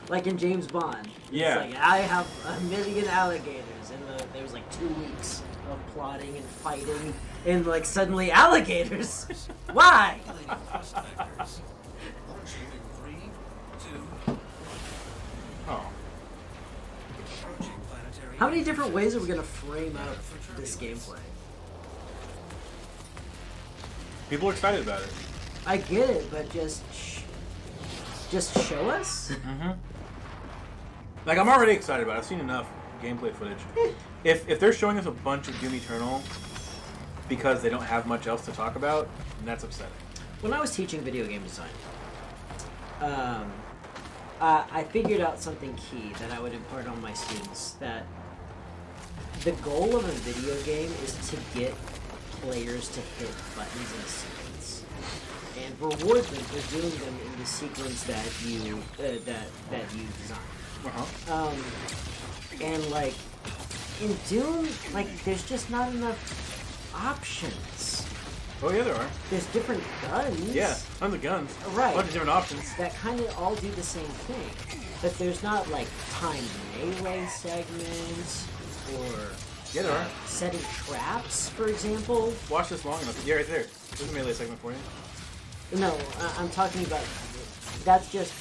Like in James Bond. Yeah. It's like, I have 1 million alligators, and there was like 2 weeks of plotting and fighting, and like suddenly alligators. Why? Oh. How many different ways are we gonna frame out this gameplay? People are excited about it. I get it, but just show us. Mm-hmm. Like, I'm already excited about it. I've seen enough gameplay footage. If they're showing us a bunch of Doom Eternal because they don't have much else to talk about, then that's upsetting. When I was teaching video game design, I figured out something key that I would impart on my students, that the goal of a video game is to get players to hit buttons in a sequence and reward them for doing them in the sequence that you that you designed. And like in Doom, like there's just not enough options. Oh yeah, there are. There's different guns. Yeah, tons of guns. Right. A bunch of different options. That kind of all do the same thing. But there's not like timed melee segments or Yeah, there are. setting traps, for example. Watch this long enough. Yeah, right there. There's a melee segment for you. No, I'm talking about that's just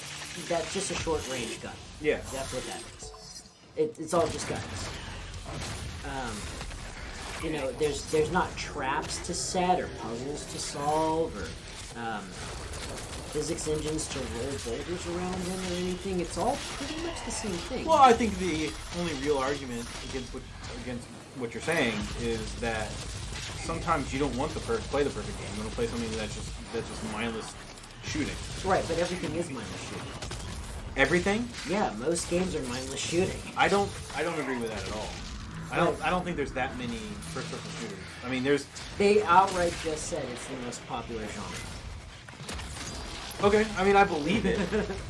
a short range gun. Yeah. That's what that is. It's all just guns. You know, there's not traps to set or puzzles to solve or physics engines to roll boulders around in or anything. It's all pretty much the same thing. Well, I think the only real argument against what you're saying is that sometimes you don't want to play the perfect game. You want to play something that's just mindless shooting. Right, but everything is mindless shooting. Everything? Yeah, most games are mindless shooting. I don't agree with that at all. I don't think there's that many first-person shooters. I mean, They outright just said it's the most popular genre. Okay, I mean, I believe it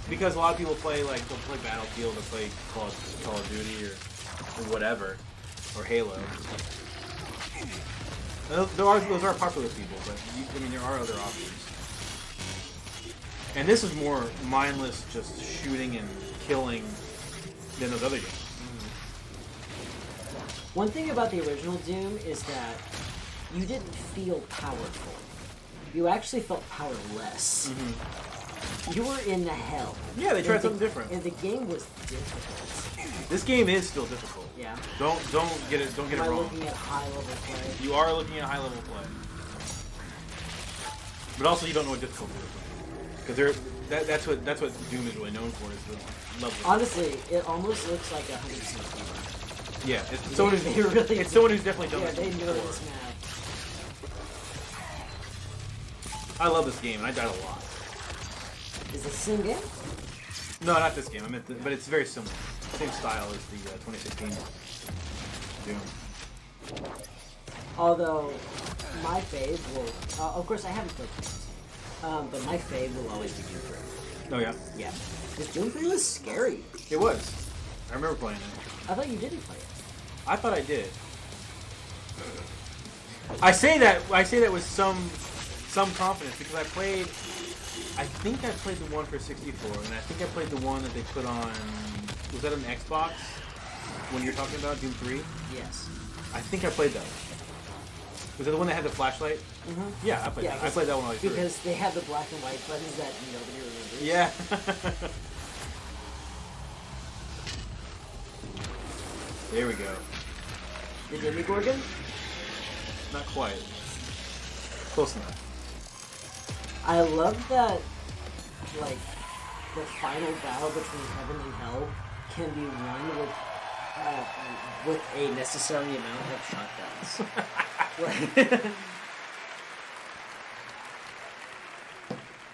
because a lot of people play they'll play Battlefield, they'll play Call of Duty or whatever, or Halo. Those are popular people, but I mean, there are other options. And this is more mindless, just shooting and killing than those other games. One thing about the original Doom is that you didn't feel powerful. You actually felt powerless. You were in the hell. Yeah, they tried something different. And the game was difficult. This game is still difficult. Yeah. Don't get it Am I wrong. looking at high level play? You are looking at high level play, but also you don't know what difficulty is because that's what Doom is really known for is the level. Honestly, it almost looks like 100%. Yeah, it's someone who's definitely done yeah, this they know before. this map. I love this game and I died a lot. Is it the same game? No, not this game. I meant, but it's very similar. Same style as the 2016 Doom. Although my fave will, of course, I haven't played this, but my fave will always be Doom 3. Oh yeah. Yeah. Because Doom 3 was scary. It was. I remember playing it. I thought you didn't play it. I thought I did. I say that with some confidence because I think I played the one for 64, and I think I played the one that they put on. Was that an Xbox? When you're talking about Doom 3? Yes. I think I played that one. Was that the one that had the flashlight? Mm-hmm. Yeah, I played that. I played that one all the way through. Because they had the black and white buttons that nobody remembers. Yeah. There we go. The Demigorgon? Not quite. Close enough. I love that, like, the final battle between heaven and hell can be won with a necessary amount of shotguns.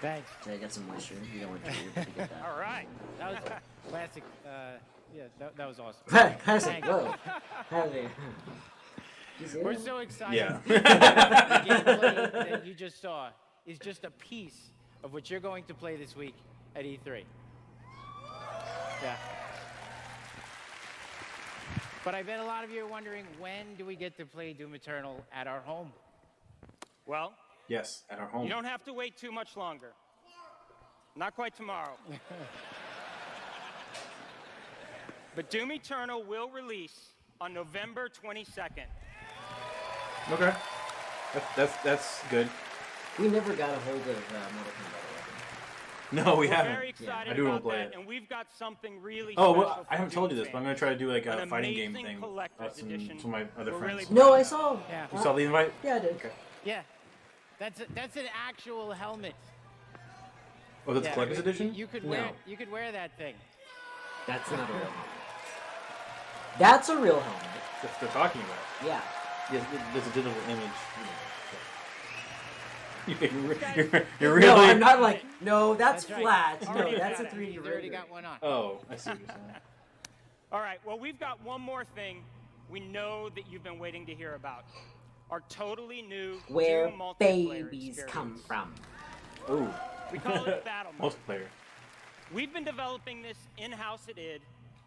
Thanks. Did I get some moisture? You don't want to get that. All right. That was classic. Yeah, that was awesome. Classic. Thanks. Whoa. Heavy. We're so excited. Yeah. The gameplay that you just saw is just a piece of what you're going to play this week at E3. Yeah. But I bet a lot of you are wondering, when do we get to play Doom Eternal at our home? Well, Yes, at our home. you don't have to wait too much longer. Not quite tomorrow. But Doom Eternal will release on November 22nd. Okay. That's good. We never got a hold of Mortal Kombat 11. No, we We're haven't. very excited I do want about to play that, it. and we've got something really Oh, special well, I haven't for told you Doom this, but I'm fans. going to try to do like a An fighting game amazing thing collector's with edition some of my other we're friends. really No, I proud saw. of. Yeah. You saw the invite? Yeah, I did. Okay. Yeah. That's an actual helmet. Oh, that's Yeah, the collector's edition? You could No. wear that thing. That's not a real helmet. That's a real helmet. That's what they're talking about. Yeah. Yes, there's a digital image. You're No, really. I'm not like, no, that's That's right. flat. No, Already that's a got it. 3D He's already render. got one on. Oh, I see what you're saying. All right, well, we've got one more thing we know that you've been waiting to hear about. Our totally new Where Doom multiplayer babies experience. come from. Ooh. We call it Battle Mode. Multiplayer. We've been developing this in-house at id.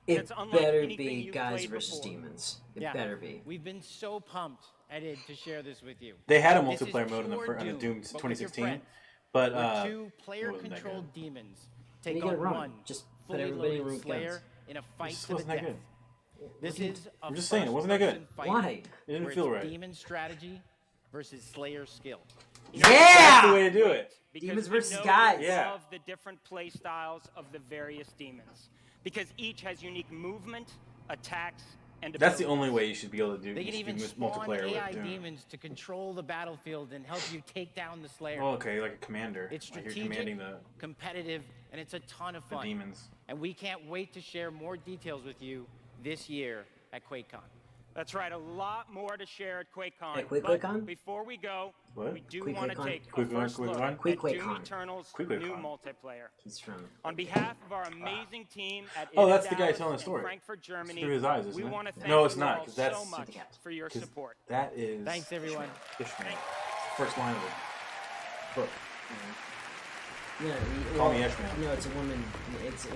It It's unlike better anything be you've guys played versus before. demons. It Yeah. better be. We've been so pumped at id to share this with you. They had a This is multiplayer mode in the pure on the Doom but with your 2016, friends. but Where it two wasn't that player-controlled demons You take get on it wrong. one Just put fully everybody in loaded with Slayer guns. in a fight just to the wasn't that death. good. This is a I'm just saying, it wasn't that good. first-person fight Why? It didn't where feel it's right. demon strategy versus Slayer skill. You know, That's the Yeah! way to do it. because Demons we versus know guys. we Yeah. love the different play styles of the various demons. Because each has unique movement, attacks, and That's the abilities. only way you should be able to do, They you can should even do spawn multiplayer AI with Doom. demons to control the battlefield and help you take down the Slayer. Oh, okay, like a commander. It's Like you're strategic, commanding the competitive, and it's a ton of the fun. demons. And we can't wait to share more details with you this year at QuakeCon. That's right, a lot more to share at QuakeCon. At but QuakeCon? before we go, What? we do Quick want to QuakeCon? take a QuakeCon, first look QuakeCon? at Quick Doom QuakeCon. Eternal's Quick new QuakeCon. multiplayer. He's from. On behalf of our amazing team at Oh, id that's the guy Dallas telling the and story. Frankfurt, It's Germany, through his eyes, isn't we it? want to thank No, it's you not, all 'cause that's- so much for your 'cause support. That is. Thanks, everyone. Ishmael. First line of the book. No, Call me Ishmael. No, it's a woman. It's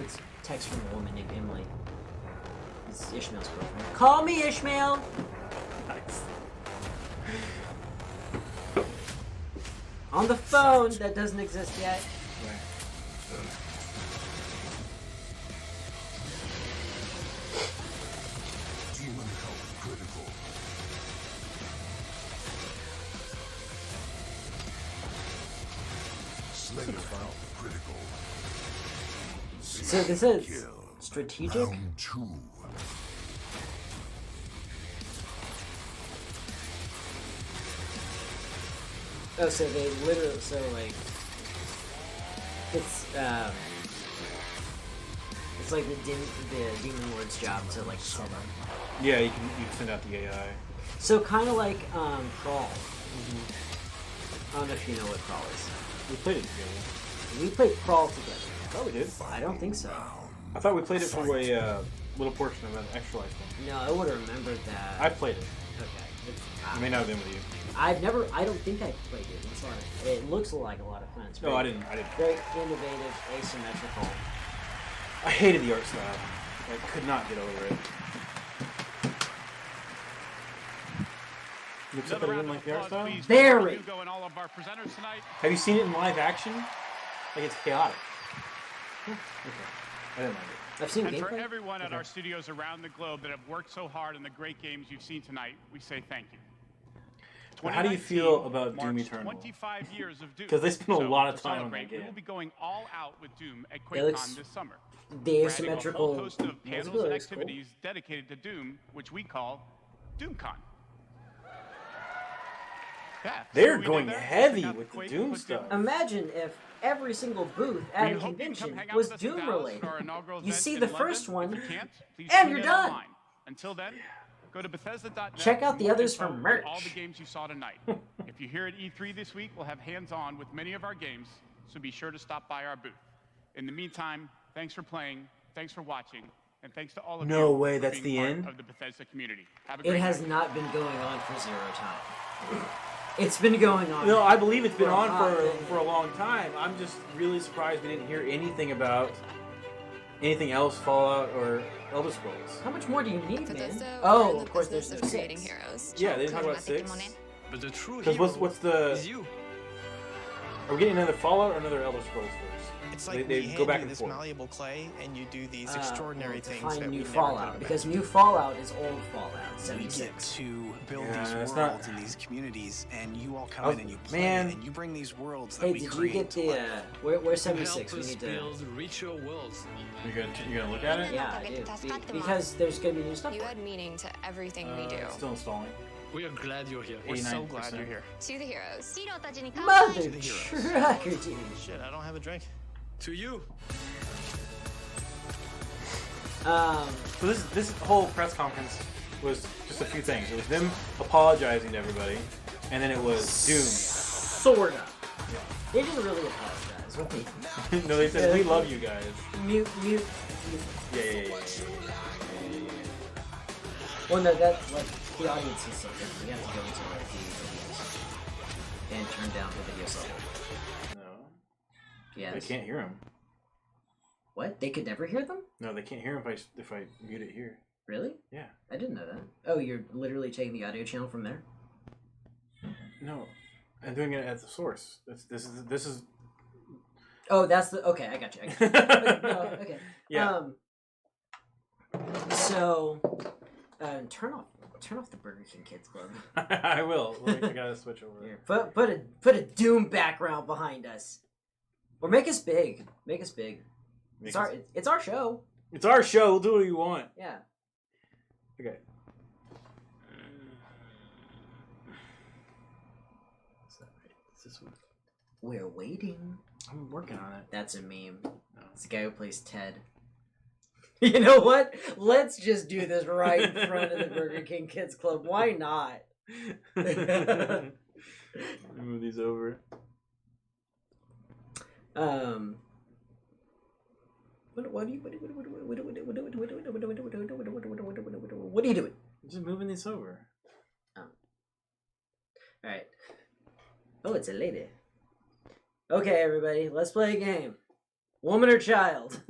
text from a woman named Emily. It's Ishmael's girlfriend. Call me Ishmael. Nice. On the phone that doesn't exist yet. Demon health critical. So this is strategic? Round 2. Oh, so they literally, it's like the Demon Lord's job to like set up. Yeah, you can send out the AI. So kind of like Crawl. I don't know if you know what Crawl is. We played it together. We played Crawl together. I thought we did. I don't think so. I thought we played it for a little portion of an extra life thing. No, I would have remembered that. I played it. Okay. I may not have been with you. I don't think I played it. I'm sorry. It looks like a lot of fun. It's No, I didn't. Very innovative, asymmetrical. I hated the art style. I could not get over it. Looks like I didn't like the art style. Very. Have you seen it in live action? Like it's chaotic. Okay. I didn't like it. I've seen And for gameplay. everyone at our studios around the globe that have worked so hard on the great games you've seen tonight, we say thank you. How do you feel about Doom marks Eternal? 25 years of Doom. Because they spent a lot of to time on celebrate, that game. We will be going all out with Doom at It looks- QuakeCon this summer. The We're adding a asymmetrical whole host of panels multiplayer and is cool. activities dedicated to Doom, which we call DoomCon. Yeah, They're see what we going did there? heavy Check out with the Quake Doom with stuff. Imagine if every single booth at a We hope you can come convention hang out was with us in Doom Dallas related. for our inaugural You event see in the London. first one, If you can't, please and tune you're in done. online. Until then, go to Bethesda.net. Check out the more others info for on merch. All the games you saw tonight. If you're here at E3 this week, we'll have hands-on with many of our games, so be sure to stop by our booth. In the meantime, thanks for playing, thanks for watching, and thanks to all of you No way, for that's being the part end? of the Bethesda community. Have a It great has night. not been going on for zero time. It's been going on. No, I believe it's been for a on hot minute. for a long time. I'm just really surprised we didn't hear anything about anything else, Fallout or Elder Scrolls. How much more do you need, man? Bethesda, we're Oh, in the of course, there's business no of creating 6. heroes. Yeah, they didn't talk about 6. But the true Because hero what's the? is you. Are we getting another Fallout or another Elder Scrolls first? It's like they we go hand back you and this forth. malleable clay, and you do these extraordinary to things find that we new never Fallout, could because new Fallout is old Fallout We get 76. to build Yeah, these it's worlds not- and these communities, and you all come Oh, in and you play, man. and you bring these worlds that Hey, we did you create get to the? life. Where's Help 76? We us need to. build richer worlds. You're gonna look at it? Yeah, I do. Because there's gonna be new stuff. You add meaning to everything we do. Still installing. We are glad you're here. We're so 89%. glad you're here. To the heroes. Mother the heroes. trucker, dude. Shit, I don't have a drink. To you. So this whole press conference was just a few things. It was them apologizing to everybody, and then it was Doom. Sorta. They didn't really apologize. What they? No, they said we love you guys. Mute. Yeah. Well, no, that's like the audience is so different. You have to go into like the videos and turn down the video level. No. Yes. They can't hear him. What? They could never hear them? No, they can't hear him if I mute it here. Really? Yeah. I didn't know that. Oh, you're literally taking the audio channel from there? No, I'm doing it at the source. This is. Oh, that's the. Okay, I got you. No, okay. Yeah. So, turn off the Burger King Kids Club. I will. I gotta switch over. Here, put a Doom background behind us, or make us big. Make us big. It's our show. It's our show. We'll do what you want. Yeah. Okay. Is this one? We're waiting. I'm working on it. That's a meme. It's the guy who plays Ted. You know what? Let's just do this right in front of the Burger King Kids Club. Why not? Move these over. What are you doing? I'm just moving these over. Oh. Alright. Oh, it's a lady. Okay, everybody, let's play a game. Woman or child?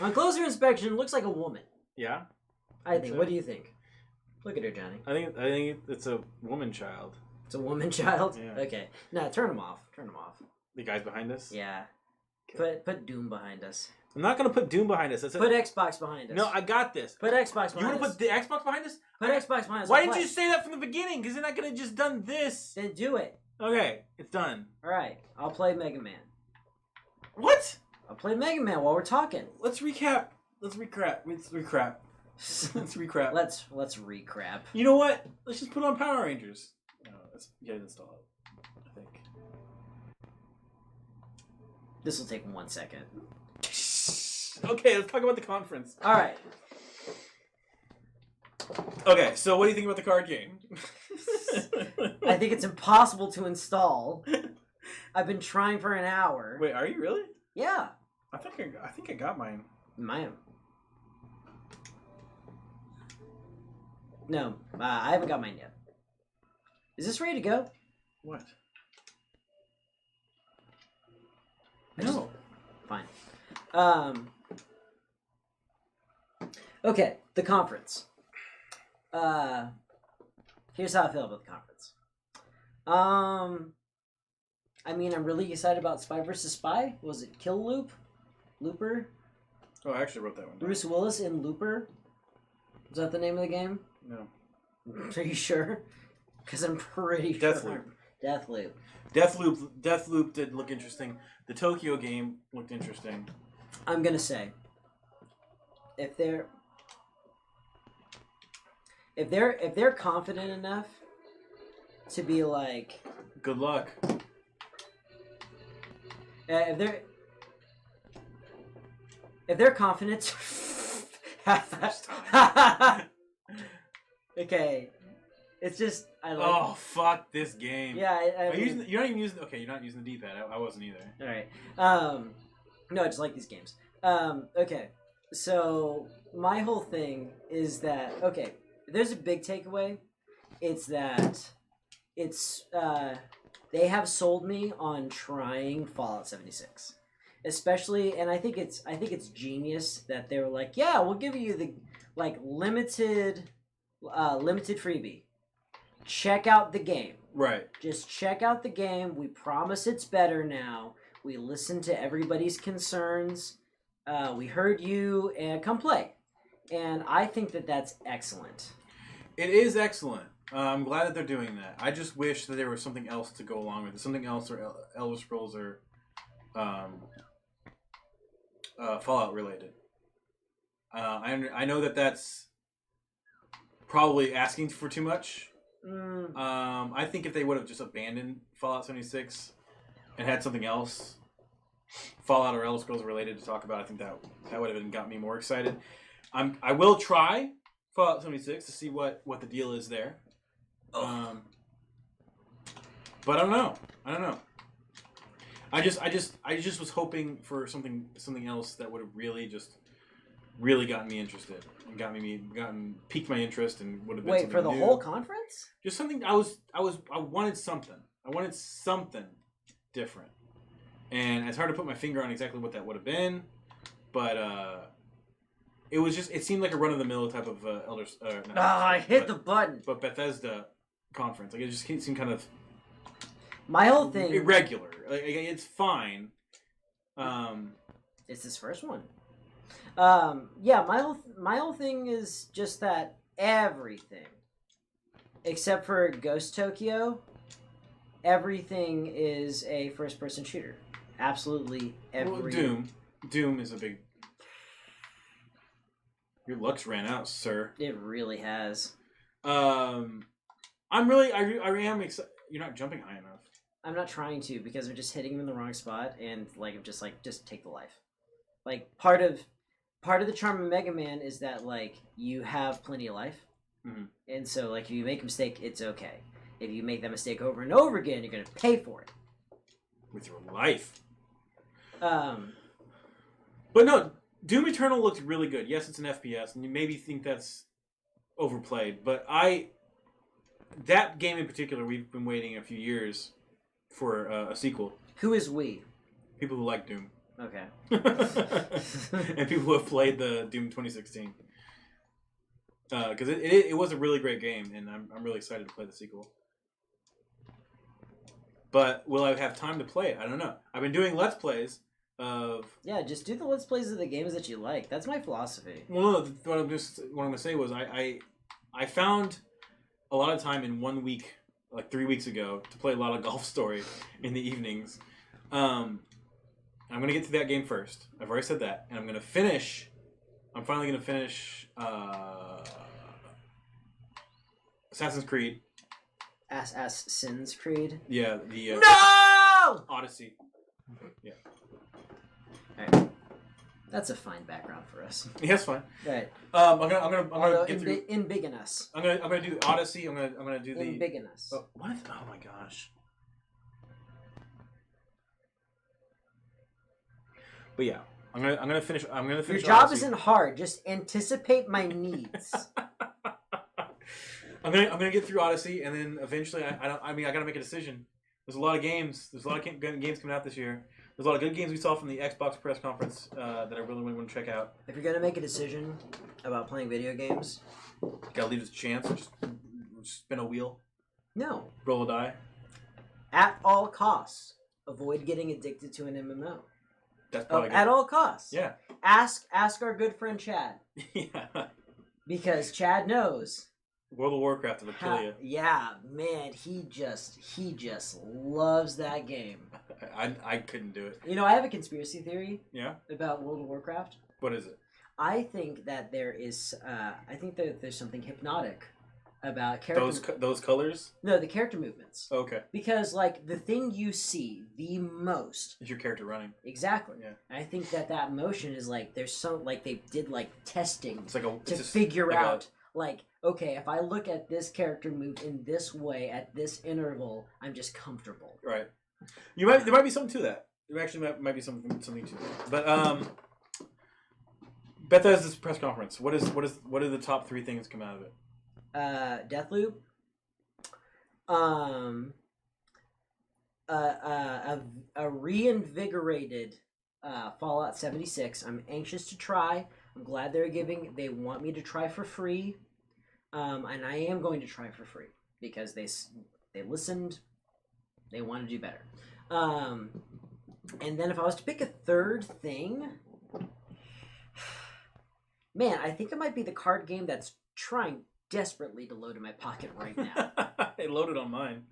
On closer inspection, looks like a woman. Yeah? I think. What do you think? Look at her, Johnny. I think it's a woman child. It's a woman child? Yeah. Okay. No, turn them off. Turn them off. The guys behind us? Yeah. Put Doom behind us. I'm not gonna put Doom behind us. That's Put Xbox behind us. No, I got this. Put Xbox behind us. You want to put the Xbox behind us? Put Xbox behind us. Why We'll didn't play. you say that from the beginning? Because then I could have just done this. Then do it. Okay, it's done. All right, I'll play Mega Man. What? I'll play Mega Man while we're talking. Let's recap. Let's recap. Let's recap. Let's recap. You know what? Let's just put on Power Rangers. No, let's get it installed. I think. This will take 1 second. Okay, let's talk about the conference. All right. Okay, so what do you think about the card game? I think it's impossible to install. I've been trying for an hour. Wait, are you really? Yeah. I think I got mine. Mine. No, I haven't got mine yet. Is this ready to go? What? No. Fine. Okay, the conference. Here's how I feel about the conference. I mean, I'm really excited about Spy vs. Spy. Was it Kill Loop? Looper? Oh, I actually wrote that one down. Bruce Willis in Looper? Is that the name of the game? No. Are you sure? Because I'm pretty sure. Deathloop. Deathloop. Deathloop did look interesting. The Tokyo game looked interesting. I'm gonna say, if they're confident enough to be like, good luck. If they're confident. Okay, it's just I like. Oh fuck this game! Yeah, you're not even using. Okay, you're not using the D-pad. I wasn't either. All right. No, I just like these games. Okay, so my whole thing is that if there's a big takeaway, it's that they have sold me on trying Fallout 76, especially, and I think it's genius that they were like, yeah, we'll give you the limited freebie. Check out the game. Right. Just check out the game. We promise it's better now. We listened to everybody's concerns. We heard you, and come play. And I think that that's excellent. It is excellent. I'm glad that they're doing that. I just wish that there was something else to go along with it. Something else, or Elder Scrolls, or Fallout related. I know that that's probably asking for too much. I think if they would have just abandoned Fallout 76 and had something else, Fallout or Elder Scrolls related to talk about, I think that would have got me more excited. I will try Fallout 76 to see what the deal is there. But I don't know. I just was hoping for something else that would have really gotten me interested and piqued my interest and would have been Wait, for the new. whole conference? Just something I wanted something. I wanted something different. And it's hard to put my finger on exactly what that would have been, but it seemed like a run of the mill type of I hit the button. But Bethesda conference. Like it just seemed kind of my whole thing irregular. Like it's fine. It's his first one. Yeah, my whole thing is just that everything, except for Ghost Tokyo, everything is a first-person shooter. Absolutely every. Well, Doom is a big. Your luck's ran out, sir. It really has. I am excited. You're not jumping high enough. I'm not trying to because I'm just hitting him in the wrong spot, and I'm just take the life. Like part of the charm of Mega Man is that you have plenty of life, and so if you make a mistake, it's okay. If you make that mistake over and over again, you're gonna pay for it with your life. But no, Doom Eternal looked really good. Yes, it's an FPS, and you maybe think that's overplayed, but that game in particular, we've been waiting a few years for a sequel. Who is we? People who like Doom. Okay. And people who have played the Doom 2016. Because it was a really great game, and I'm really excited to play the sequel. But will I have time to play it? I don't know. I've been doing Let's Plays of... Yeah, just do the Let's Plays of the games that you like. That's my philosophy. Well, no, what I'm going to say was I found a lot of time in 1 week like 3 weeks ago to play a lot of Golf Story in the evenings. I'm going to get to that game first. I've already said that. And I'm finally going to finish Assassin's Creed. Assassin's Creed? Yeah, the No! Odyssey. Yeah. Alright. That's a fine background for us. Yeah, it's fine. Right. I'm gonna get through. In Big in Us. I'm gonna do Odyssey. I'm gonna do the In Big in Us. Oh, what? Oh my gosh. But yeah, I'm gonna finish. Your job Odyssey. isn't hard. Just anticipate my needs. I'm gonna get through Odyssey, and then eventually, I gotta make a decision. There's a lot of games. There's a lot of games coming out this year. There's a lot of good games we saw from the Xbox press conference that I really want to check out. If you're gonna make a decision about playing video games, you gotta leave this chance. Just spin a wheel. No. Roll a die. At all costs, avoid getting addicted to an MMO. That's probably good. At all costs. Yeah. Ask our good friend Chad. Yeah. Because Chad knows. World of Warcraft will kill you. Yeah, man, he just loves that game. I couldn't do it. You know, I have a conspiracy theory. Yeah. About World of Warcraft. What is it? I think that there's something hypnotic about character. Those colors? No, the character movements. Okay. Because like the thing you see the most is your character running. Exactly. Yeah. And I think that motion is like there's some like they did like testing it's like to figure out like okay, if I look at this character move in this way at this interval, I'm just comfortable. Right. There might be something to that. There actually might be something to that. But Bethesda's press conference. What are the top 3 things come out of it? Deathloop. A reinvigorated Fallout 76. I'm anxious to try. I'm glad they want me to try for free. And I am going to try for free because they listened. They want to do better. And then if I was to pick a third thing, man, I think it might be the card game that's trying desperately to load in my pocket right now. It loaded on mine.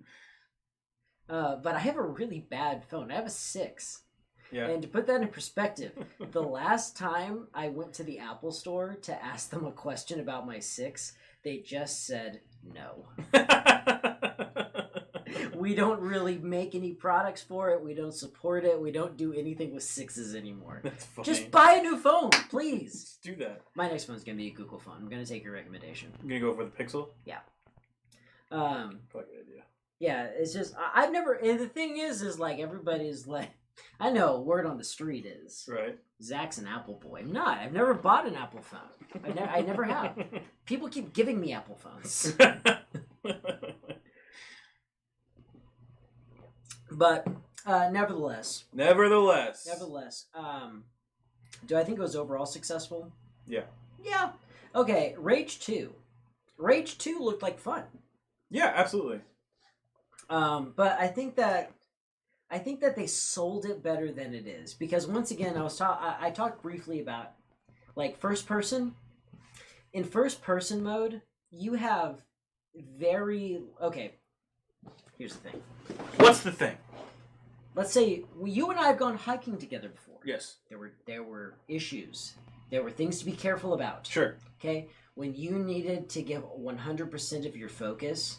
But I have a really bad phone. I have a 6. Yeah. And to put that in perspective, the last time I went to the Apple store to ask them a question about my 6, they just said no. We don't really make any products for it. We don't support it. We don't do anything with 6s anymore. That's funny. Just buy a new phone, please. Just do that. My next phone's going to be a Google phone. I'm going to take your recommendation. You're going to go for the Pixel? Yeah. Probably a good idea. Yeah, it's just, I've never, and the thing is like, everybody's like, I know, word on the street is. Right. Zach's an Apple boy. I'm not. I've never bought an Apple phone. I never have. People keep giving me Apple phones. But, nevertheless. Nevertheless. Do I think it was overall successful? Yeah. Yeah. Okay, Rage 2. Rage 2 looked like fun. Yeah, absolutely. But I think that they sold it better than it is because once again, I talked briefly about like first person. In first person mode, you have okay. Here's the thing. What's the thing? Let's say you and I have gone hiking together before. Yes. There were issues. There were things to be careful about. Sure. Okay? When you needed to give 100% of your focus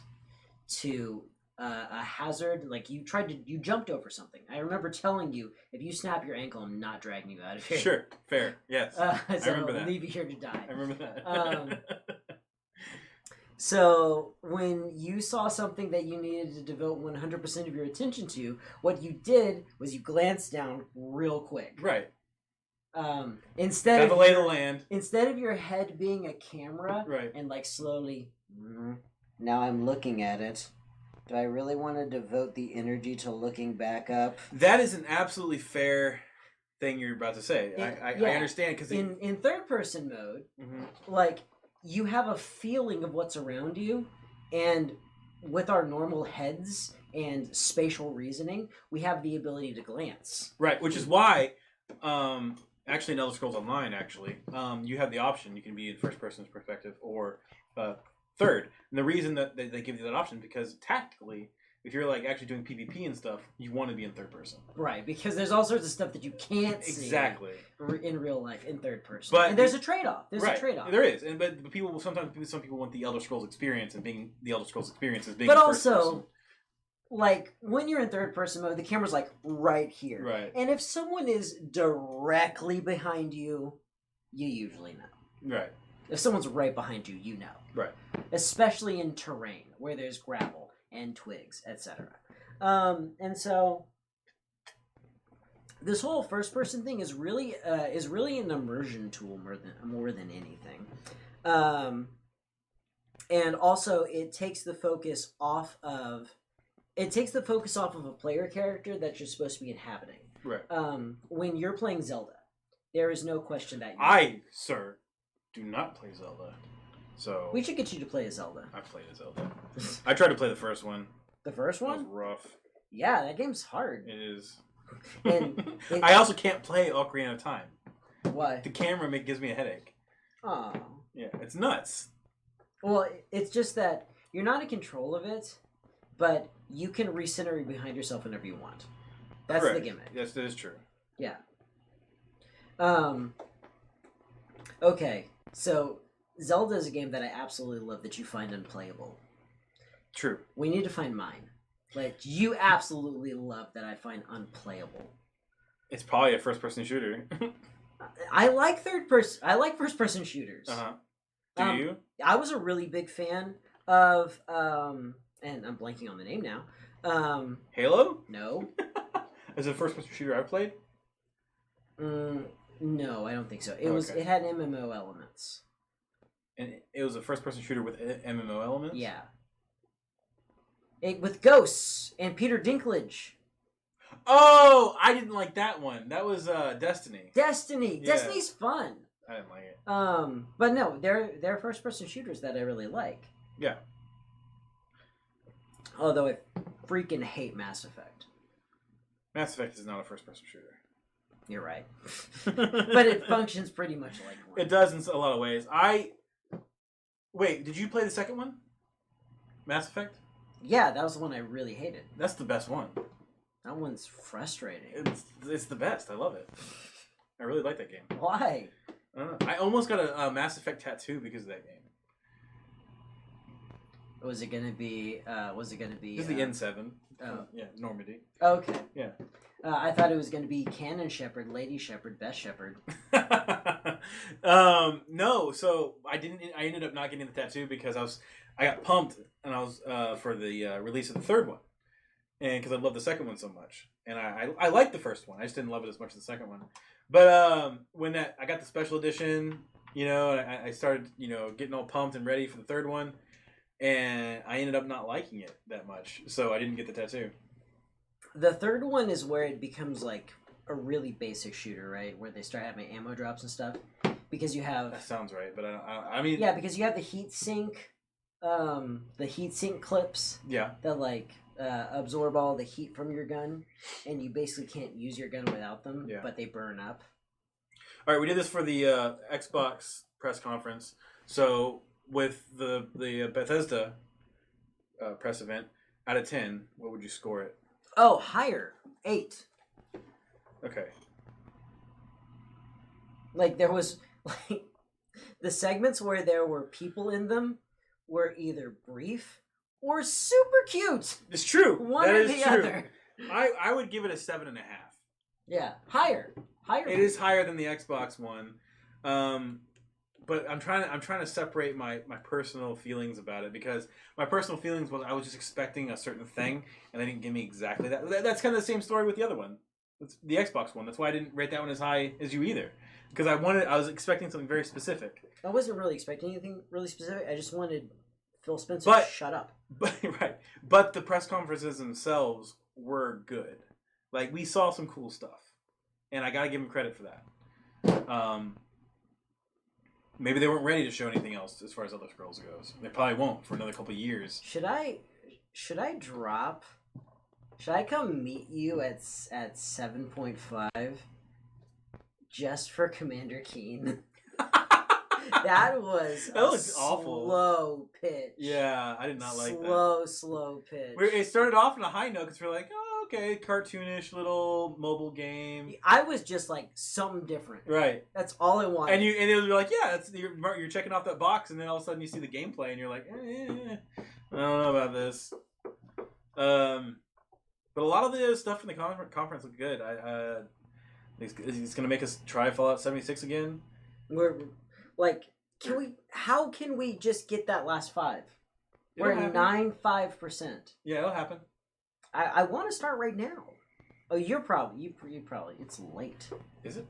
to a hazard, like you jumped over something. I remember telling you, if you snap your ankle, I'm not dragging you out of here. Sure. Fair. Yes. So I remember that. I'll leave you here to die. I remember that. So when you saw something that you needed to devote 100% of your attention to, what you did was you glanced down real quick. Right. Instead of lay the land. Instead of your head being a camera, right, and like slowly. Now I'm looking at it. Do I really want to devote the energy to looking back up? That is an absolutely fair thing you're about to say. I understand because in third person mode, like you have a feeling of what's around you, and with our normal heads and spatial reasoning, we have the ability to glance. Right, which is why, actually, in Elder Scrolls Online, you have the option. You can be in first person's perspective or third. And the reason that they give you that option because tactically, if you're like actually doing PvP and stuff, you want to be in third person. Right, because there's all sorts of stuff that you can't see Exactly in real life in third person. But and there's a trade-off. There is, and but people sometimes some people want the Elder Scrolls experience and being the Elder Scrolls experience as being. But in first also, person. like when you're in third person mode, the camera's like right here. Right. And if someone is directly behind you, you usually know. Right. If someone's right behind you, you know. Right. Especially in terrain where there's gravel and twigs, etc. And so this whole first-person thing is really an immersion tool more than anything, and also it takes the focus off of a player character that you're supposed to be inhabiting. Right. When you're playing Zelda, there is no question that sir, do not play Zelda. So we should get you to play a Zelda. I played a Zelda. I tried to play the first one. The first one? It was rough. Yeah, that game's hard. It is. And I also can't play Ocarina of Time. Why? The camera gives me a headache. Oh. Yeah, it's nuts. Well, it's just that you're not in control of it, but you can recenter behind yourself whenever you want. That's Correct. the gimmick. Yes, that is true. Yeah. Okay, so Zelda is a game that I absolutely love that you find unplayable. True. We need to find mine. Like, you absolutely love that I find unplayable. It's probably a first-person shooter. I like first-person shooters. Uh-huh. Do you? I was a really big fan of, and I'm blanking on the name now. Halo? No. Is it a first-person shooter I've played? No, I don't think so. Okay. It had MMO elements. And it was a first-person shooter with MMO elements? Yeah. With ghosts and Peter Dinklage. Oh, I didn't like that one. That was Destiny. Destiny. Yeah. Destiny's fun. I didn't like it. But no, they're first-person shooters that I really like. Yeah. Although I freaking hate Mass Effect. Mass Effect is not a first-person shooter. You're right. But it functions pretty much like one. It does in a lot of ways. Wait, did you play the second one? Mass Effect? Yeah, that was the one I really hated. That's the best one. That one's frustrating. It's the best. I love it. I really like that game. Why? I don't know. I almost got a Mass Effect tattoo because of that game. Was it gonna be? This is the N7. Oh. Yeah, Normandy. Okay. Yeah. I thought it was gonna be Cannon Shepherd, Lady Shepherd, Best Shepherd. No. So I ended up not getting the tattoo because I got pumped and I was for the release of the third one, and because I love the second one so much, and I liked the first one. I just didn't love it as much as the second one. But when I got the special edition, I started getting all pumped and ready for the third one, and I ended up not liking it that much, so I didn't get the tattoo. The third one is where it becomes like a really basic shooter, right? Where they start having ammo drops and stuff, because you have. That sounds right, but I mean. Yeah, because you have the heat sink clips. Yeah. That absorb all the heat from your gun, and you basically can't use your gun without them. Yeah. But they burn up. All right, we did this for the Xbox press conference. So with the Bethesda press event, out of 10, what would you score it? Oh, higher. 8. Okay. There was the segments where there were people in them were either brief or super cute. It's true. One that or is the true. other. I would give it a 7.5. Yeah, higher. It is higher than the Xbox one, but I'm trying to separate my personal feelings about it, because my personal feelings was I was just expecting a certain thing and they didn't give me exactly that. That's kind of the same story with the other one. It's the Xbox one. That's why I didn't rate that one as high as you either, because I was expecting something very specific. I wasn't really expecting anything really specific. I just wanted Phil Spencer to shut up. But the press conferences themselves were good. We saw some cool stuff, and I gotta give him credit for that. Maybe they weren't ready to show anything else as far as Elder Scrolls goes. They probably won't for another couple of years. Should I come meet you at 7.5 just for Commander Keen? That was That looks awful. Slow pitch. Yeah, I did not like that. Slow pitch. It started off on a high note because we're like, oh, okay, cartoonish little mobile game. I was just like something different. Right. That's all I wanted. And it was like, yeah, you're checking off that box, and then all of a sudden you see the gameplay, and you're like, I don't know about this. But a lot of the stuff in the conference looked good. It's going to make us try Fallout 76 again. We're like, how can we just get that last 5? We're at 95%. Yeah, it'll happen. I want to start right now. Oh, you probably it's late. Is it?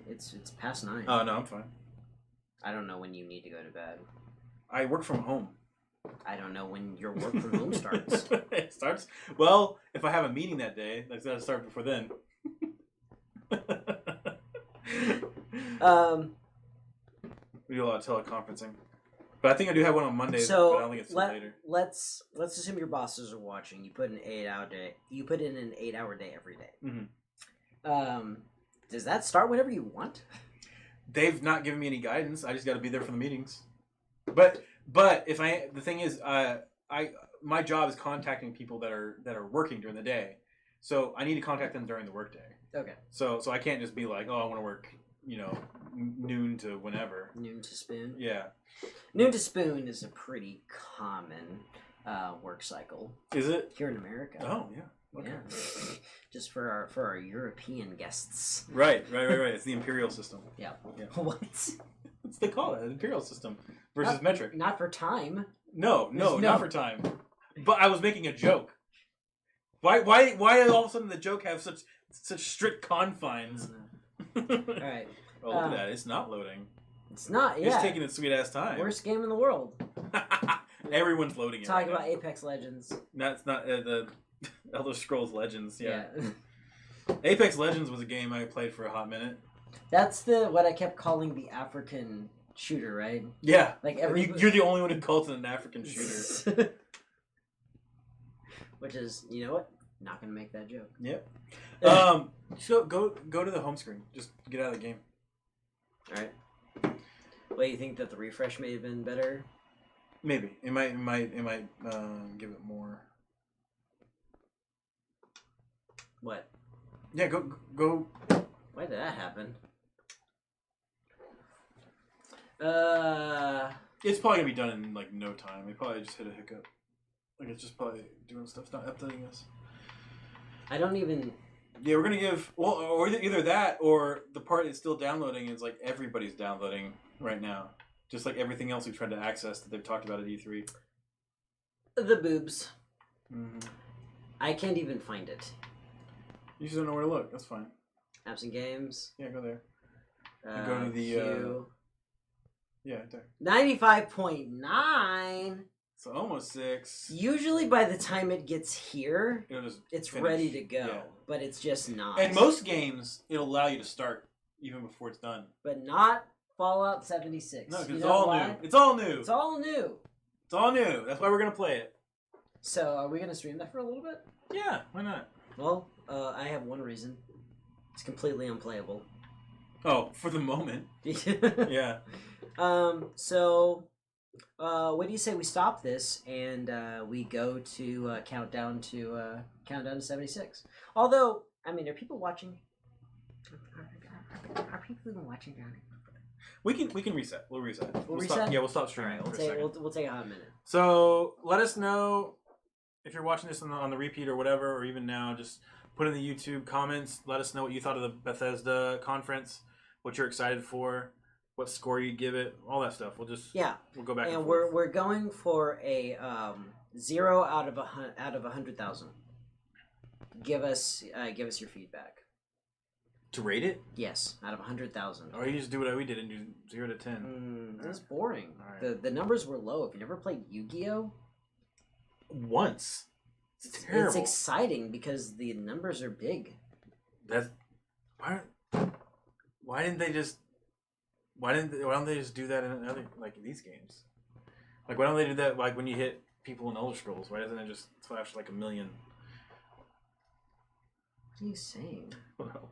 It's past 9. Oh no, I'm fine. I don't know when you need to go to bed. I work from home. I don't know when your work from home starts. It starts well if I have a meeting that day. That's got to start before then. We do a lot of teleconferencing, but I think I do have one on Mondays. So but I don't think it's till later. Let's assume your bosses are watching. You put in an 8-hour day. You put in an 8-hour day every day. Mm-hmm. Does that start whenever you want? They've not given me any guidance. I just got to be there for the meetings. But the thing is, my job is contacting people that are working during the day, so I need to contact them during the workday. Okay. So I can't just be like, oh, I want to work, noon to whenever. Noon to spoon. Yeah. Noon to spoon is a pretty common work cycle. Is it here in America? Oh yeah. Okay. Yeah. Just for our European guests. Right. It's the imperial system. Yeah. What? What's they call it? An imperial system versus metric. Not for time. No, not for time. But I was making a joke. Why all of a sudden the joke have such strict confines? All right. Oh, look at that! It's not loading. It's not. Yeah. It's taking its sweet ass time. Worst game in the world. Everyone's loading it. Talking about Apex Legends. That's not the Elder Scrolls Legends. Yeah. Apex Legends was a game I played for a hot minute. That's what I kept calling the African shooter, right? Yeah. Like you're the only one who calls it an African shooter. Which is, you know what? Not gonna make that joke. Yep. So go to the home screen. Just get out of the game. All right. Well, you think that the refresh may have been better? Maybe it might give it more. What? Yeah, go. Why did that happen? It's probably gonna be done in like no time. It probably just hit a hiccup. Like it's just probably doing stuff. It's not updating us. I don't even. Yeah, we're gonna give or either that or the part that's still downloading is like everybody's downloading right now, just like everything else we've tried to access that they've talked about at E3. The boobs. Mm-hmm. I can't even find it. You just don't know where to look. That's fine. Apps and games. Yeah, go there. You go to the. Yeah, right there. 95.9. So almost 6. Usually by the time it gets here, it's finish. ready to go. Yeah. But it's just not. And most games, it'll allow you to start even before it's done. But not Fallout 76. No, because it's all new. It's all new. It's all new. It's all new. That's why we're going to play it. So are we going to stream that for a little bit? Yeah, why not? Well, I have one reason. It's completely unplayable. Oh, for the moment. Yeah. So, what do you say we stop this and we go to countdown to 76? Although, I mean, are people watching? Are people even watching, Johnny? We can reset. We'll reset. We'll reset? Stop, yeah, we'll stop streaming. Right, we'll take a hot minute. So let us know if you're watching this on the repeat or whatever, or even now. Just put in the YouTube comments. Let us know what you thought of the Bethesda conference, what you're excited for, what score you give it, all that stuff. We'll go back. And we're going for a 0 out of 100,000. Give us your feedback. To rate it? Yes, out of 100,000. Or you just do what we did and do 0 to 10. That's boring. Right. The numbers were low. If you never played Yu-Gi-Oh? Once. It's terrible. It's exciting because the numbers are big. Why don't they just do that in other, like these games? Like why don't they do that like when you hit people in Elder Scrolls? Why doesn't it just flash like 1 million? What are you saying? I don't know.